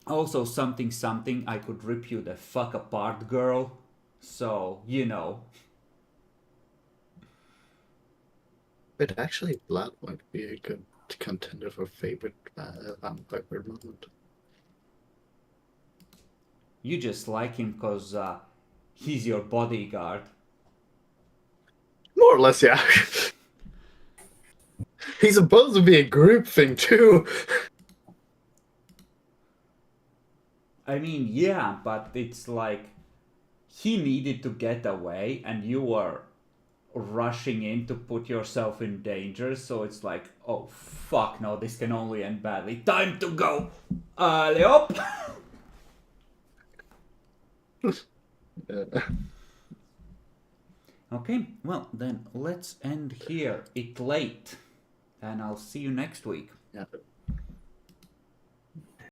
Also, something, I could rip you the fuck apart, girl. So, But actually, Vlad might be a good contender for favorite vampire moment. You just like him because he's your bodyguard. More or less, yeah. He's supposed to be a group thing, too. I mean, yeah, but it's like he needed to get away and you were rushing in to put yourself in danger, so it's like, oh fuck no, this can only end badly. Time to go! Allez hop! Okay, well then let's end here. It's late. And I'll see you next week. Yeah.